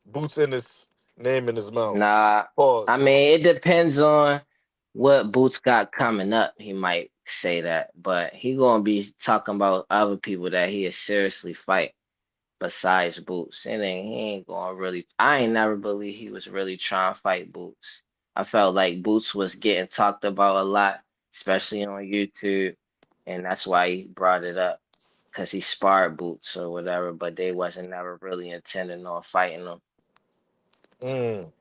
Boots in his name in his mouth. Nah, I Pause. mean it depends on what Boots got coming up. He might say that, but he gonna be talking about other people that he is seriously fight besides Boots. And then he ain't gonna really. I ain't never believe he was really trying to fight Boots. I felt like Boots was getting talked about a lot, especially on YouTube, and that's why he brought it up because he sparred Boots or whatever. But they wasn't never really intending on fighting him. Mm.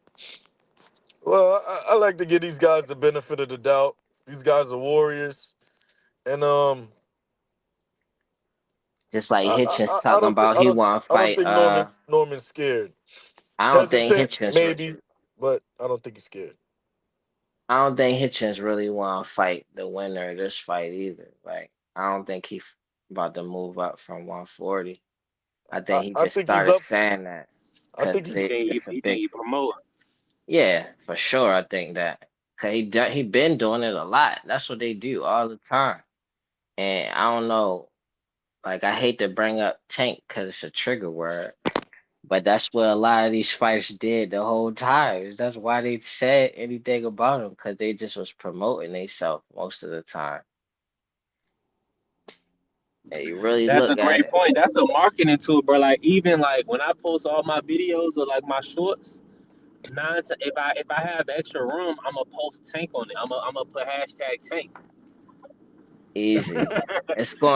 Well, I like to give these guys the benefit of the doubt. These guys are warriors, and Just like I, Hitchens I, I talking don't think about I he don't want to I don't fight. think Norman's scared. I don't think Hesitant, Hitchens. maybe, but I don't think he's scared. I don't think Hitchens really want to fight the winner of this fight either. Like I don't think about to move up from 140. I think he I just think he's started up. saying that I because think You he's. think it's a you think big, he promote? yeah, for sure. I think that because he been doing it a lot. That's what they do all the time. And I don't know, like I hate to bring up Tank because it's a trigger word, but that's what a lot of these fights did the whole time. That's why they said anything about him because they just was promoting themselves most of the time. And you really That's a look at great it. point. That's a marketing tool, bro. Like even like when I post all my videos or like my shorts, if I have extra room, I'm gonna post Tank on it. I'm gonna put hashtag Tank. Easy.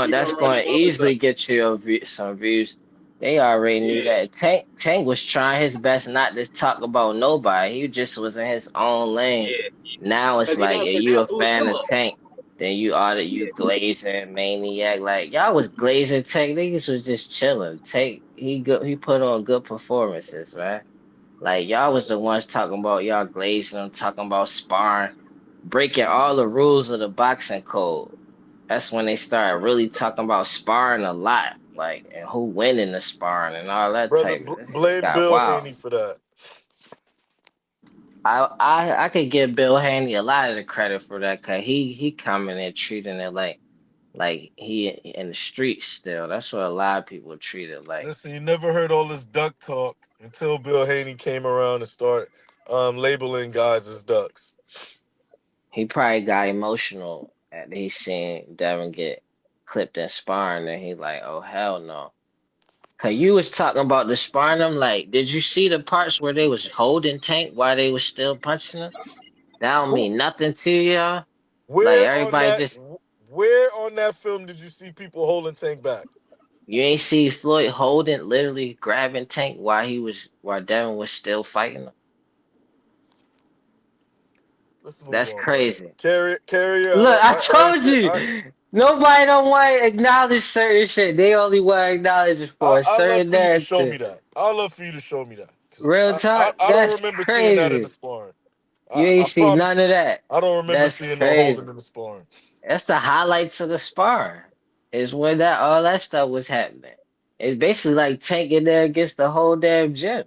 He That's gonna run the going to numbers up. easily get you some views. They already knew Yeah, that. Tank was trying his best not to talk about nobody. He just was in his own lane. yeah. Now it's like, are Cause you that a boosts fan him of up. Tank? Then you Yeah, glazing maniac. Like y'all was glazing Tank. Niggas was just chilling. Tank he put on good performances, right? Like y'all was the ones talking about y'all glazing him, talking about sparring, breaking all the rules of the boxing code. That's when they started really talking about sparring a lot, like and who winning the sparring and all that Brother, type of. It blame got Bill wild. Haney for that. I could give Bill Haney a lot of the credit for that, cause he coming and treating it like he in the streets still. That's what a lot of people treat it like. Listen, you never heard all this duck talk until Bill Haney came around and started labeling guys as ducks. He probably got emotional at he seen Devin get clipped in sparring, and he like, oh hell no. Cause you was talking about the sparring. I'm like, did you see the parts where they was holding Tank while they was still punching him? That don't Who, mean nothing to y'all. Like where on everybody that? just Where on that film did you see people holding Tank back? you ain't see Floyd holding literally grabbing Tank while Devin was still fighting him. Let's move That's on, man. crazy. Carrier. Look, I I told understand. you. Nobody don't want to acknowledge certain shit. They only want to acknowledge it for a I love certain for you to show me narrative. that. I love for you to show me that because Real talk, I don't that's remember seeing that in the crazy. sparring. You I ain't see promise none you, of that. I don't remember That's seeing no holding crazy. in the sparring. That's the highlights of the spar. Is when that all that stuff was happening. It's basically like Tank in there against the whole damn gym.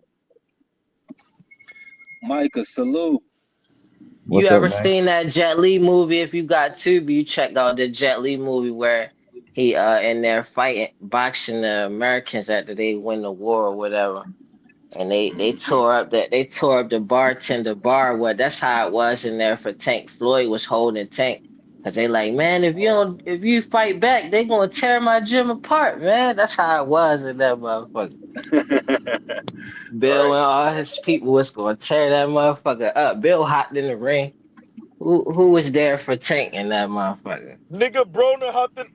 Micah, salute. You What's up, ever man? seen that Jet Li movie? If you got Tubi, you check out the Jet Li movie where he in there fighting boxing the Americans after they win the war or whatever. And they tore up the bartender bar. What that's how it was in there for Tank. Floyd was holding Tank. Cause they like, man, if you fight back, they gonna tear my gym apart, man. That's how it was in that motherfucker. Bill Right. and all his people was gonna tear that motherfucker up. Bill hopped in the ring. Who was there for Tank in that motherfucker? Nigga, Broner hopped in.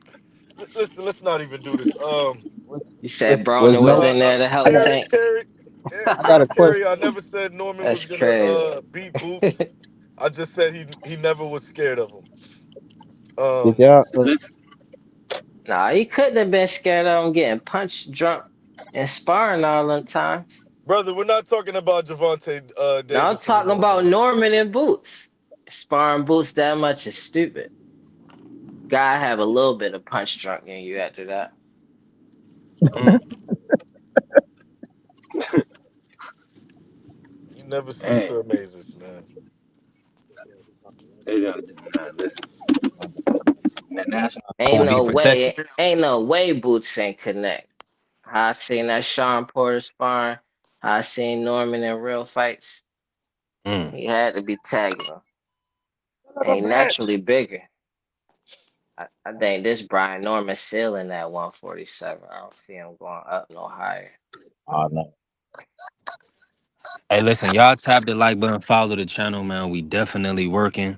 Listen, let's not even do this. You said Was Broner was no? in there to I help got Tank. Carry, yeah, I got a Carry. question. I never said Norman was That's gonna crazy. beat Boots. I just said he never was scared of him. Did Um, y'all? Let's Nah, he couldn't have been scared of him getting punched, drunk, and sparring all the times. brother, we're not talking about Javante Now I'm Davis talking anymore, about man. Norman and Boots. Sparring Boots that much is stupid. Gotta have a little bit of punch drunk in you after that. mm, You never cease man. to amaze us, man. They don't nah, listen. The national Will be protected. Ain't no way Boots ain't connect. How I seen that Sean Porter sparring, how I seen Norman in real fights. Mm. He had to be tagging him. And A he bet. naturally bigger. I think this Brian Norman ceiling at 147. I don't see him going up no higher. Oh no. Hey, listen, y'all tap the like button, follow the channel, man. We definitely working.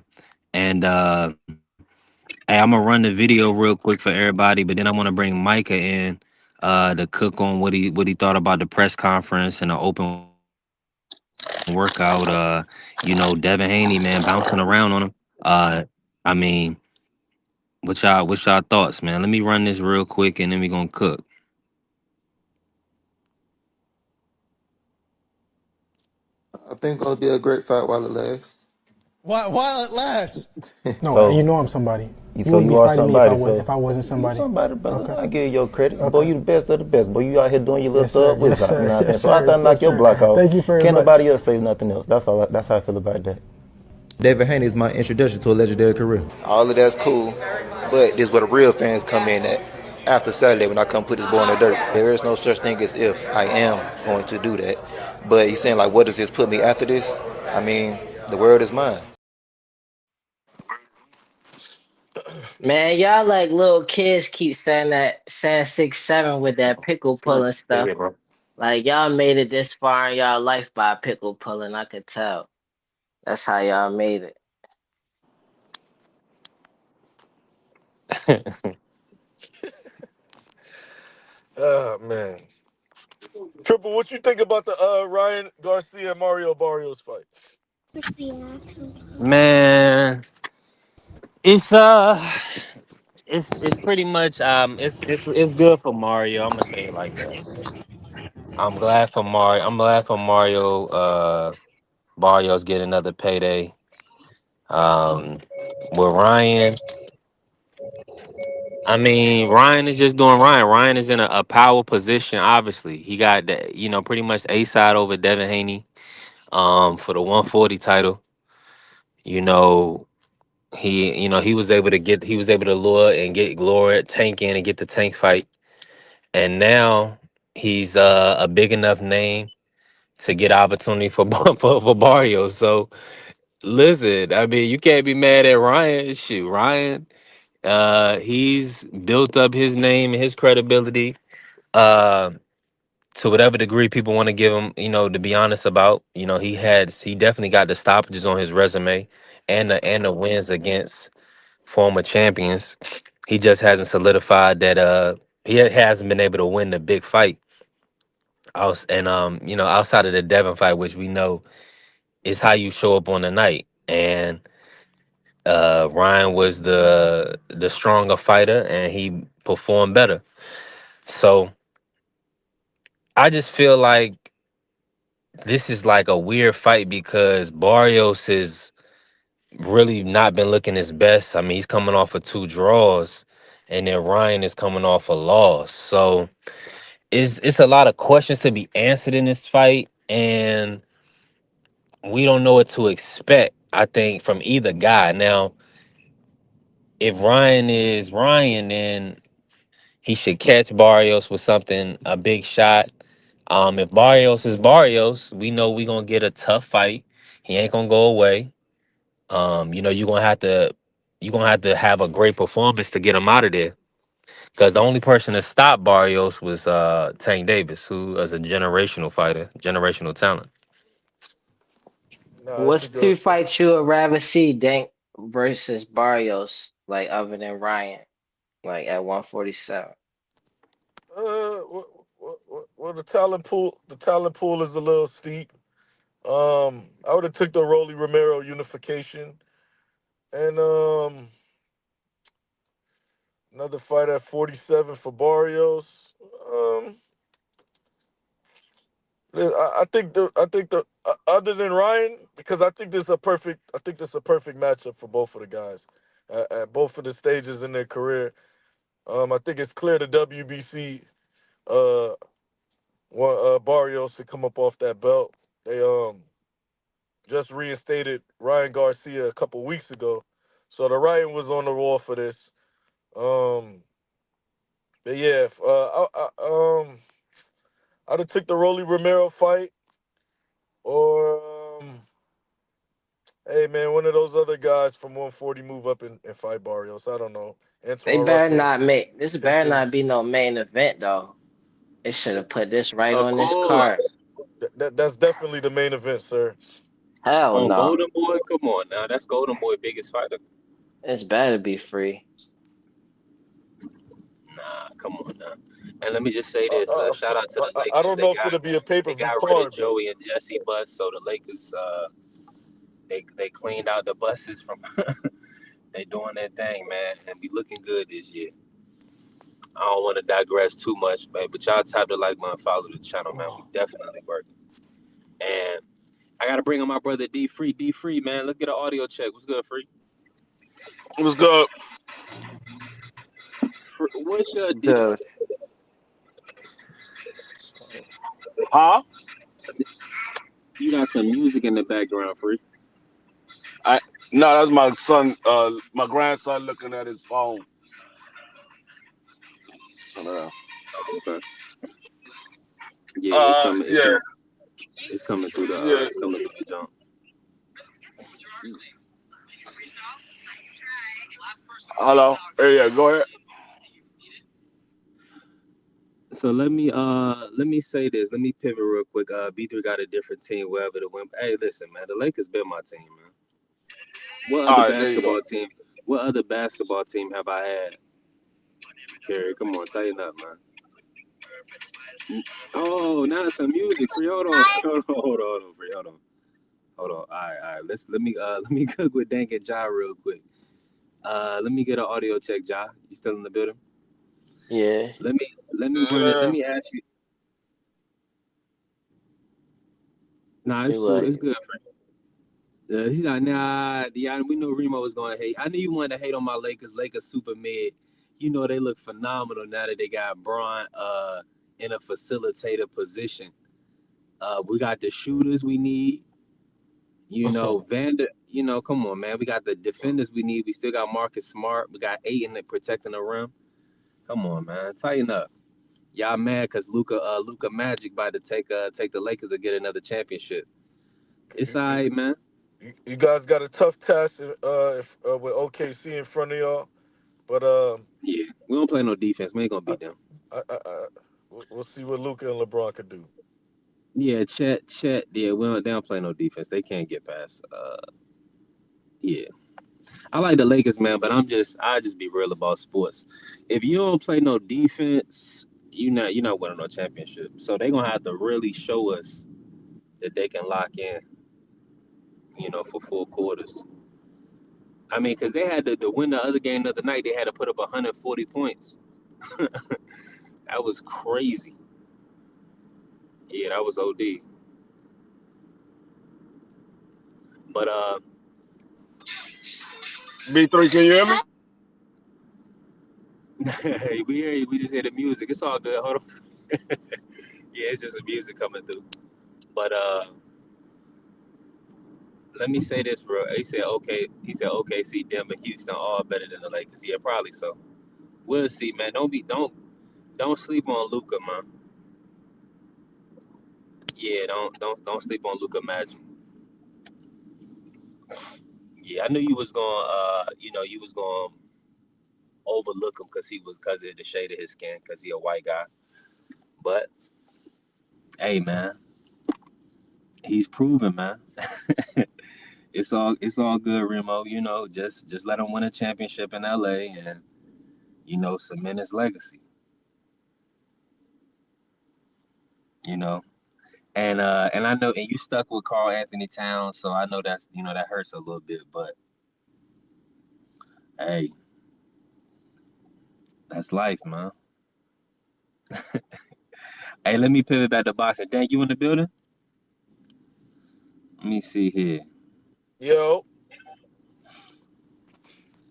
And hey, I'm gonna run the video real quick for everybody, but then I want to bring Micah in to cook on what he thought about the press conference and the open workout. Devin Haney, man, bouncing around on him. I mean, what's y'all thoughts, man? Let me run this real quick and then we gonna cook. I think it's gonna be a great fight while it lasts. While it lasts. No, and you So, know I'm somebody. You so wouldn't be you are fighting me if I somebody. was So if I wasn't you somebody. somebody, brother. Okay. I give you your credit, boy. Okay. You the best of the best, boy. You out here doing your little Yes, sir. thug Yes, whiz out. You know sir. what I'm saying? Yes, So I sir. done knock Yes, your sir. block off. Thank you very Can't much. nobody else say nothing else. That's all. That's how I feel about that. David Haney is my introduction to a legendary career. All of that's cool, but this is where the real fans come in at. After Saturday, when I come put this boy in the dirt, there is no such thing as if. I am going to do that. But he's saying like, what does this put me after this? I mean, the world is mine. Man, y'all like little kids keep saying 6'7" with that pickle pulling stuff. Yeah, bro. Like y'all made it this far in y'all life by pickle pulling, I could tell. That's how y'all made it. Oh man, Triple, what you think about the Ryan Garcia and Mario Barrios fight? Man, it's it's pretty much it's good for Mario. I'm gonna say it like that. I'm glad for Mario. I'm glad for Mario. Barrios get another payday. Um, with Ryan, I mean Ryan is just doing Ryan. Ryan is in a power position. Obviously, he got the pretty much A side over Devin Haney. for the 140 title. You know, he was able to lure and get Glory Tank in and get the Tank fight. And now he's a big enough name to get opportunity for for Barrios. So listen, I mean, you can't be mad at Ryan. Shoot, Ryan, he's built up his name and his credibility uh, to whatever degree people want to give him. To be honest about, he definitely got the stoppages on his resume and the wins against former champions. He just hasn't solidified that. He hasn't been able to win the big fight. Outside of the Devin fight, which we know is how you show up on the night. And Ryan was the stronger fighter, and he performed better. So I just feel like this is like a weird fight because Barrios has really not been looking his best. I mean, he's coming off of 2 draws, and then Ryan is coming off a loss. So it's a lot of questions to be answered in this fight, and we don't know what to expect, I think, from either guy. Now, if Ryan is Ryan, then he should catch Barrios with something, a big shot. If Barrios is Barrios, we know we're gonna get a tough fight. He ain't gonna go away. You're gonna have to have a great performance to get him out of there. Because the only person that stopped Barrios was Tank Davis, who is a generational fighter, generational talent. Nah, it's a What's good. 2 fights you would rather see, Dank versus Barrios, like other than Ryan, like at 147? Well, the talent pool is a little steep. I would have took the Rolly Romero unification, and another fight at 47 for Barrios. I think the other than Ryan, because I think this is a perfect matchup for both of the guys at both of the stages in their career. I think it's clear the WBC uh want Barrios to come up off that belt. They just reinstated Ryan Garcia a couple weeks ago, so the writing was on the wall for this. Um, but yeah, I'd have took the Rolly Romero fight, or hey man, one of those other guys from 140 move up and fight Barrios. I don't know, They Antoine better Russell, not make this. Better not be Pickens. no main event though. It should have put this right Of on this card. course. That's definitely the main event, sir. Hell On no. Golden Boy, come on now. That's Golden Boy biggest fighter. It's better be free. Nah, come on now. And let me just say Uh, this: uh, shout out to the I Lakers. don't They know if got it'll be a pay per they view got rid of card though. Joey and Jesse bus, so the Lakers they cleaned out the buses from. They doing their thing, man, and be looking good this year. I don't want to digress too much, man, but y'all type to like, man, follow the channel, man. We definitely working. And I gotta bring on my brother D Free. D Free, man. Let's get an audio check. What's good, Free? What's good? What's your did Good. Huh? you got some music in the background, Free? I no, that's my son, my grandson looking at his phone. So, Oh, okay. Yeah, it's coming. It's yeah, coming. It's coming through the. yeah. It's coming through the jump. Hello. Hey, yeah, go ahead. So let me say this. Let me pivot real quick. B3 got a different team wherever to win. Hey, listen, man. The Lakers been my team, man. What All other right, there you go. basketball team? What other basketball team have I had? Kerry, come on, tighten up, man. Oh, now it's some music. Free, hold on, free, hold on. All right. Let me cook with Dank and Ja real quick. Let me get an audio check, Ja. You still in the building? Yeah. Let me run it. Let me ask you. Nah, it's You cool. It's like good, friend. He's like, nah, Dion, we know Remo was going to hate. I knew you wanted to hate on my Lakers. Lakers super mid. You know they look phenomenal now that they got Braun in a facilitator position. We got the shooters we need. Vander. Come on, man. We got the defenders we need. We still got Marcus Smart. We got Aiden that protecting the rim. Come on, man. Tighten up. Y'all mad because Luca Magic about to take the Lakers to get another championship. It's You, all you, right, man. you guys got a tough task with OKC in front of y'all, but Yeah, we don't play no defense. We ain't gonna I, beat them. we'll see what Luca and LeBron can do. Yeah, Chet. Yeah, they don't play no defense. They can't get past. Yeah, I like the Lakers, man, but I just be real about sports. If you don't play no defense, you're not winning no championship. So they gonna have to really show us that they can lock in, for full quarters. I mean, because they had to win the other game the other night. They had to put up 140 points. That was crazy. Yeah, that was OD. But B3, can you hear me? we just hear the music. It's all good. Hold on. Yeah, it's just the music coming through. But let me say this, bro. He said okay. He said OKC, Denver, Houston, all better than the Lakers. Yeah, probably so. We'll see, man. Don't sleep on Luca, man. Yeah, don't sleep on Luca Magic. Yeah, I knew you was going. You was going to overlook him because of the shade of his skin, because he a white guy. But hey, man, he's proven, man. It's all good, Remo. Just let him win a championship in LA and cement his legacy. You know, and I know, and you stuck with Carl Anthony Towns, so I know that hurts a little bit, but hey, that's life, man. Hey, let me pivot back to boxing. Thank you in the building. Let me see here, Yo,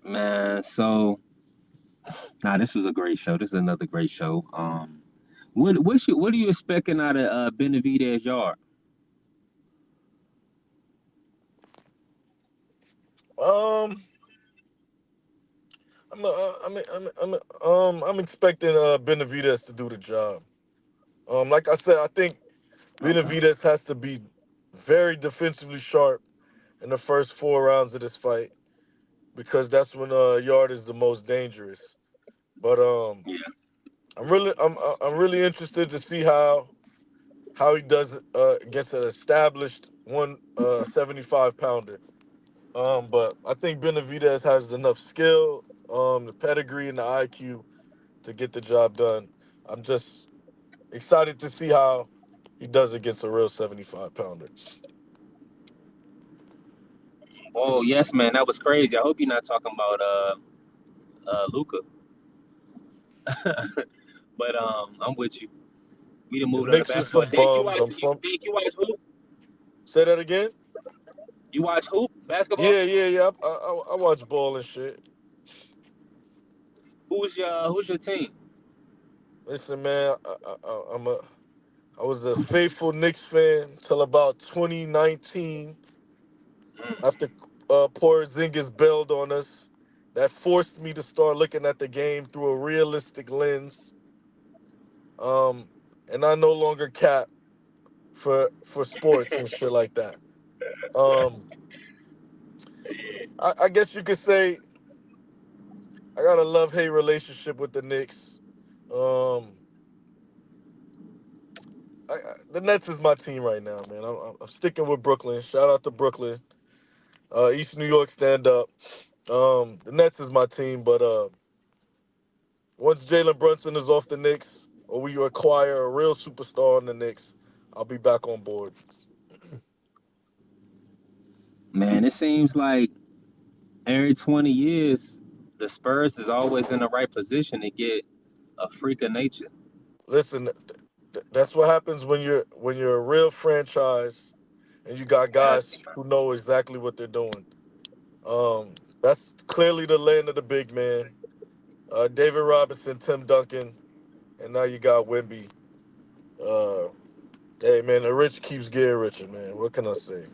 man. So, this was a great show. This is another great show. What are you expecting out of Benavidez Yard? um, I'm expecting Benavidez to do the job. Like I said, I think Okay. Benavidez has to be very defensively sharp in the first 4 rounds of this fight because that's when Yard is the most dangerous. But Yeah. I'm really interested to see how he does it against an established 175 pounder. But I think Benavidez has enough skill, the pedigree, and the IQ to get the job done. I'm just excited to see how he does against a real 75 pounder. Oh yes, man, that was crazy. I hope you're not talking about Luca, but I'm with you. We done The moved on to Knicks is basketball. some bums. I'm from. Think you watch hoop? Say that again. You watch hoop basketball? Yeah. I watch ball and shit. Who's your team? Listen, man, I was a faithful Knicks fan till about 2019 Mm. after Porzingis bailed on us. That forced me to start looking at the game through a realistic lens. Um, and I no longer cap for sports and shit like that. Um, I guess you could say I got a love hate relationship with the Knicks. Um, the Nets is my team right now, man. I'm sticking with Brooklyn. Shout out to Brooklyn. East New York, stand up. The Nets is my team, but once Jalen Brunson is off the Knicks, or we acquire a real superstar on the Knicks, I'll be back on board. Man, it seems like every 20 years, the Spurs is always in the right position to get a freak of nature. Listen, that's what happens when you're a real franchise and you got Has to, guys who know exactly what they're doing. That's clearly the land of the big man. David Robinson, Tim Duncan, and now you got Wemby. Uh, hey man, the rich keeps getting richer, man. What can I say?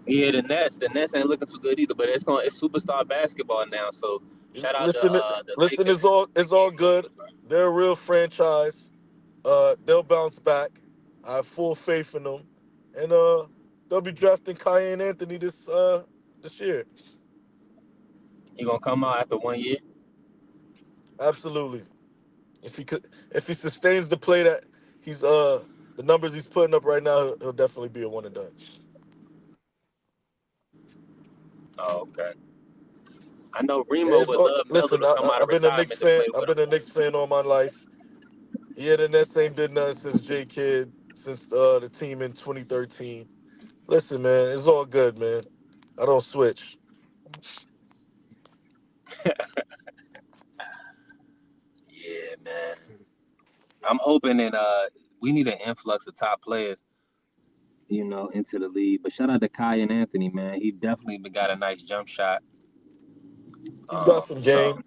Yeah, the Nets ain't looking too good either. But it's superstar basketball now. So shout out to Listen, the listen, Lakers. it's all good. They're a real franchise. They'll bounce back. I have full faith in them, and they'll be drafting Kyan Anthony this year. He gonna come out after 1 year. Absolutely. If he sustains the play that he's the numbers he's putting up right now, he'll definitely be a one and done. Oh, okay. I know Yeah, Remo would love Melo listen, to come out of I've been a Knicks retirement to fan. play I've with been a him. Knicks fan all my life. Yeah, the Nets ain't did nothing since J Kidd, since the team in 2013. Listen, man, it's all good, man. I don't switch. Yeah, man. I'm hoping that we need an influx of top players, into the league. But shout out to Kai and Anthony, man. He definitely got a nice jump shot. He's got some So game.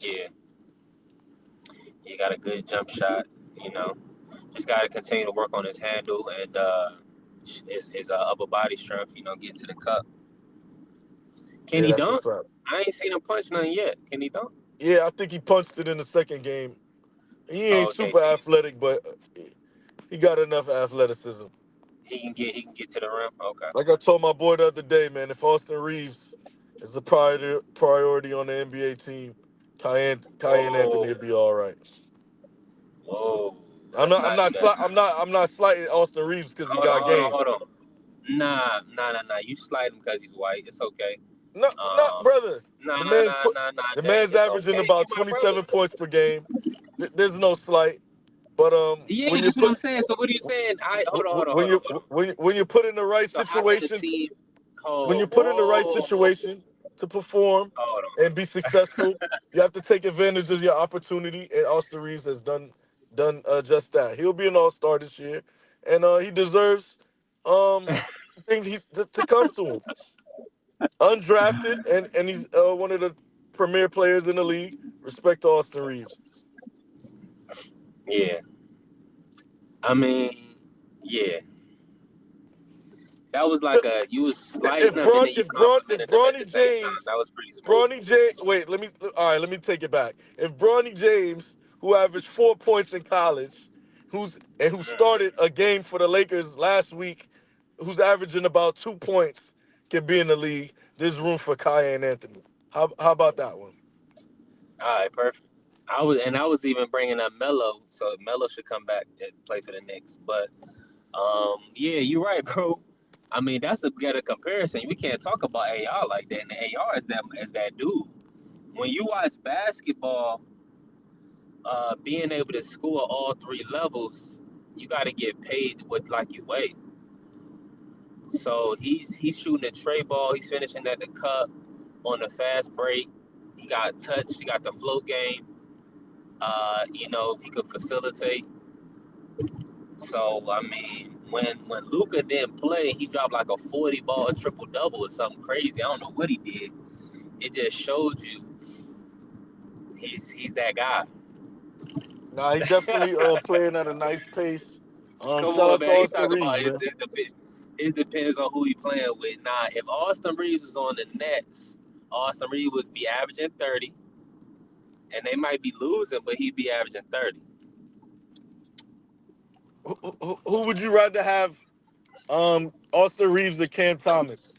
yeah, he got a good jump shot. You know, just got to continue to work on his handle and his upper body strength. Get to the cup. Can Yeah, he that's a dunk? fact. I ain't seen him punch none yet. Can he dunk? Yeah, I think he punched it in the second game. He ain't Oh, okay, super so athletic, but he got enough athleticism. he can get to the rim. Okay. Like I told my boy the other day, man, if Austin Reeves is a priority on the NBA team, Kyan Anthony Whoa, will be all right. whoa. I'm That's not I'm not not that's sli- not. I'm not slighting Austin Reeves because he Hold on, got hold on, game. hold on. Nah. You slide him because he's white. It's okay. No, not Um, brother. nah, The man's nah, put nah, nah. the Dang, man's it's averaging okay. You about my brother. 27 points per game. There's no slight, but Yeah, when you that's what put I'm saying. So what are you saying? I hold on, hold on, when hold on, you hold on. when you put in the right So how can the situation team? when Oh, you put in the right whoa, situation to perform hold and be successful, you have to take advantage of your opportunity. And Austin Reeves has done just that. He'll be an All Star this year, and he deserves on. things to come to him. Undrafted, and he's one of the premier players in the league. Respect to Austin Reeves. Yeah, I mean, yeah, that was like a you was sliding If them and Braun, then you if Braun, if complimented them at the Bronny same time. James, That was pretty smooth. Bronny James, wait, let me take it back. If Bronny James, who averaged 4 points in college, who started a game for the Lakers last week, who's averaging about 2 points, can be in the league, there's room for Kaya and Anthony. How about that one? All right, perfect. I was even bringing up Melo, so Melo should come back and play for the Knicks. But yeah, you're right, bro. I mean, that's a better comparison. We can't talk about AR like that. And AR is that dude. When you watch basketball, being able to score all three levels, you got to get paid with like you weigh. So he's shooting a tray ball. He's finishing at the cup on the fast break. He got touch. He got the float game. He could facilitate. So I mean, when Luca didn't play, he dropped like a 40 ball triple double or something crazy. I don't know what he did. It just showed you he's that guy. Nah, he definitely playing at a nice pace. Come Shout on, out to man. He Austin talk about Reeves, man. it depends on who he playing with. Nah, if Austin Reeves was on the Nets, Austin Reeves would be averaging 30, and they might be losing, but he'd be averaging 30. Who would you rather have? Austin Reeves or Cam Thomas?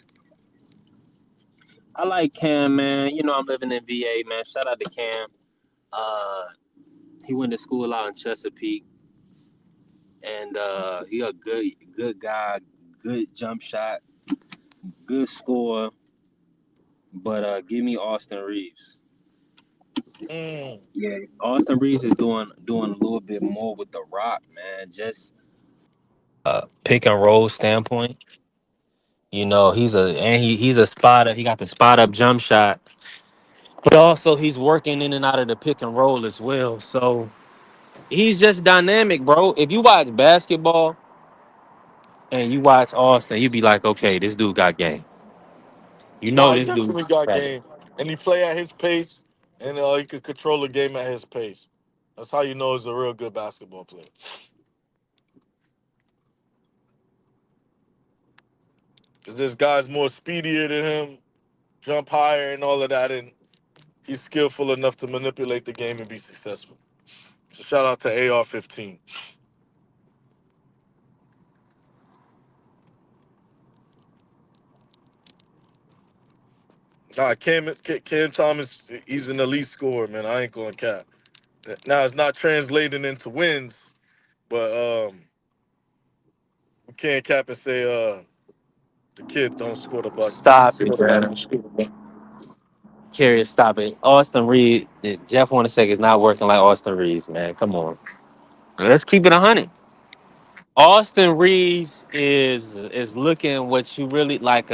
I like Cam, man. I'm living in VA, man. Shout out to Cam. Uh, he went to school out in Chesapeake, and he a good guy, good jump shot, good score. But give me Austin Reeves. Mm. Yeah, Austin Reeves is doing a little bit more with the rock, man. Just pick and roll standpoint. He's a spotter. He got the spot up jump shot, but also he's working in and out of the pick and roll as well. So he's just dynamic, bro. If you watch basketball and you watch Austin, you'd be like, okay, this dude got game. Nah, he This definitely dude's got better. game, and he play at his pace, and he could control the game at his pace. That's how you know he's a real good basketball player. Because this guy's more speedier than him, jump higher and all of that, and he's skillful enough to manipulate the game and be successful. So shout out to AR-15. Nah, Cam Thomas, he's an elite scorer, man. I ain't going cap. Now it's not translating into wins, but we can't cap and say the kid don't score the buckets. He Stop it, scored a lot bro. of. Curious, stop it. Austin Reed, Jeff want to say is not working like Austin Reeves, man. Come on. Let's keep it 100. Austin Reeves is looking what you really like.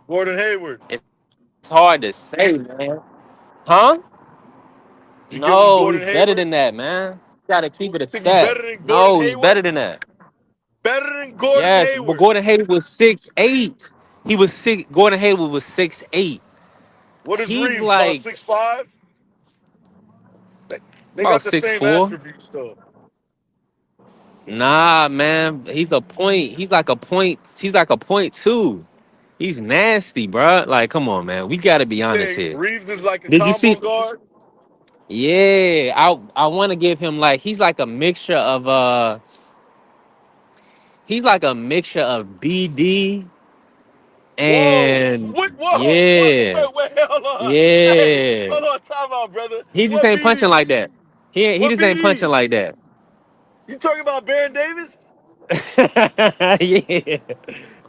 Gordon Hayward. It's hard to say, man. Huh? You give him No, he's Gordon better Hayward? than that, man. You gotta keep it a Think he's stat. better than Gordon No, he's better Hayward? than that. Better than Gordon Yes, but Hayward. Gordon Hayward was 6'8". He was six. Gordon Hayward was 6'8". What is He's Reeves? About like 6'5"? They about got the six same four. attributes though. Nah, man. He's a point. He's like a point. He's like a point two. He's nasty, bro. Like, come on, man. We gotta be You honest saying here. Reeves is like a Did you combo see? guard? Yeah, I want to give him like he's like a mixture of he's like a mixture of BD Whoa! and What? Whoa! What? yeah, Wait! Hold on! Hey, yeah. hold on! Time out, brother. He just What ain't punching BD? like that. He What just ain't punching BD? like that. You talking about Baron Davis? Yeah,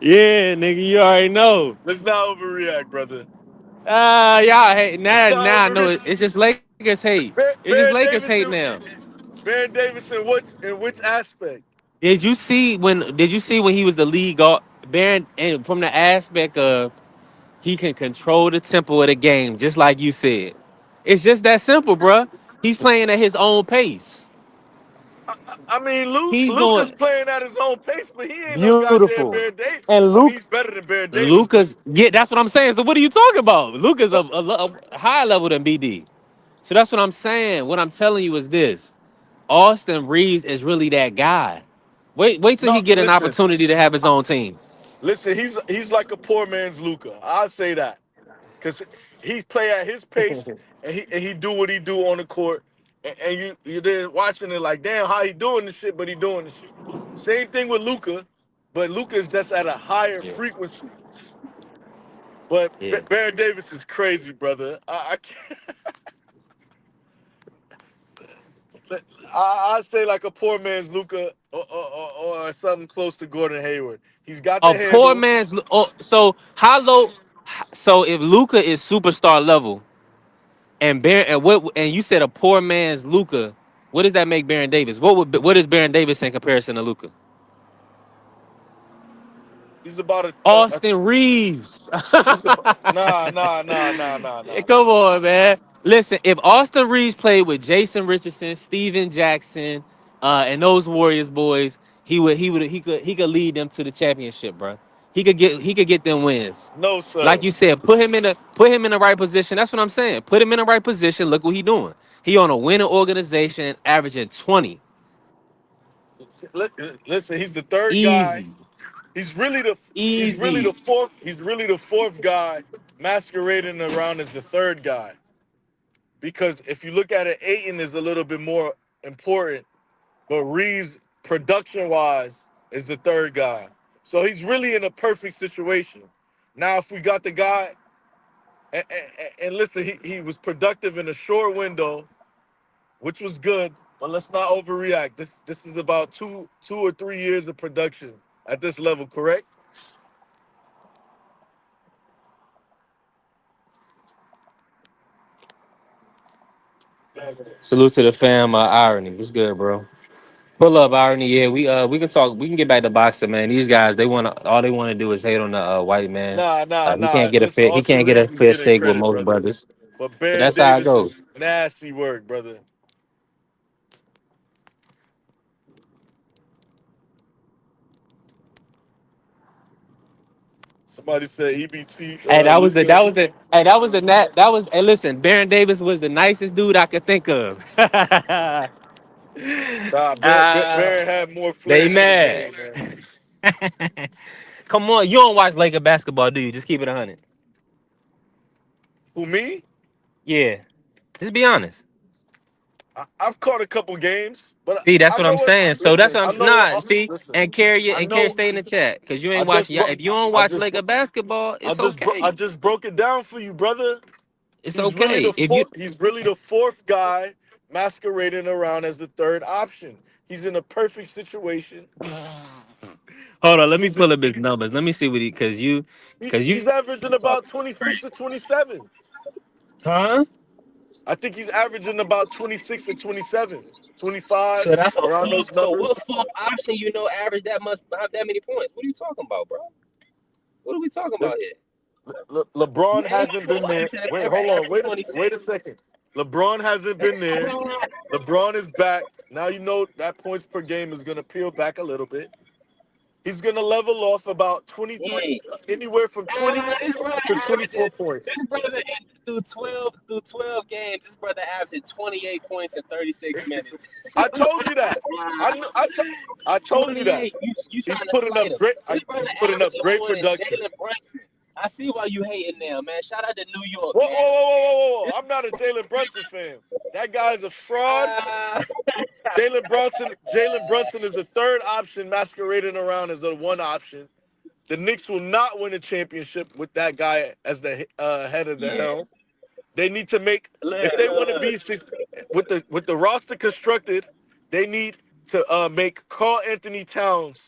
yeah, nigga, you already know. Let's not overreact, brother. Y'all hate Let's now. not Now I know overreact. it's just Lakers hate. It's just Baron Lakers hate Davis and now. Baron Davis in what? In which aspect? Did you see when he was the lead guard, Baron, and from the aspect of he can control the tempo of the game, just like you said. It's just that simple, bruh. He's playing at his own pace. I mean, He's Luca's going playing at his own pace, but he ain't no goddamn beautiful. Baron Davis. And I mean, he's better than Baron Davis, but Luca's, yeah, that's what I'm saying. So what are you talking about? Luca's so a higher level than BD. So that's what I'm saying. What I'm telling you is this: Austin Reeves is really that guy. Wait till no. he get an Listen, opportunity to have his own team. listen. He's like a poor man's Luca. I say that because he play at his pace and he do what he do on the court, and you there watching it like, damn, how he doing this shit, but he doing this shit. Same thing with Luca, but Luca is just at a higher Yeah, frequency. But yeah. Baron Davis is crazy, brother. I say like a poor man's Luca or something close to Gordon Hayward. He's got A the poor handle. man's. Oh, so how low? So if Luca is superstar level, and you said a poor man's Luca, what does that make Baron Davis? What is Baron Davis in comparison to Luca? He's about a Austin Reeves. he's a nah. Come on, man. Listen, if Austin Reeves played with Jason Richardson, Steven Jackson, and those Warriors boys, he could lead them to the championship, bro. He could get them wins. No, Like sir. you said, put him in the right position. That's what I'm saying. Put him in the right position. Look what he doing. He on a winning organization, averaging 20. Listen, he's the third guy. Easy. He's really the he's really the Easy. fourth. He's really the fourth guy masquerading around as the third guy. Because if you look at it, Aiton is a little bit more important, but Reeves, production wise, is the third guy. So he's really in a perfect situation. Now, if we got the guy, and listen, he was productive in a short window, which was good, but let's not overreact. This is about 2 or 3 years of production at this level, correct? Salute to the fam. Irony. What's good, bro? Pull up, Irony. Yeah, we can talk. We can get back to boxing, man. These guys, all they want to do is hate on the white man. He can't get a Listen, fit. He Austin can't get a Reeves is fair getting shake with credit, most brother. brothers. But But Baron that's how it Davis goes. is nasty work, brother. Somebody said EBT Hey, Luca. hey, listen, Baron Davis was the nicest dude I could think of. Nah, uh, Baron had more they flair to the mad. game, man. Come on, you don't watch Laker basketball, do you? Just keep it 100. Who, me? Yeah, just be honest. I've caught a couple games, but See, that's I what know I'm what. saying. So that's Listen, what I I'm know what. not. See, and carry I and carry know. stay in the chat because you I ain't just watching. bro- If you don't I watch just Laker basketball, it's I okay. just broke it down for you, brother. It's He's really okay. the If you fourth. He's really the fourth guy masquerading around as the third option. He's in a perfect situation. hold on, let me He's pull up his numbers. Let me see what he because you he's averaging about talking 26 crazy. to 27. Huh? I think he's averaging about 26 or 27, 25 So that's a around full. those So numbers. what full option average that much have that many points? What are you talking about, bro? What are we talking about here? LeBron Name hasn't full been there. option that Wait, ever hold on. averaged Wait a 26. second. LeBron hasn't been there. LeBron is back. Now you know that points per game is gonna peel back a little bit. He's gonna level off about 23, Yeah. anywhere from 20 This brother to 24 averaging. points. This brother through 12 games. This brother averaging 28 points in 36 minutes. I told you that. I kn- I, t- I told you that. 28. You He's trying to putting slight up him? great. This brother He's putting up averaging great more than production. Jalen Brunson. I see why you hating now, man. Shout out to New York, Whoa, whoa, man. whoa, whoa, whoa, whoa! This I'm not a Jalen Brunson fan. That guy's a fraud. uh, Jalen Brunson is a third option masquerading around as a one option. The Knicks will not win a championship with that guy as the head of the yeah. helm. They need to make if they want to Look. be with the roster constructed, they need to make Karl Anthony Towns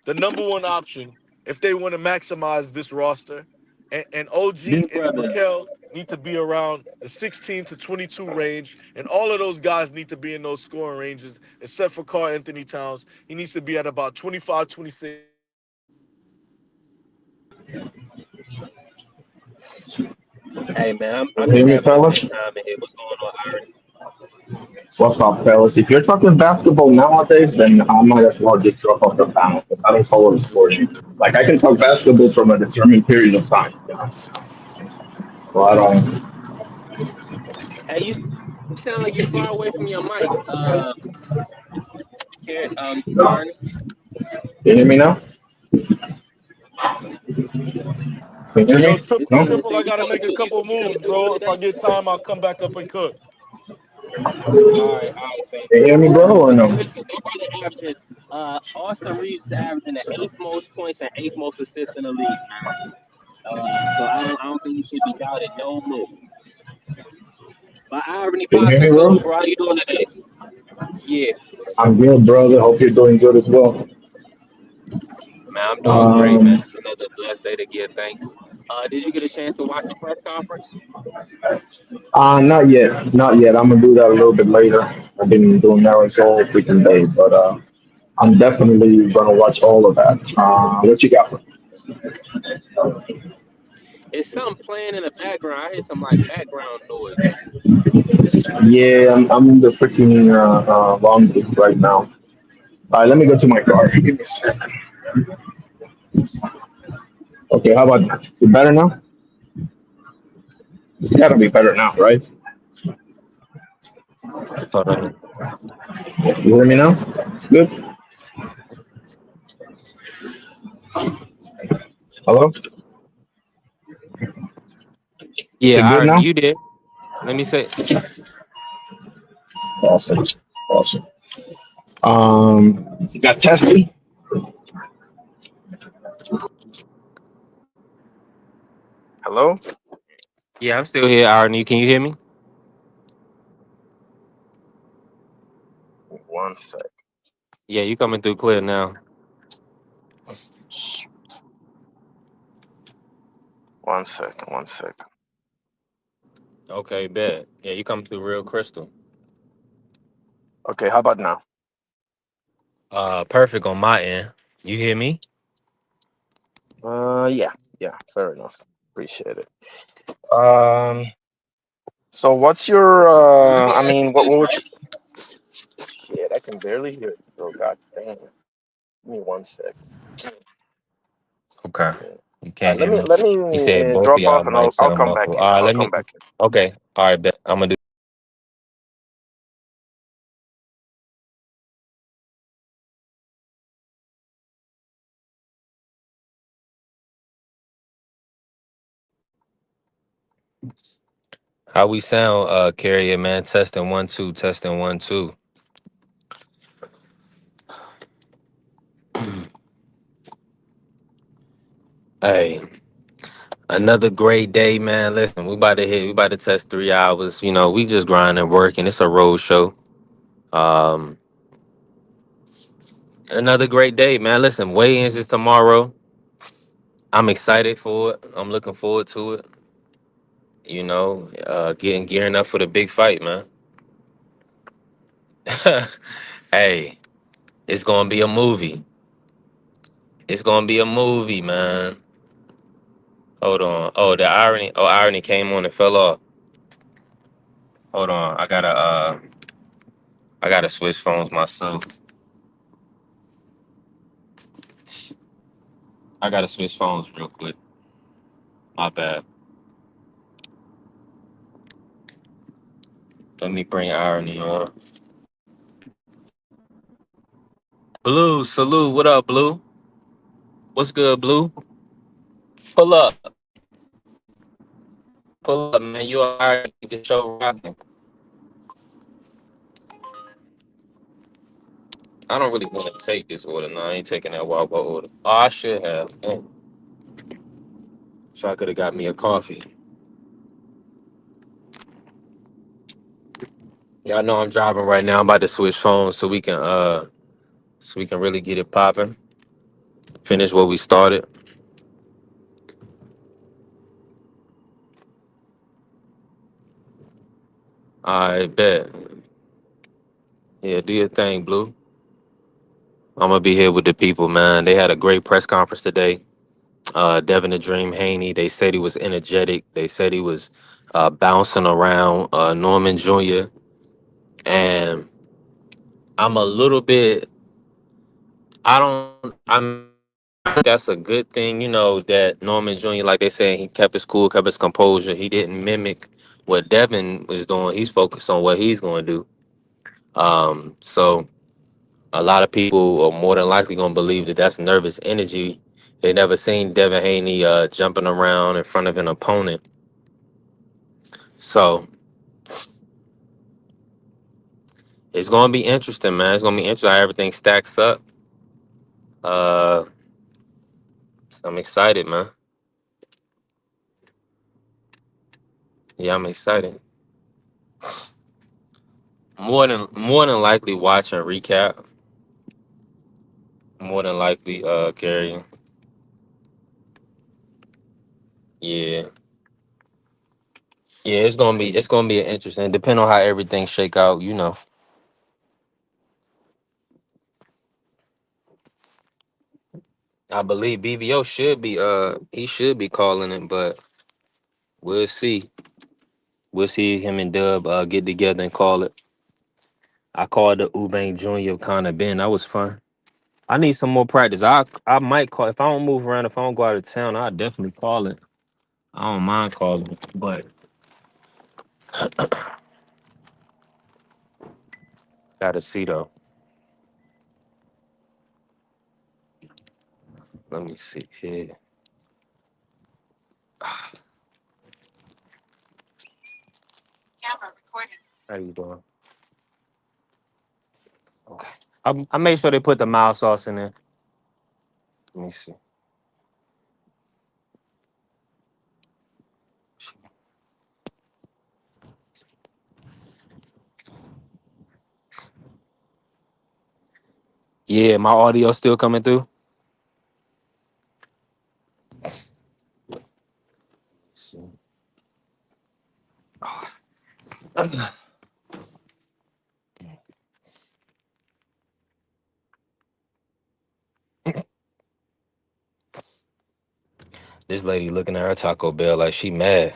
the number one option if they want to maximize this roster. And This OG and brother. Raquel need to be around the 16 to 22 range, and all of those guys need to be in those scoring ranges, except for Karl Anthony Towns. He needs to be at about 25, 26. Hey man, I'm You just hear me, having a fellas? good time in here. What's going on, Aaron? What's up, fellas? If you're talking basketball nowadays, then I might as well just drop off the panel because I don't follow the sport anymore. Like I can talk basketball from a determined period of time, you know. So I don't. Hey, you sound like you're far away from your mic. No. Aaron. Can you hear me now? Can you hear Hey, yo, me? This No. brother triple, say I gotta make a you couple coming moves, through good bro. If I today. get time, I'll come back up and cook. All right, fam. Can you hear me, bro, or So hey, no? listen, that brother averaging. Austin Reeves is averaging the eighth most points and eighth most assists in the league, man. So I don't think he should be doubted no more. But Irony Can you hear Pops and me, bro? Salute, bro, how you doing today? Yeah, I'm good, brother. Hope you're doing good as well. man, I'm doing great, man. Um, Just another blessed day to give thanks. Did you get a chance to watch the press conference? not yet, not yet. I'm gonna do that a little bit later. I've been doing errands all freaking day, but I'm definitely gonna watch all of that. What you got for It's something playing in the background. I hear some like background noise. me? Yeah, I'm in the freaking laundry right now. All right, let me go to my car. Give me a second. Okay, how about that? Is it better now? It's gotta be better now, right? Hold on. You hear me now? It's good. Hello? Is Yeah, it good Aaron, now? you did. Let me say. Awesome, awesome. You got testing? Hello? Yeah, I'm still here, Aaron. Can you hear me? One sec. Yeah, you coming through clear now. One second. One second. Okay, bet. Yeah, you coming through real crystal. Okay, how about now? Perfect on my end. You hear me? Yeah, yeah, fair enough. Appreciate it. Um, so what's your? Let me I ask mean, you this, what right? you? Shit, I can barely hear you, bro. God damn. Give me one sec. Okay. Yeah. You All can't right, hear me. let You me said both of drop y'all off and might I'll sound come back muffled. in. All right, I'll let come me. back in. Okay. All right, bet. I'm gonna do. How we sound, Carrier, man? Testing 1 2, testing 1 2. Hey, another great day, man. Listen, we about to test 3 hours. You know, we just grinding, working. It's a road show. Um, another great day, man. Listen, weigh-ins is tomorrow. I'm excited for it. I'm looking forward to it. You know, gearing up for the big fight, man. Hey, it's gonna be a movie. It's gonna be a movie, man. Hold on. Oh, the irony. Oh, irony came on and fell off. Hold on. I gotta switch phones myself. I gotta switch phones real quick. My bad. Let me bring irony on. Blue, salute. What up, Blue? What's good, Blue? Pull up. Pull up, man. You already get the show rocking. I don't really want to take this order. No, I ain't taking that Wawa order. Oh, I should have. Damn. So I could have got me a coffee. Y'all know I'm driving right now. I'm about to switch phones so we can really get it popping. Finish what we started. I bet. Yeah, do your thing, Blue. I'm gonna be here with the people, man. They had a great press conference today. Devin the Dream Haney. They said he was energetic. They said he was bouncing around Norman Jr. And I'm a little bit. I don't. I'm. That's a good thing, you know, that Norman Jr. Like they said, he kept his cool, kept his composure. He didn't mimic what Devin was doing. He's focused on what he's going to do. So a lot of people are more than likely going to believe that that's nervous energy. They never seen Devin Haney jumping around in front of an opponent. So it's going to be interesting, man. It's going to be interesting how everything stacks up. Uh, so I'm excited, man. Yeah, I'm excited. More than likely watch and recap. More than likely, Gary. Yeah, yeah. It's gonna be interesting. Depending on how everything shake out, you know. I believe BBO should be he should be calling it, but we'll see. We'll see him and Dub get together and call it. I called the Ubang Junior kind of Ben. That was fun. I need some more practice. I might call if I don't move around. If I don't go out of town, I'll definitely call it. I don't mind calling it, but gotta see though. Let me see here. How you doing? Okay. I made sure they put the mild sauce in there. Let me see. Yeah, my audio still coming through. Let's see. This lady looking at her Taco Bell like she mad.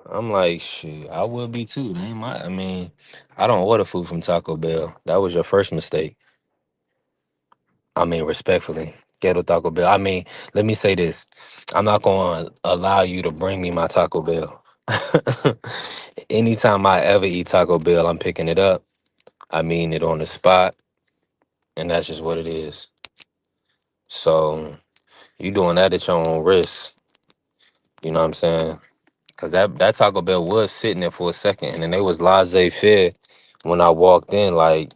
I'm like, shit, I would be too. They ain't my, I mean, I don't order food from Taco Bell. That was your first mistake. I mean, respectfully, ghetto Taco Bell. I mean, let me say this: I'm not going to allow you to bring me my Taco Bell. Anytime I ever eat Taco Bell, I'm picking it up. I mean it on the spot, and that's just what it is. So you doing that at your own risk. You know what I'm saying? Cause that Taco Bell was sitting there for a second, and then they was laissez faire when I walked in. Like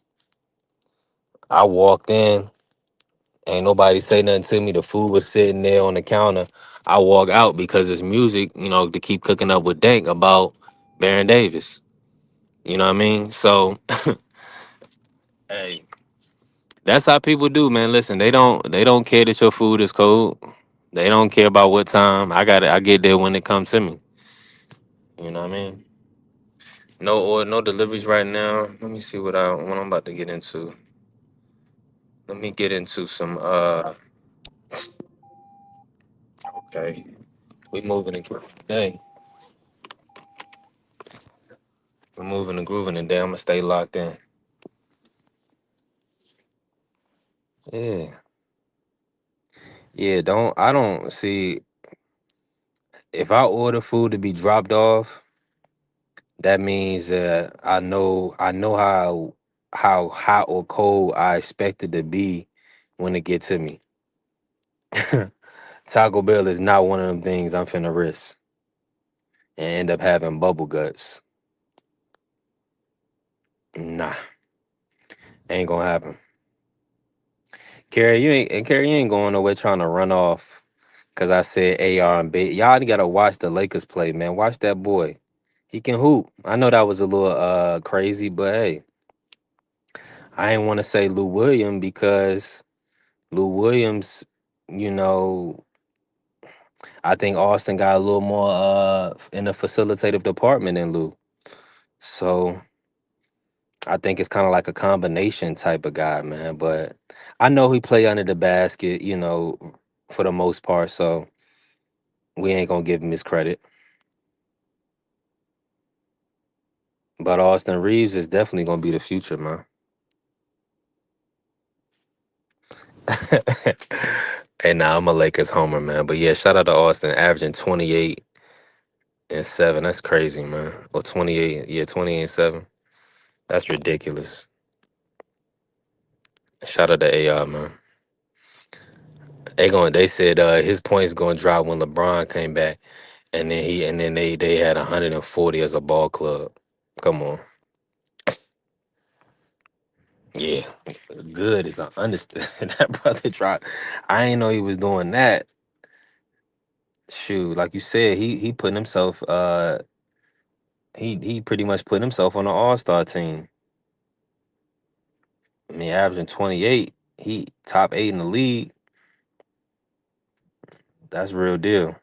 I walked in, ain't nobody say nothing to me. The food was sitting there on the counter. I walk out because it's music, to keep cooking up with Dank about Baron Davis. You know what I mean? So, hey, that's how people do, man. Listen, they don't care that your food is cold. They don't care about what time. I get there when it comes to me. You know what I mean? No order, no deliveries right now. Let me see what I'm about to get into. Let me get into some okay. We moving and grooving today. We're moving and grooving today. I'm gonna stay locked in. Yeah. Yeah, I don't see if I order food to be dropped off, that means I know how hot or cold I expect it to be when it get to me. Taco Bell is not one of them things I'm finna risk and end up having bubble guts. Nah, ain't gonna happen. Carrie, you ain't going nowhere trying to run off because I said AR and B. Y'all gotta watch the Lakers play, man. Watch that boy. He can hoop. I know that was a little crazy, but hey, I ain't want to say Lou Williams because Lou Williams, you know, I think Austin got a little more in the facilitative department than Lou. So I think it's kind of like a combination type of guy, man. But I know he play under the basket, for the most part. So we ain't gonna give him his credit. But Austin Reeves is definitely gonna be the future, man. Hey, nah, I'm a Lakers homer, man. But yeah, shout out to Austin, averaging 28 and 7. That's crazy, man. Or 28, yeah, 28 and 7. That's ridiculous. Shout out to AI, man. They said his points gonna drop when LeBron came back, and then they had 140 as a ball club. Come on, yeah, good is an understand. That brother dropped. I ain't know he was doing that. Shoot, like you said, he putting himself. He pretty much put himself on an All Star team. I mean, averaging 28. He top 8 in the league. That's real deal.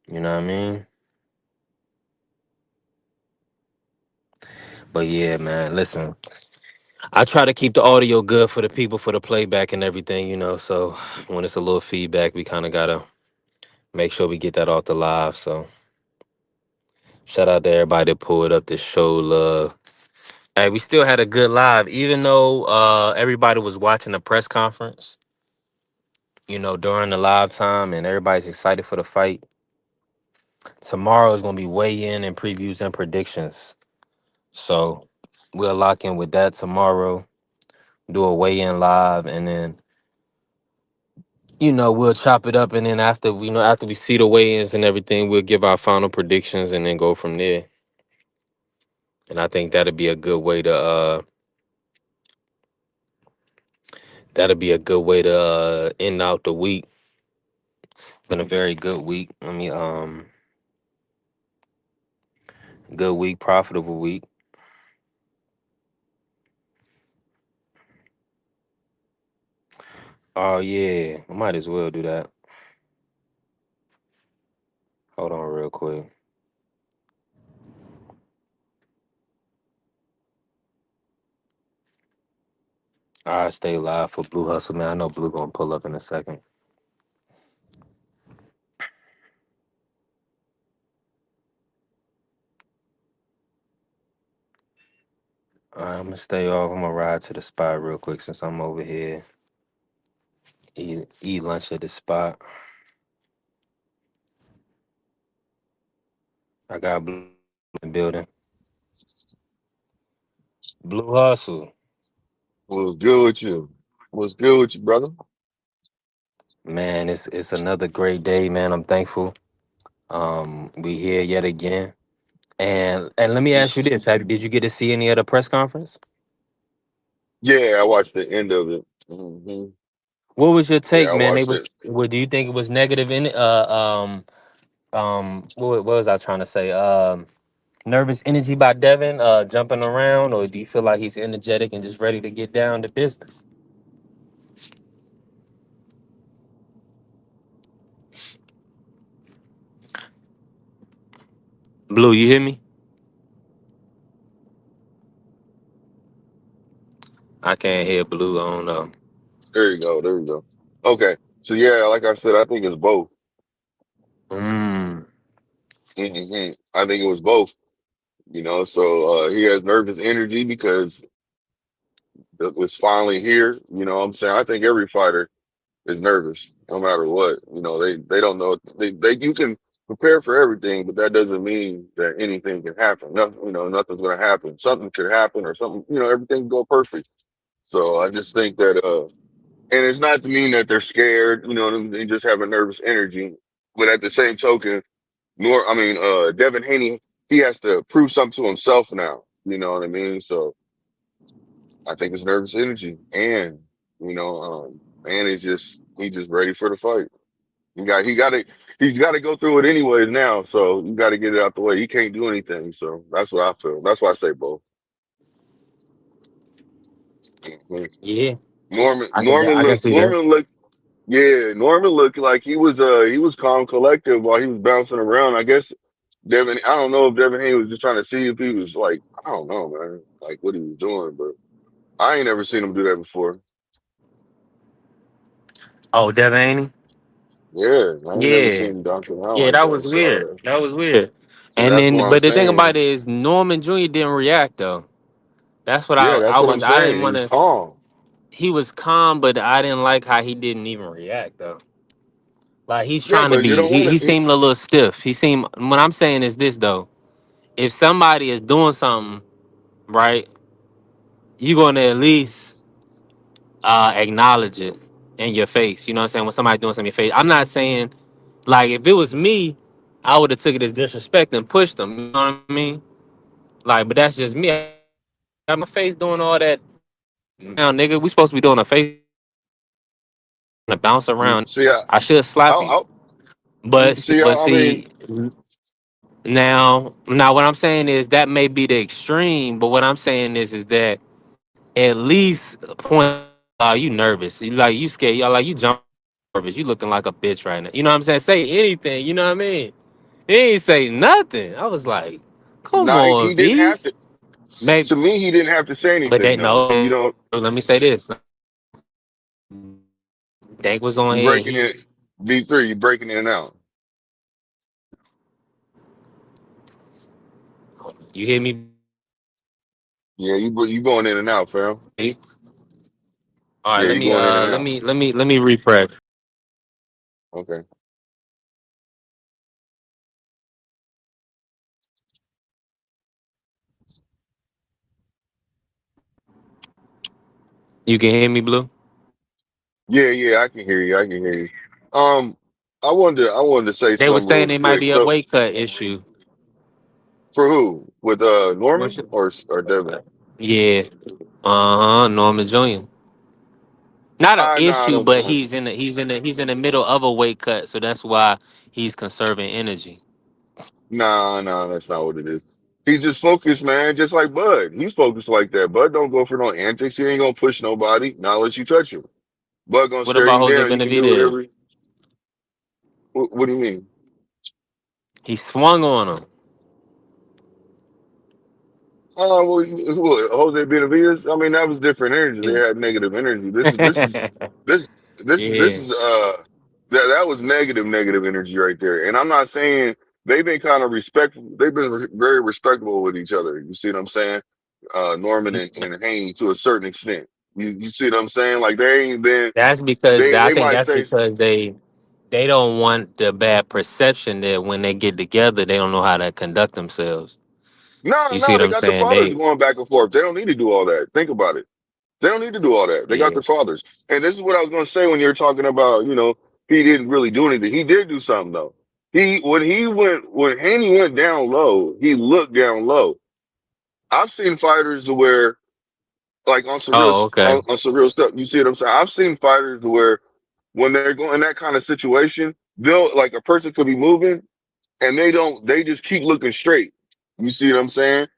You know what I mean? But yeah, man. Listen, I try to keep the audio good for the people for the playback and everything, So when it's a little feedback, we kind of gotta make sure we get that off the live. So shout out to everybody that pulled up to show love. Hey, we still had a good live, even though everybody was watching the press conference, during the live time, and everybody's excited for the fight. Tomorrow is gonna be weigh in and previews and predictions. So we'll lock in with that tomorrow. Do a weigh in live, and then we'll chop it up, and then after we see the weigh-ins and everything, we'll give our final predictions and then go from there. And I think that'll be a good way to end out the week. Been a very good week. Good week, profitable week. Oh yeah, I might as well do that. Hold on real quick. I stay live for Blue Hustle, man. I know Blue gonna pull up in a second. All right, I'm gonna stay off. I'm gonna ride to the spot real quick since I'm over here. Eat lunch at the spot. I got Blue in the building. Blue Hustle. What's good with you? What's good with you, brother? Man, it's another great day, man. I'm thankful. We here yet again. And let me ask you this: did you get to see any of the press conference? Yeah, I watched the end of it. What was your Yeah, take, I man? They watched it. was. What do you think it was negative in it? What was I trying to say? Nervous energy by Devin, jumping around, or do you feel like he's energetic and just ready to get down to business? Blue, you hear me? I can't hear Blue. I don't know. There you go. There you go. Okay. So yeah, like I said, I think it's both. Mm. I think it was both. So he has nervous energy because it was finally here. You know what I'm saying? I think every fighter is nervous no matter what. They don't know they you can prepare for everything, but that doesn't mean that anything can happen. Nothing, nothing's gonna happen. Something could happen or something, everything can go perfect. So I just think that and it's not to mean that they're scared, they just have a nervous energy. But at the same token, Devin Haney, he has to prove something to himself now. You know what I mean? So I think it's nervous energy, and he's just ready for the fight. He's got to go through it anyways now. So you got to get it out the way. He can't do anything. So that's what I feel. That's why I say both. Mhm. Yeah, Norman, I can see that. Norman looked, yeah, Norman looked like he was calm, collective while he was bouncing around. I guess I don't know if Devin Haney was just trying to see if he was like, I don't know, man, like what he was doing, but I ain't never seen him do that before. Oh, Devin Haney? Yeah, I ain't never Yeah, seen him bounce around yeah, like that that. was weird. That was weird. So And that's then, what I'm but the thing saying. about it is, Norman Jr. didn't react though. That's what Yeah, I that's what I'm was. I saying. didn't He want was to. calm. He was calm, but I didn't like how he didn't even react though. Like he's Yeah, trying to because you be. don't He want to. seemed a little stiff. He seemed. What I'm saying is this though: if somebody is doing something right, you gonna at least acknowledge it in your face. You know what I'm saying? When somebody doing something in your face, I'm not saying like if it was me, I would have took it as disrespect and pushed them. You know what I mean? Like, but that's just me. I got my face doing all that. Now, nigga, we supposed to be doing a face to bounce around. See, I should slap you. I But I mean, see, now what I'm saying is that may be the extreme. But what I'm saying is that at least point. You nervous? You like you scared? Y'all like you jump nervous? You looking like a bitch right now? You know what I'm saying? Say anything. You know what I mean? He ain't say nothing. I was like, come nah, on, he didn't B. have to. Maybe, To me, he didn't have to say but they anything though. You no. know, Let me say this. Dank was on you here. And breaking he, it. B3, you breaking it out. you hear me? Yeah, you going in and out, fam. B? All right. Yeah, Let you me. going in and Let out. me. Let me. Let me refresh. Okay. You can hear me, Blue. Yeah, I can hear you. I can hear you. Um, I wanted to say They were something real saying they might quick. be a So weight cut issue. for who? With What's Norman your- or Devin? Yeah. Norman Jr. Not an Nah, I issue, don't. but he's in the middle of a weight cut, so that's why he's conserving energy. Nah, that's not what it is. He's just focused, man, just like Bud. He's focused like that. Bud don't go for no antics. He ain't gonna push nobody, not unless you touch him. Bud gonna What stare about you Jose down. You can do Benavidez? whatever. What do you mean? He swung on him. Jose Benavidez. I mean, that was different energy. They had negative energy. This this Yeah, is that was negative energy right there. And I'm not saying they've been kind of respectful. They've been very respectable with each other. You see what I'm saying? Norman and Haney to a certain extent. You see what I'm saying? Like they ain't been. that's because I They think might that's say because they don't want the bad perception that when they get together they don't know how to conduct themselves. no, You see no. what They I'm got their saying? fathers They going back and forth. They don't need to do all that. Think about it. They don't need to do all that. They got yeah. their fathers. And this is what I was going to say when you're talking about, he didn't really do anything. He did do something though. When Haney went down low, he looked down low. I've seen fighters where like Oh, okay. on some real stuff. You see what I'm saying? I've seen fighters where when they're going in that kind of situation, they'll like a person could be moving and they just keep looking straight. You see what I'm saying?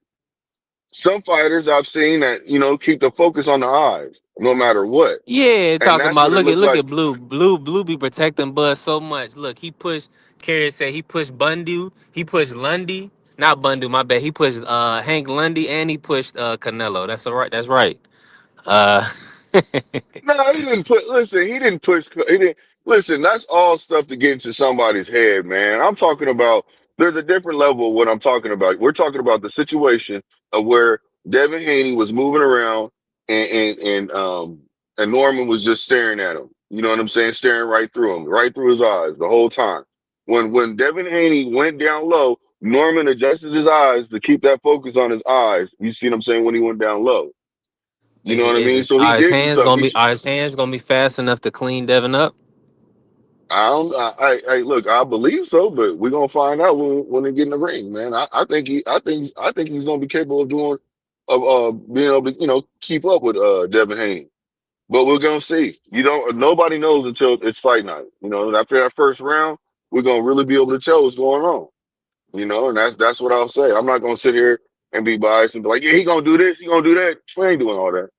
Some fighters I've seen that, keep the focus on the eyes no matter what. Yeah, And talking that's about what it looked look like. at Blue. Blue be protecting Bud so much. Look, he pushed Carrier said he pushed Bundu, he pushed Lundy. Not Bundu, my bad. He pushed Hank Lundy and he pushed Canelo. That's all right. That's right. Uh No, he didn't push, he didn't, listen, that's all stuff to get into somebody's head, man. I'm talking about, there's a different level of what I'm talking about. We're talking about the situation of where Devin Haney was moving around and Norman was just staring at him. You know what I'm saying? Staring right through him, right through his eyes the whole time. When Devin Haney went down low, Norman adjusted his eyes to keep that focus on his eyes. You see what I'm saying? When he went down low. You know what I mean? So he are his did do hands something. gonna be are his hands gonna be fast enough to clean Devin up? I don't. I look. I believe so, but we're gonna find out when they get in the ring, man. I think I think he's gonna be capable of being able to keep up with Devin Haney. But we're gonna see. You don't. Nobody knows until it's fight night. After that first round, we're gonna really be able to tell what's going on. And that's what I'll say. I'm not gonna sit here and be biased and be like, yeah, he gonna do this, he gonna do that. He ain't doing all that.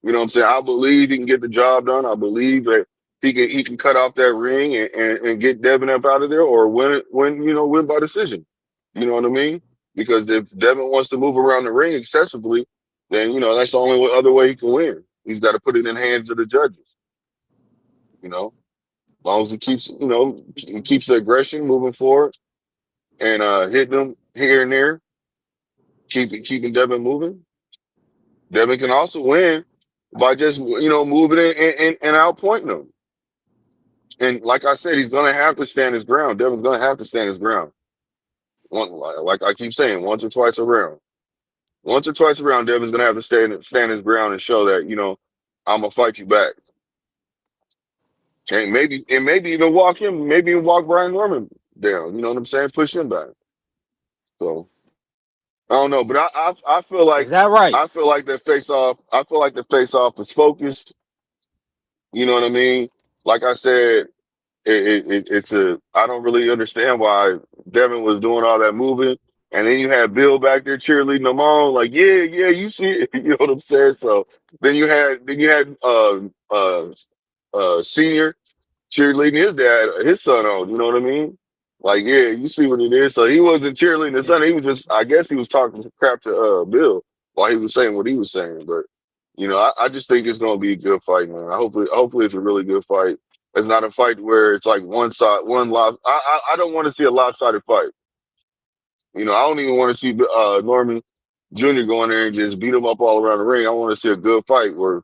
You know what I'm saying? I believe he can get the job done. I believe that he can cut off that ring and get Devin up out of there or win by decision. You know what I mean? Because if Devin wants to move around the ring excessively, then that's the only other way he can win. He's got to put it in the hands of the judges. As long as he keeps the aggression moving forward and hitting them here and there, keeping Devin moving. Devin can also win by just moving and outpointing them. And like I said, he's gonna have to stand his ground. Devin's gonna have to stand his ground. Like I keep saying, once or twice around. Once or twice around, Devin's gonna have to stand his ground and show that I'm gonna fight you back. And maybe even walk Brian Norman down. You know what I'm saying? Push him back. So I don't know, but I feel Is like that right? I feel like that face off. I feel like the face off is focused. You know what I mean? Like I said, it's a. I don't really understand why Devin was doing all that moving, and then you had Bill back there cheerleading them on, like yeah, you see it. You know what I'm saying? So then you had senior cheerleading his son on. You know what I mean? Like, yeah, you see what it is. So he wasn't cheerleading his son. He was just, I guess, he was talking crap to Bill while he was saying what he was saying. But I just think it's gonna be a good fight, man. Hopefully, it's a really good fight. It's not a fight where it's like one side, one loss. I don't want to see a lopsided fight. I don't even want to see Norman Jr. go in there and just beat him up all around the ring. I want to see a good fight where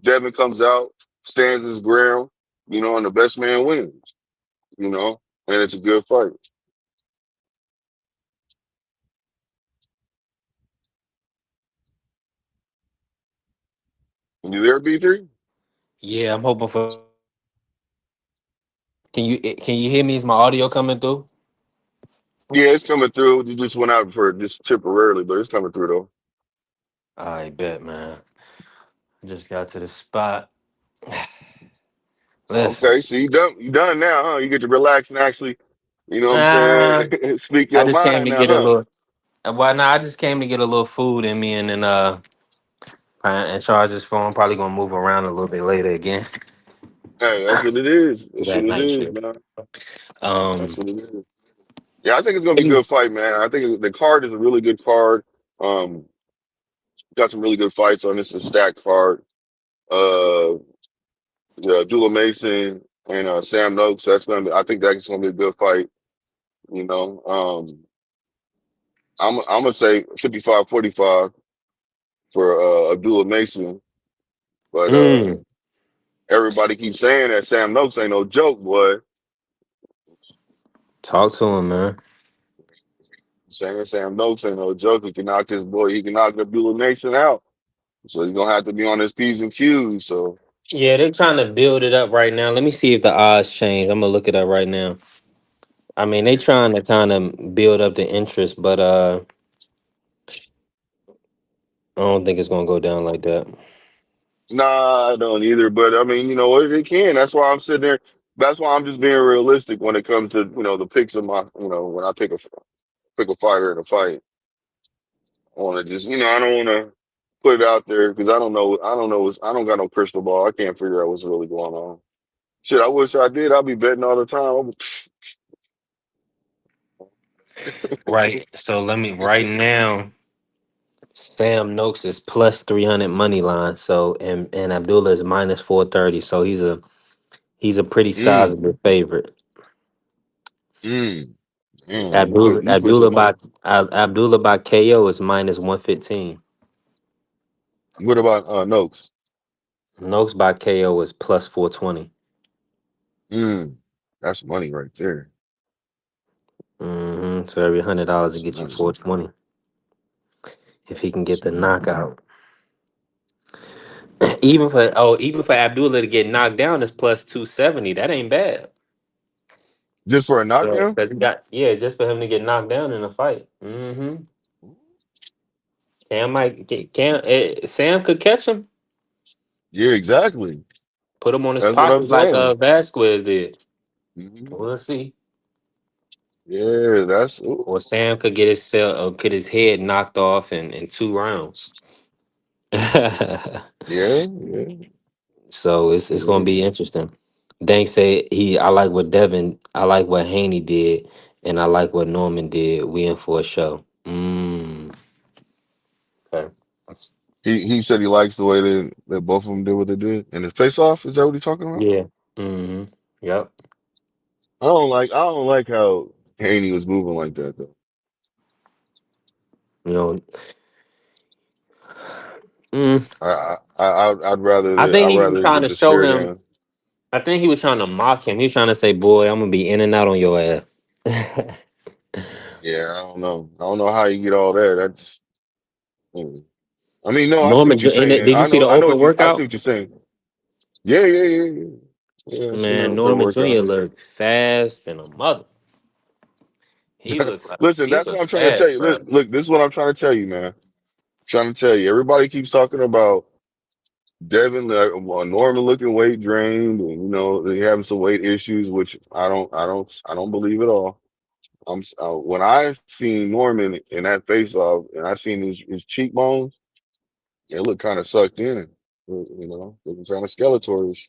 Devin comes out, stands his ground, and the best man wins. And it's a good fight. You there, B3? Yeah, I'm hoping for. Can you hear me? Is my audio coming through? Yeah, it's coming through. You just went out for just temporarily, but it's coming through though. I bet, man. I just got to the spot. Listen, Okay, so you done now, huh? You get to relax and actually, what I'm uh, saying? Speak I your just came mind to now, get a huh? little. Well, no, I just came to get a little food in me, and then and charge this phone. Probably gonna move around a little bit later again. Hey, that's what it is. Do That's what that it night is, shift. man. That's Um, what it is. Yeah, I think it's gonna be a good fight, man. I think the card is a really good card. Um, got some really good fights on this. A stacked card. Uh, yeah, Dula Mason and Sam Noakes. I think that's gonna be a good fight. You know, I'm gonna say 55-45 for Abdullah Mason, but mm, everybody keeps saying that Sam Noakes ain't no joke, boy. talk to him, man. Saying Sam Noakes ain't no joke. He can knock this boy. He can knock Abdullah Mason out. So he's gonna have to be on his P's and Q's. So. Yeah, they're trying to build it up right now. Let me see if the odds change. I'm gonna look it up right now. I mean, they trying to kind of build up the interest, but I don't think it's gonna go down like that. Nah, I don't either. But I mean, you know what? They can. That's why I'm sitting there. That's why I'm just being realistic when it comes to the picks of my when I pick a fighter in a fight. I want to just I don't want to put it out there because I don't know. I don't know. I don't got no crystal ball. I can't figure out what's really going on. Shit, I wish I did. I'd be betting all the time. Right. So let me right now. Sam Noakes is plus 300 money line. So and Abdullah is minus 430. So he's a pretty Mm, sizable favorite. mm, mm. Abdullah You put Abdullah some money. by Abdullah by KO is minus 115. What about Noakes? Noakes by KO is plus 420. Mm, that's money right there. So every $100 will That's get you money. 420 if he can get That's the money. knockout. Even for Abdullah to get knocked down is plus 270. That ain't bad. Just for a So knockdown? because he got just for him to get knocked down in a fight. Cam might get Sam could catch him, Yeah, exactly. put him on his That's what I'm pockets like saying. Vasquez did. Hmm. We'll see. Yeah, that's Or Sam could get get his head knocked off in 2 rounds. yeah, yeah, So it's gonna yeah. be interesting. Dank said I like what Devin, I like what Haney did, and I like what Norman did. We in for a show. Okay. He said he likes the way that both of them did what they did. And his face off, is that what he's talking about? Yeah. Yep. I don't like how Haney was moving like that though. You know, mm, I'd I think he was rather trying get to the show stare him. down. I think he was trying to mock him. He was trying to say, "Boy, I'm gonna be in and out on your ass." Yeah, I don't know. I don't know how you get all that. That's mm. I mean, no, I see Norman, what you're saying. did you see the open I see workout? what you're saying. Yeah, yeah, yeah, yeah. Yeah, I seen Man, the Norman workout. Jr. looked fast than a mother. Listen, He that's what was I'm trying to tell fast, you. bro. Look, this is what I'm trying to tell you, man. Trying to tell you. Everybody keeps talking about Devin, Norman looking weight drained, and they having some weight issues, which I don't believe at all. When I seen Norman in that face off, and I seen his cheekbones, it looked kind of sucked in. Looking kind of skeletorish.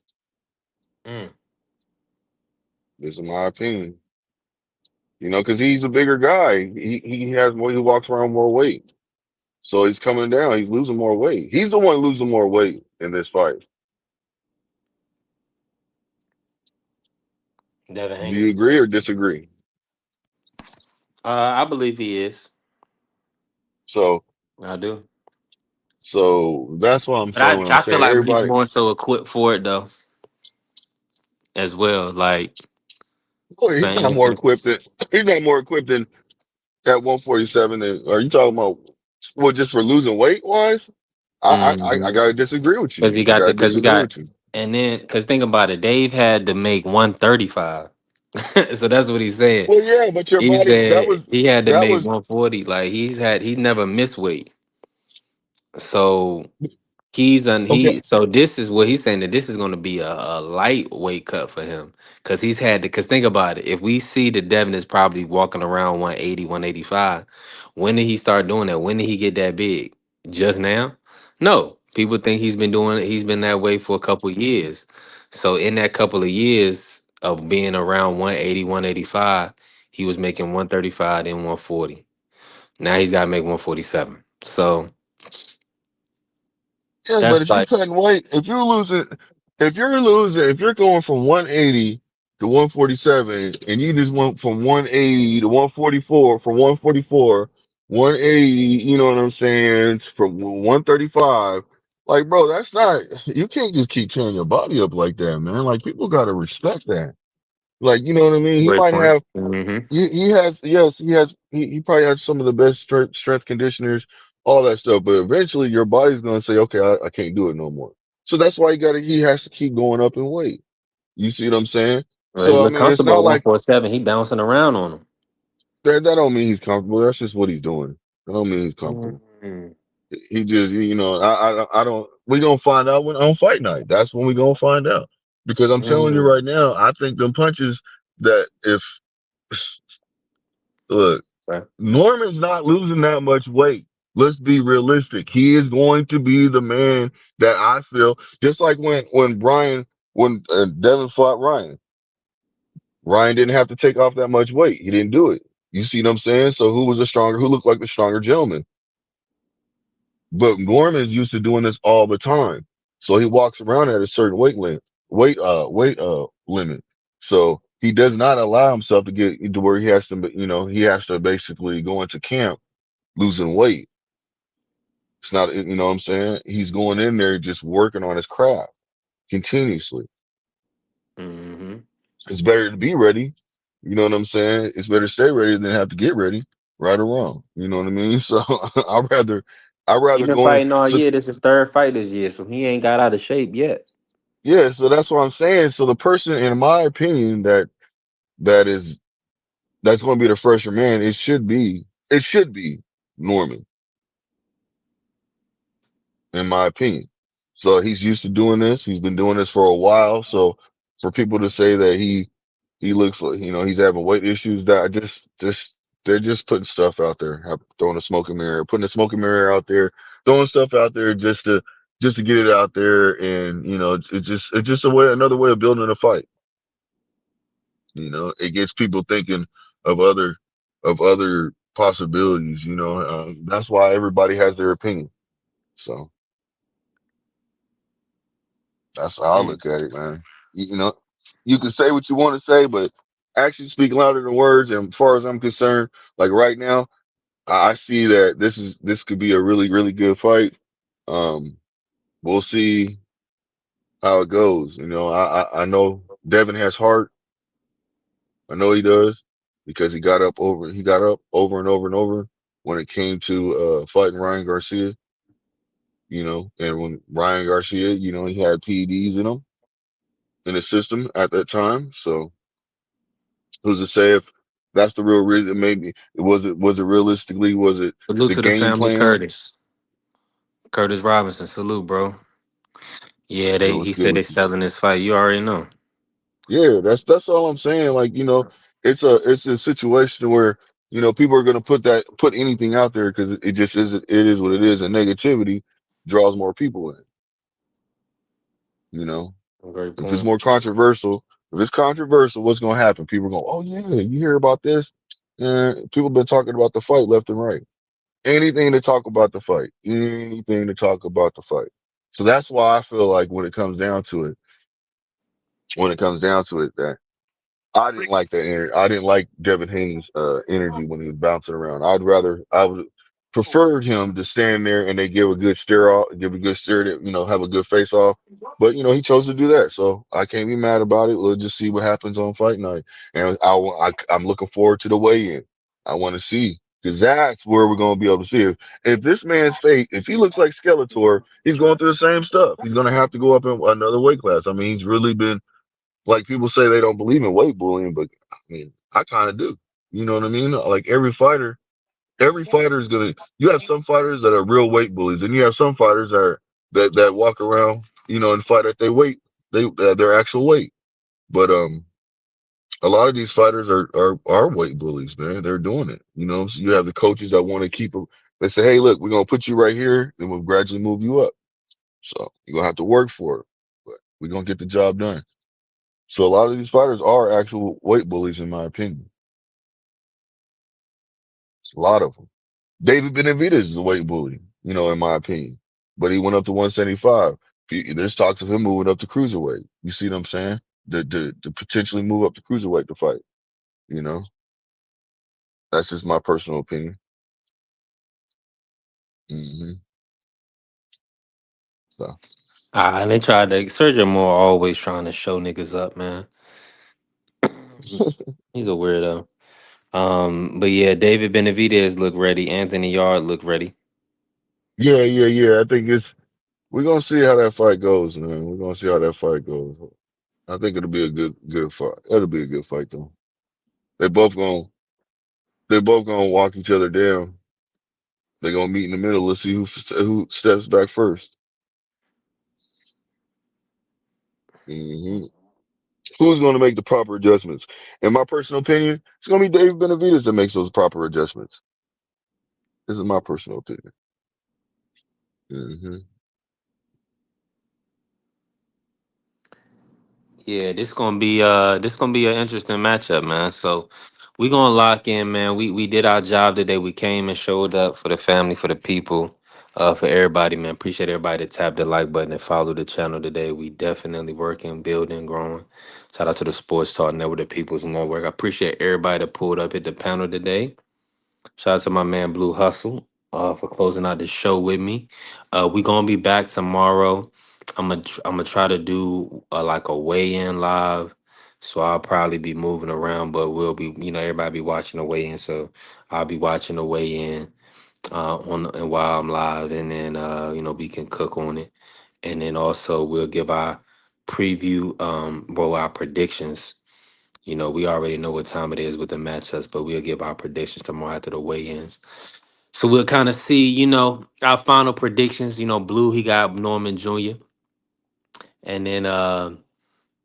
Mm. This is my opinion. Because he's a bigger guy. He has more. He walks around more weight. So he's coming down. He's losing more weight. He's the one losing more weight in this fight. Devin Do Haney. you agree or disagree? I believe he is. So, I do. so that's what I'm But saying. When I'm I feel saying like he's everybody, more so equipped for it though, as well. Like oh, he's not fans. more equipped than he's not more equipped than at 147. Are you talking about just for losing weight wise? I gotta disagree with you. Because he I got gotta because he disagree got with you. and then because think about it, Dave had to make 135. So that's what he said. Well, yeah, but your He body said he had to that make was 140. Like he's never missed weight. So he's on okay. he so this is what he's saying that this is going to be a lightweight cut for him because he's had to because think about it, if we see that Devin is probably walking around 180 185, when did he start doing that? When did he get that big? Just now? No, people think he's been that way for a couple years. So in that couple of years of being around 180 185, he was making 135 then 140. Now he's got to make 147. So Yeah, but that's if you like cutting weight, if you're going from 180 to 147, and you just went from 180 to 144, from 144, 180, you know what I'm saying, from 135, like, bro, that's not, you can't just keep tearing your body up like that, man. Like, people got to respect that. Like, you know what I mean? He great might point. have, he has, yes, he probably has some of the best strength conditioners, all that stuff, but eventually your body's going to say, okay, I can't do it no more. So that's why he has to keep going up in weight. You see what I'm saying? Well, he So I look mean, it's comfortable not at like 147. He bouncing around on him. that don't mean he's comfortable. That's just what he's doing. That don't mean he's comfortable. Mm-hmm. He just, I don't. We gonna find out when on fight night. That's when we gonna find out. Because I'm telling you Mm-hmm. right now, I think them punches that if look, Right. Norman's not losing that much weight. Let's be realistic. He is going to be the man that I feel. Just like when Devin fought Ryan. Ryan didn't have to take off that much weight. He didn't do it. You see what I'm saying? So who looked like the stronger gentleman? But Norman's used to doing this all the time. So he walks around at a certain limit. So he does not allow himself to get to where he has to basically go into camp losing weight. It's not, you know what I'm saying? He's going in there just working on his craft continuously. Mm-hmm. It's better to be ready. You know what I'm saying? It's better to stay ready than have to get ready, right or wrong. You know what I mean? So I'd He rather been go in. fighting all So year. This is third fight this year, so he ain't got out of shape yet. yeah, so that's what I'm saying. So the person, in my opinion, that is that's going to be the fresher man, it should be Norman, in my opinion. So he's used to doing this. He's been doing this for a while. So for people to say that he looks like he's having weight issues, that I just they're just putting stuff out there, throwing a smoking mirror, putting a smoking mirror out there, throwing stuff out there just to get it out there, and it's just another way of building a fight. It gets people thinking of other possibilities. That's why everybody has their opinion. So that's how I Mm. look at it, man. You can say what you want to say, but actions speak louder than words. And as far as I'm concerned, like right now, I see that this could be a really, really good fight. Um, we'll see how it goes. I know Devin has heart. I know he does because he got up over and over and over when it came to fighting Ryan Garcia. And when Ryan Garcia, he had PEDs in his system at that time. So who's to say if that's the real reason? Maybe was it realistically, was it Salute the to the game family, plan? Curtis Robinson. Salute, bro. Yeah, Yo, he what's good said they with you? selling this fight. You already know. Yeah, that's all I'm saying. Like, it's a situation where, people are gonna put anything out there because it just is what it is, and negativity draws more people in, you know. Great If it's point. more controversial, what's gonna happen? People are going, oh yeah, you hear about this? And people been talking about the fight left and right. Anything to talk about the fight. Anything to talk about the fight. So that's why I feel like when it comes down to it, that I didn't like that energy. I didn't like Devin Haney's energy when he was bouncing around. I would preferred him to stand there and they give a good stare, to, have a good face off. But he chose to do that, so I can't be mad about it. We'll just see what happens on fight night, and I'm looking forward to the weigh-in. I want to see, because that's where we're going to be able to see if this man's fate. If he looks like Skeletor, he's going through the same stuff. He's going to have to go up in another weight class. I mean, he's really been, like, people say they don't believe in weight bullying, but I mean, I kind of do. You know what I mean? Like, every fighter is gonna. You have some fighters that are real weight bullies, and you have some fighters that walk around, and fight at their weight, their actual weight. But a lot of these fighters are weight bullies, man. They're doing it. So you have the coaches that want to keep them. They say, hey, look, we're gonna put you right here, and we'll gradually move you up. So you're gonna have to work for it, but we're gonna get the job done. So a lot of these fighters are actual weight bullies, in my opinion. A lot of them. David Benavidez is a weight bully, in my opinion. But he went up to 175. There's talks of him moving up to cruiserweight. You see what I'm saying? To potentially move up to cruiserweight to fight. You know, that's just my personal opinion. hmm So And they tried to Sergio Moore always trying to show niggas up, man. He's a weirdo. But yeah, David Benavidez look ready. Anthony Yard look ready. yeah, yeah, yeah. I think it's. We're gonna see how that fight goes, man. We're gonna see how that fight goes. I think it'll be a good fight. It'll be a good fight though. They both gonna they both gonna walk each other down. They're gonna meet in the middle. Let's see who steps back first. hmm Who's gonna make the proper adjustments? In my personal opinion, it's gonna be Dave Benavidez that makes those proper adjustments. This is my personal opinion. hmm Yeah, this gonna be an interesting matchup, man. So we gonna lock in, man. We did our job today. We came and showed up for the family, for the people, for everybody, man. Appreciate everybody that tapped the like button and followed the channel today. We definitely working, building, growing. Shout out to the Sports Talk Network, the People's Network. I appreciate everybody that pulled up at the panel today. Shout out to my man Blue Hustle for closing out the show with me. We gonna be back tomorrow. I'm gonna try to do like a weigh-in live. So I'll probably be moving around, but we'll be, everybody be watching the weigh-in. So I'll be watching the weigh-in and while I'm live, and then we can cook on it, and then also we'll give our preview, our predictions. We already know what time it is with the matchups, but we'll give our predictions tomorrow after the weigh-ins. So we'll kind of see, our final predictions. Blue, he got Norman Jr. And then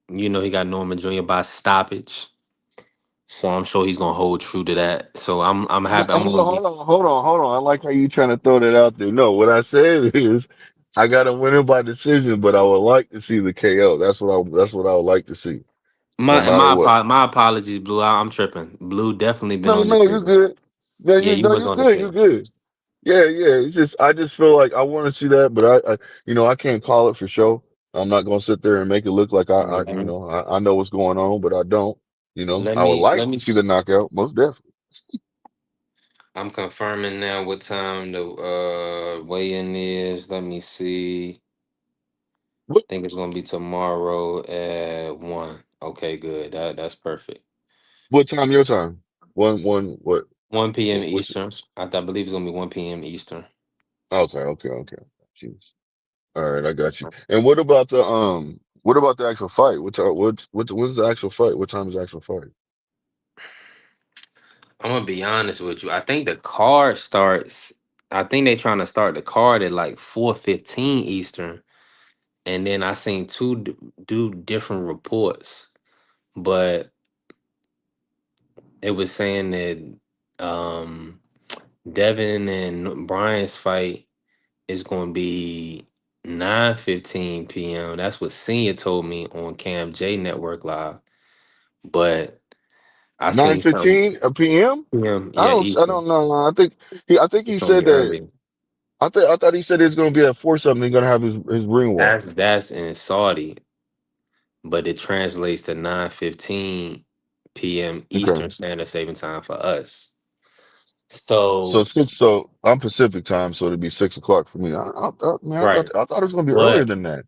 he got Norman Jr. by stoppage. So I'm sure he's gonna hold true to that. So I'm happy. I'm gonna be Hold on. I like how you trying to throw that out there. No, what I said is I got to win it by decision, but I would like to see the KO. That's what I would like to see, no matter what. my apologies, Blue. I'm tripping. Blue definitely been No, on no, you're decision. good. No, Yeah, you was you're on good. You're decision. good. Yeah, yeah. It's just I just feel like I want to see that, but I can't call it for sure. I'm not gonna sit there and make it look like Mhm. I know what's going on, but I don't. Let I would me like let to me. see the knockout, most definitely. I'm confirming now what time the weigh-in is. Let me see. What Think it's gonna be tomorrow at 1. Okay, good. That's perfect. what time your time? One what? 1 p.m. What's it? Eastern. I believe it's gonna be 1 p.m. Eastern. Okay. Jeez. All right, I got you. And what about the actual fight? What's the actual fight? What time is the actual fight? I'm gonna be honest with you. I think the card starts. I think they trying to start the card at like 4:15 Eastern, and then I seen do different reports, but it was saying that Devin and Brian's fight is going to be 9:15 p.m. That's what Senior told me on Cam J Network Live, but I Nine seen something. fifteen p.m. PM, yeah, I Eastern. don't know. I think he It's gonna said be that. early. I thought he said it's gonna be at 4 something. He's gonna have his ring walk. That's in Saudi, but it translates to 9:15 p.m. Okay. Eastern Standard Saving Time for us. So So six. So I'm Pacific time, so it'd be 6 o'clock for me. Man, right, I thought it was gonna be earlier but than that.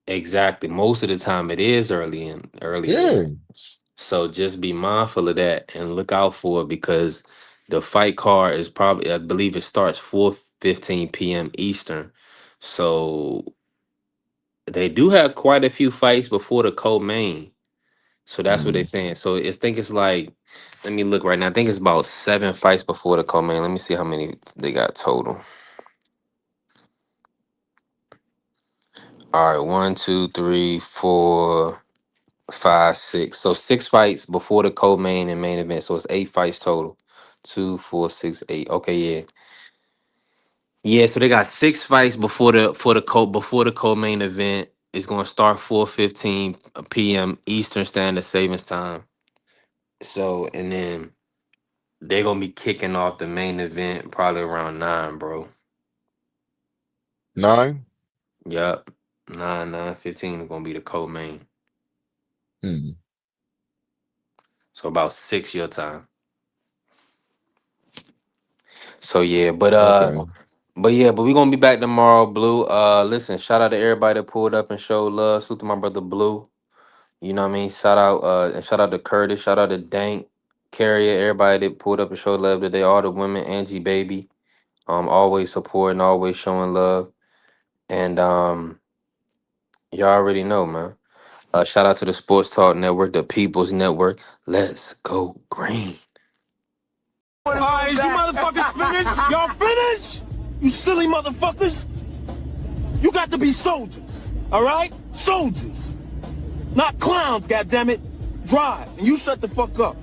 exactly, most of the time it is earlier. Yeah. So just be mindful of that and look out for it because the fight card is probably, I believe it starts 4:15 p.m. Eastern. So they do have quite a few fights before the co-main. So that's what they're Mm. saying. So it's like, let me look right now. I think it's about 7 fights before the co-main. Let me see how many they got total. All right, 1, 2, 3, 4, 5, 6. So 6 fights before the co-main and main event. So it's 8 fights total. 2, 4, 6, 8. Okay, yeah. Yeah, so they got 6 fights before the co-main event. It's gonna start 4:15 p.m. Eastern Standard Savings Time. So and then they're gonna be kicking off the main event probably around 9, bro. 9. Yup. 9:15 is gonna be the co-main. Hmm. So about 6 your time. So yeah, Okay. but we gonna be back tomorrow, Blue. Listen, shout out to everybody that pulled up and showed love. Salute to my brother Blue. You know what I mean? Shout out to Curtis, shout out to Dank, Carrier, everybody that pulled up and showed love today, all the women, Angie baby. Always supporting, always showing love. And y'all already know, man. Shout out to the Sports Talk Network, the People's Network. Let's go green. All right, is you motherfuckers finished? Y'all finished? You silly motherfuckers. You got to be soldiers, all right? Soldiers. Not clowns, goddammit. Drive, and you shut the fuck up.